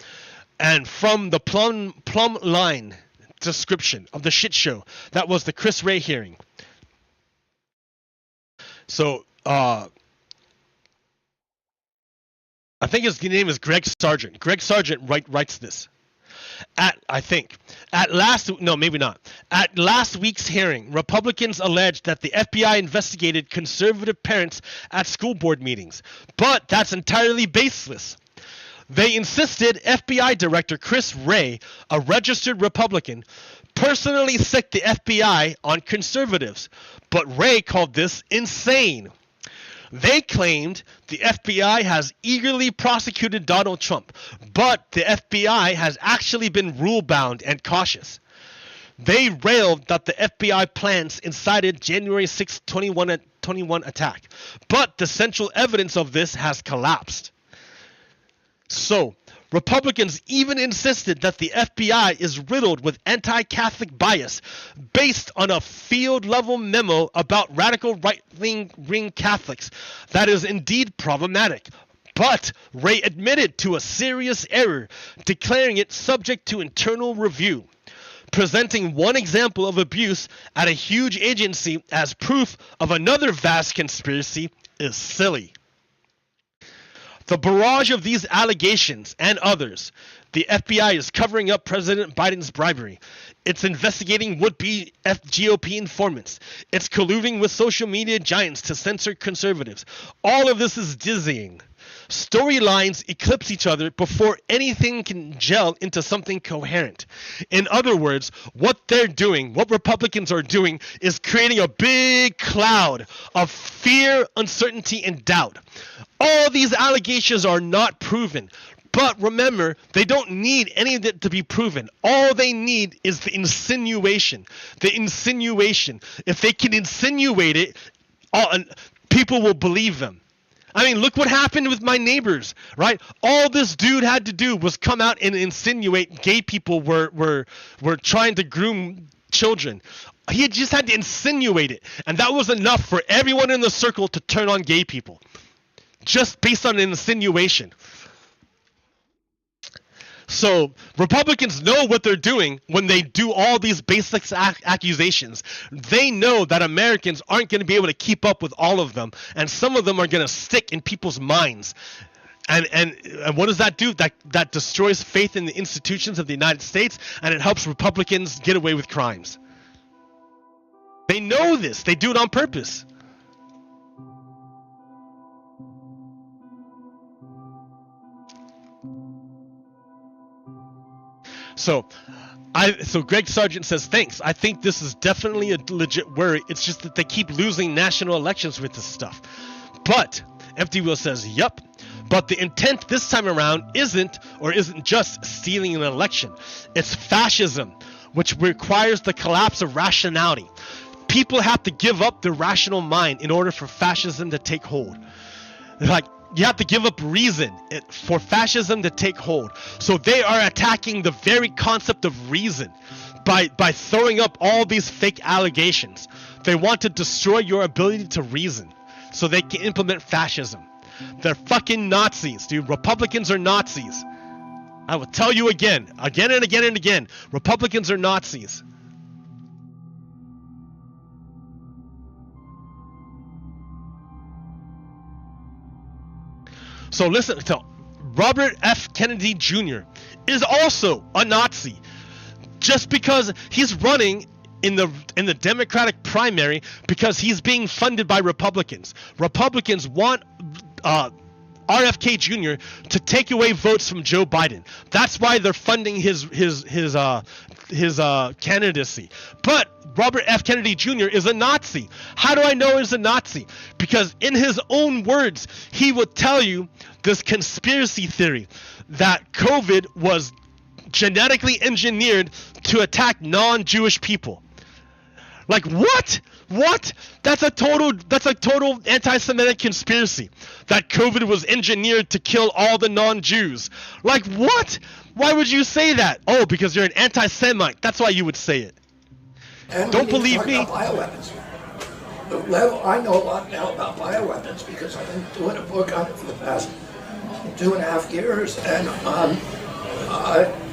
And from the plumb line description of the shit show, that was the Chris Wray hearing. So, I think his name is Greg Sargent. Greg Sargent writes this. At last week's hearing, Republicans alleged that the FBI investigated conservative parents at school board meetings, but that's entirely baseless. They insisted FBI Director Chris Wray, a registered Republican, personally sicked the FBI on conservatives, but Wray called this insane. They claimed the FBI has eagerly prosecuted Donald Trump, but the FBI has actually been rule-bound and cautious. They railed that the FBI plans incited January 6, 2021 attack, but the central evidence of this has collapsed. So, Republicans even insisted that the FBI is riddled with anti-Catholic bias based on a field-level memo about radical right-wing Catholics that is indeed problematic. But Wray admitted to a serious error, declaring it subject to internal review. Presenting one example of abuse at a huge agency as proof of another vast conspiracy is silly. The barrage of these allegations and others, the FBI is covering up President Biden's bribery. It's investigating would-be GOP informants. It's colluding with social media giants to censor conservatives. All of this is dizzying. Storylines eclipse each other before anything can gel into something coherent. In other words, what Republicans are doing is creating a big cloud of fear, uncertainty, and doubt. All these allegations are not proven. But remember, they don't need any of it to be proven. All they need is the insinuation. The insinuation. If they can insinuate it, people will believe them. I mean, look what happened with my neighbors, right? All this dude had to do was come out and insinuate gay people were trying to groom children. He just had to insinuate it. And that was enough for everyone in the circle to turn on gay people. Just based on an insinuation. So Republicans know what they're doing when they do all these basic accusations. They know that Americans aren't going to be able to keep up with all of them, and some of them are going to stick in people's minds. And what does that do? That destroys faith in the institutions of the United States, and it helps Republicans get away with crimes. They know this. They do it on purpose. So Greg Sargent says, thanks. I think this is definitely a legit worry. It's just that they keep losing national elections with this stuff. But Empty Wheel says, yup. But the intent this time around isn't just stealing an election. It's fascism, which requires the collapse of rationality. People have to give up their rational mind in order for fascism to take hold. You have to give up reason for fascism to take hold. So they are attacking the very concept of reason by throwing up all these fake allegations. They want to destroy your ability to reason so they can implement fascism. They're fucking Nazis, dude. Republicans are Nazis. I will tell you again and again and again. Republicans are Nazis. So listen, Robert F. Kennedy Jr. is also a Nazi. Just because he's running in the Democratic primary because he's being funded by Republicans. Republicans want RFK Jr. to take away votes from Joe Biden. That's why they're funding his candidacy. But Robert F. Kennedy Jr. is a Nazi. How do I know he's a Nazi? Because in his own words, he would tell you this conspiracy theory that COVID was genetically engineered to attack non-Jewish people. Like what? What? That's a total anti-Semitic conspiracy. That COVID was engineered to kill all the non-Jews. Like what? Why would you say that? Oh, because you're an anti-Semite. That's why you would say it. And don't believe me. Bioweapons. The level, I know a lot now about bioweapons because I've been doing a book on it for the past 2.5 years, and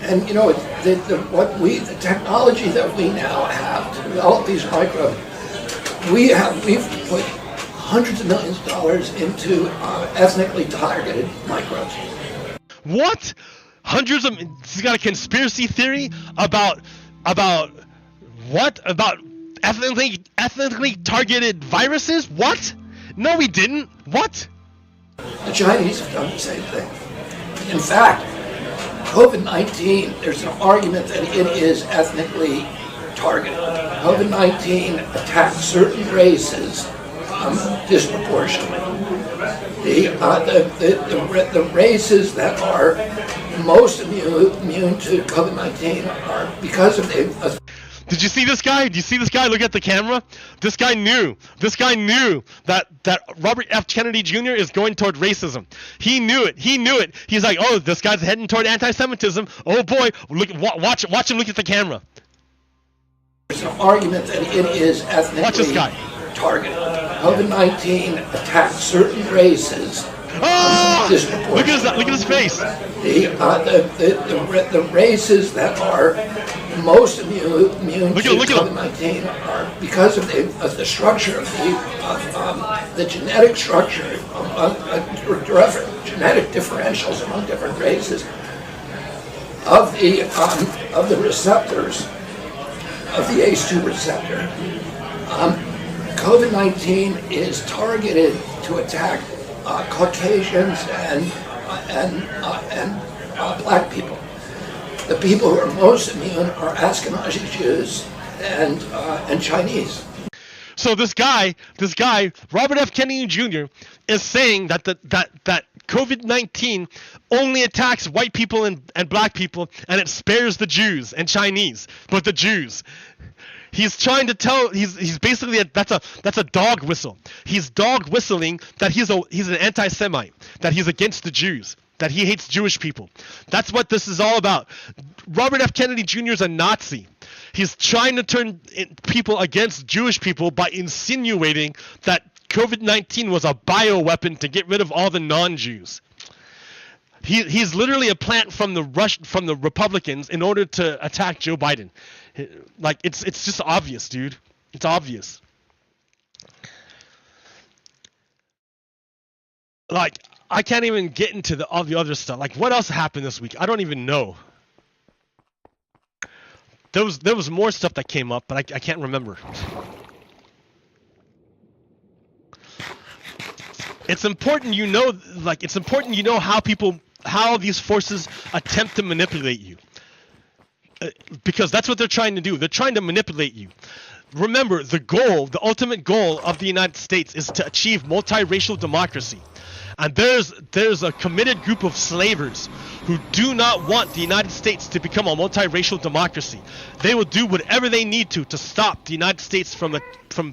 And you know, the technology that we now have to develop these microbes, we've put hundreds of millions of dollars into ethnically targeted microbes. What? Hundreds of... He's got a conspiracy theory about what? About ethnically targeted viruses? What? No, we didn't. What? The Chinese have done the same thing. In fact, COVID-19, there's an argument that it is ethnically targeted. COVID-19 attacks certain races disproportionately. The races that are most immune to COVID-19 are because of the... Did you see this guy? Do you see this guy? Look at the camera. This guy knew. This guy knew that Robert F. Kennedy Jr. is going toward racism. He knew it. He knew it. He's like, oh, this guy's heading toward anti-Semitism. Oh boy, look, watch him look at the camera. There's an argument that it is ethnically targeted. COVID-19 attacks certain races. Look at his face. The races that are most immune to COVID-19 are because of the structure of the genetic structure, genetic differentials among different races of the receptors of the ACE2 receptor. COVID-19 is targeted to attack Caucasians and black people. The people who are most immune are Ashkenazi Jews and Chinese. So this guy, Robert F. Kennedy Jr. is saying that that COVID-19 only attacks white people and black people, and it spares the Jews and Chinese, but the Jews. He's trying to tell. He's basically that's a dog whistle. He's dog whistling that he's an anti-Semite, that he's against the Jews, that he hates Jewish people. That's what this is all about. Robert F. Kennedy Jr. is a Nazi. He's trying to turn people against Jewish people by insinuating that COVID-19 was a bioweapon to get rid of all the non-Jews. He's literally a plant from the Republicans in order to attack Joe Biden. Like it's just obvious, dude. It's obvious. Like I can't even get into all the other stuff. Like what else happened this week? I don't even know. There was more stuff that came up, but I can't remember. It's important you know, how these forces attempt to manipulate you. Because that's what they're trying to do. They're trying to manipulate you. Remember, the ultimate goal of the United States is to achieve multiracial democracy. And there's a committed group of slavers who do not want the United States to become a multiracial democracy. They will do whatever they need to stop the United States from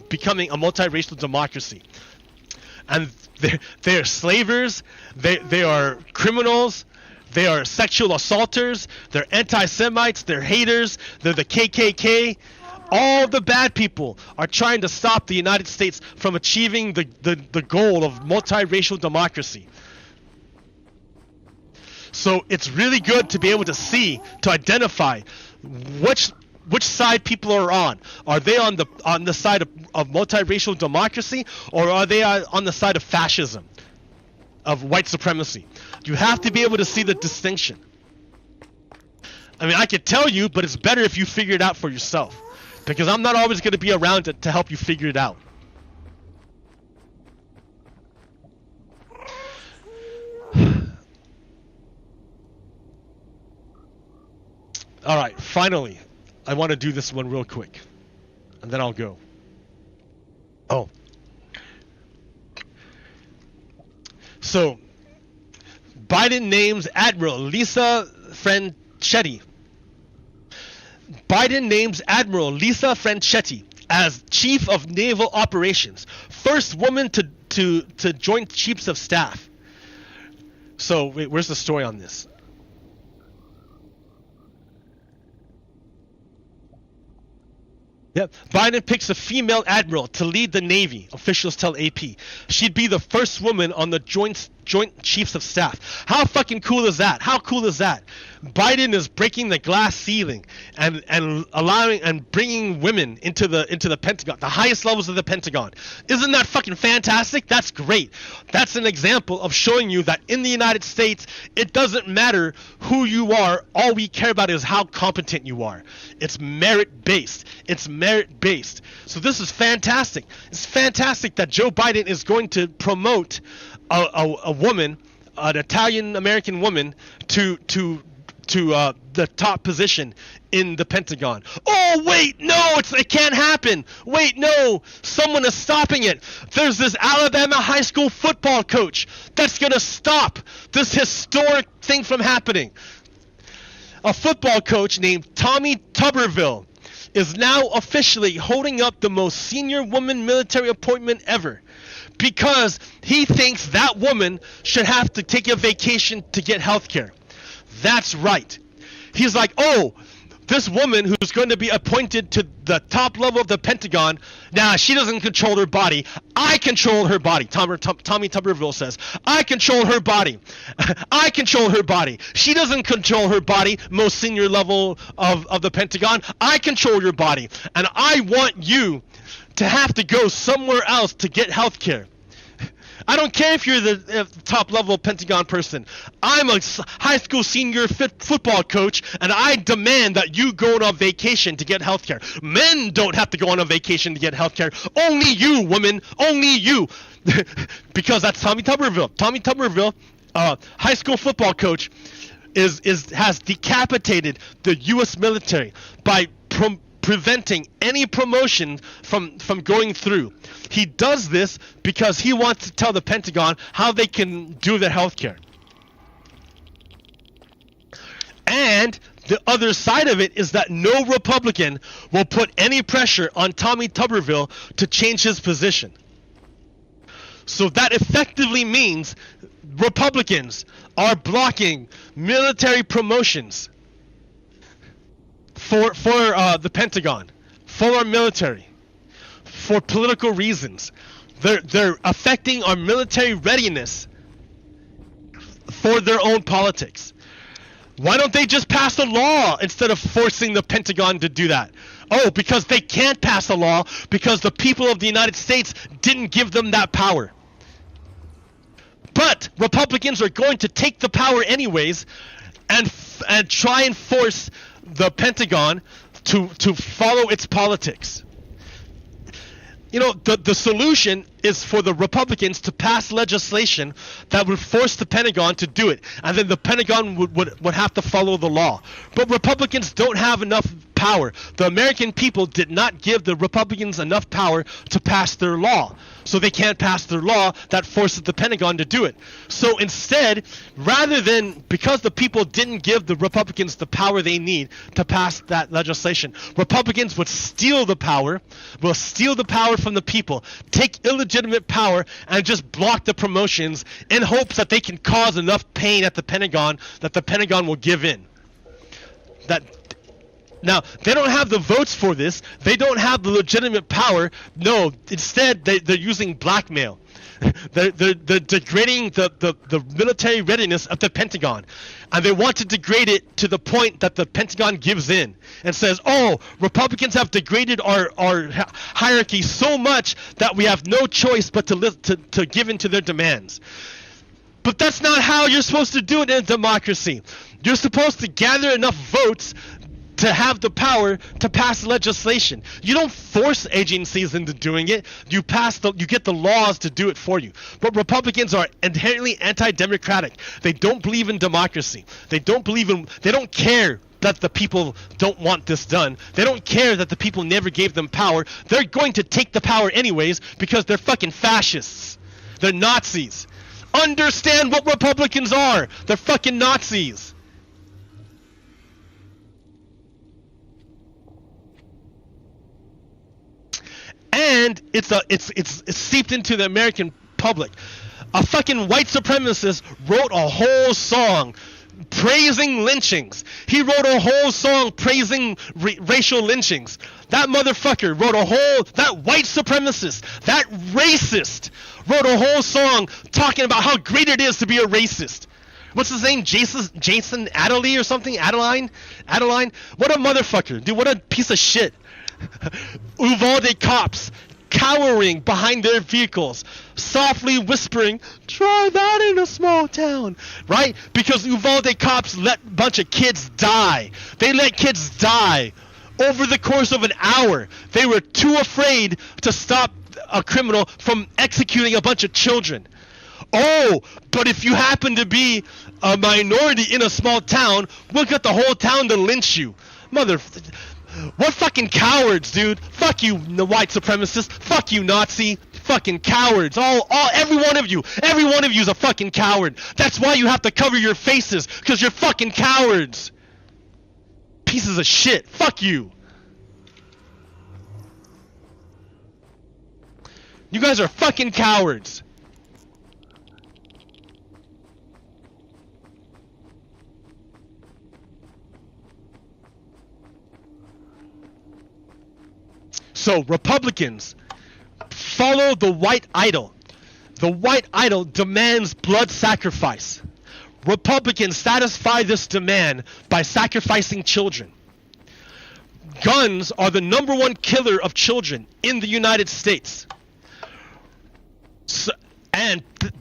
becoming a multiracial democracy. And they're slavers, they are criminals, they are sexual assaulters, they're anti-Semites, they're haters, they're the KKK. All the bad people are trying to stop the United States from achieving the goal of multiracial democracy. So it's really good to be able to identify which side people are on. Are they on the side of multiracial democracy, or are they on the side of fascism, of white supremacy? You have to be able to see the distinction. I mean, I could tell you, but it's better if you figure it out for yourself. Because I'm not always going to be around to help you figure it out. Alright, finally, I want to do this one real quick. And then I'll go. Oh. So, Biden names Admiral Lisa Franchetti. Biden names Admiral Lisa Franchetti as Chief of Naval Operations, first woman to Joint Chiefs of Staff. So, wait, where's the story on this? Yep. Biden picks a female admiral to lead the Navy, officials tell AP. She'd be the first woman on the Joint Joint Chiefs of Staff. How fucking cool is that? How cool is that? Biden is breaking the glass ceiling and allowing and bringing women into the Pentagon, the highest levels of the Pentagon. Isn't that fucking fantastic? That's great. That's an example of showing you that in the United States, it doesn't matter who you are. All we care about is how competent you are. It's merit-based. It's merit-based. So this is fantastic. It's fantastic that Joe Biden is going to promote a woman, an Italian-American woman, to the top position in the Pentagon. Oh, wait, no, it can't happen. Wait, no, someone is stopping it. There's this Alabama high school football coach that's going to stop this historic thing from happening. A football coach named Tommy Tuberville is now officially holding up the most senior woman military appointment ever, because he thinks that woman should have to take a vacation to get health care. That's right. He's like, oh, this woman who's going to be appointed to the top level of the Pentagon, now she doesn't control her body. I control her body. Tommy Tuberville says, I control her body. I control her body. She doesn't control her body, most senior level of the Pentagon. I control your body. And I want you to have to go somewhere else to get health care. I don't care if you're the top level Pentagon person. I'm a high school senior football coach, and I demand that you go on vacation to get health care. Men don't have to go on a vacation to get health care. Only you, women. Only you. Because that's Tommy Tuberville. Tommy Tuberville, high school football coach, has decapitated the U.S. military by preventing any promotion from going through. He does this because he wants to tell the Pentagon how they can do their health care. And the other side of it is that no Republican will put any pressure on Tommy Tuberville to change his position. So that effectively means Republicans are blocking military promotions for the Pentagon, for our military, for political reasons. They're affecting our military readiness for their own politics. Why don't they just pass a law instead of forcing the Pentagon to do that? Oh, because they can't pass a law because the people of the United States didn't give them that power. But Republicans are going to take the power anyways and try and force the Pentagon to follow its politics. You know, the solution is for the Republicans to pass legislation that would force the Pentagon to do it, and then the Pentagon would have to follow the law. But Republicans don't have enough power. The American people did not give the Republicans enough power to pass their law, so they can't pass their law that forces the Pentagon to do it. So instead, rather than, because the people didn't give the Republicans the power they need to pass that legislation, Republicans would steal the power from the people, take illegitimate power, and just block the promotions in hopes that they can cause enough pain at the Pentagon that the Pentagon will give in. Now, they don't have the votes for this. They don't have the legitimate power. No, instead, they're using blackmail. They're degrading the military readiness of the Pentagon. And they want to degrade it to the point that the Pentagon gives in and says, oh, Republicans have degraded our hierarchy so much that we have no choice but to give in to their demands. But that's not how you're supposed to do it in a democracy. You're supposed to gather enough votes to have the power to pass legislation. You don't force agencies into doing it. You get the laws to do it for you. But Republicans are inherently anti-democratic. They don't believe in democracy. They don't care that the people don't want this done. They don't care that the people never gave them power. They're going to take the power anyways because they're fucking fascists. They're Nazis. Understand what Republicans are. They're fucking Nazis. And it's seeped into the American public. A fucking white supremacist wrote a whole song praising lynchings. He wrote a whole song praising racial lynchings. That motherfucker wrote a whole, that white supremacist, that racist, wrote a whole song talking about how great it is to be a racist. What's his name? Jason Adderley or something? Adeline? What a motherfucker. Dude, what a piece of shit. Uvalde cops cowering behind their vehicles, softly whispering, try that in a small town, right? Because Uvalde cops let a bunch of kids die. They let kids die over the course of an hour. They were too afraid to stop a criminal from executing a bunch of children. Oh, but if you happen to be a minority in a small town, we'll get the whole town to lynch you. What fucking cowards, dude. Fuck you, the white supremacist. Fuck you, Nazi. Fucking cowards. Every one of you. Every one of you is a fucking coward. That's why you have to cover your faces, because you're fucking cowards. Pieces of shit. Fuck you. You guys are fucking cowards. So, Republicans, follow the white idol. The white idol demands blood sacrifice. Republicans satisfy this demand by sacrificing children. Guns are the #1 killer of children in the United States.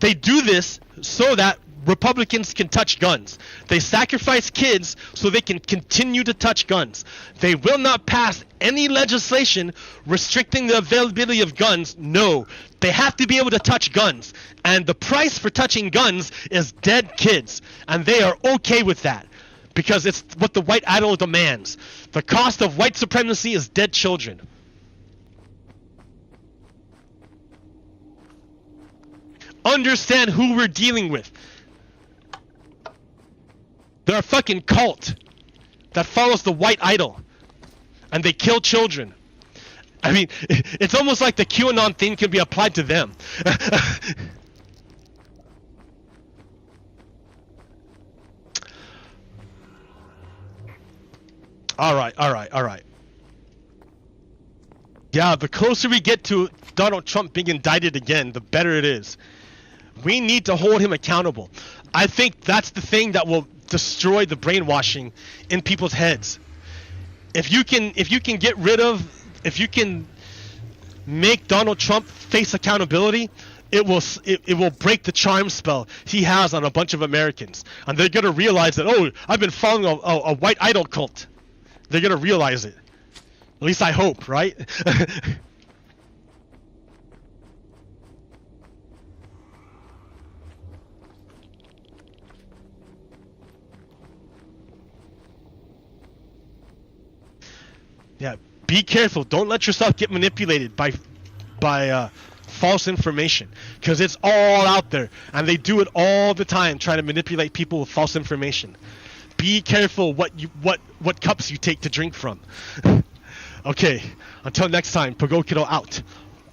They do this so that Republicans can touch guns. They sacrifice kids so they can continue to touch guns. They will not pass any legislation restricting the availability of guns. No, they have to be able to touch guns. And the price for touching guns is dead kids. And they are okay with that because it's what the white idol demands. The cost of white supremacy is dead children. Understand who we're dealing with. They're a fucking cult that follows the white idol, and they kill children. I mean, it's almost like the QAnon thing can be applied to them. All right. Yeah, the closer we get to Donald Trump being indicted again, the better it is. We need to hold him accountable. I think that's the thing that will destroy the brainwashing in people's heads. If you can make Donald Trump face accountability, it will break the charm spell he has on a bunch of Americans, and they're gonna realize that, oh, I've been following a white idol cult. They're gonna realize it. At least I hope, right? Yeah, be careful. Don't let yourself get manipulated by false information, because it's all out there, and they do it all the time, trying to manipulate people with false information. Be careful what cups you take to drink from. Okay, until next time, Pago Kiddo out.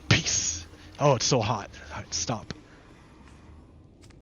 Peace. Oh, it's so hot. All right, stop.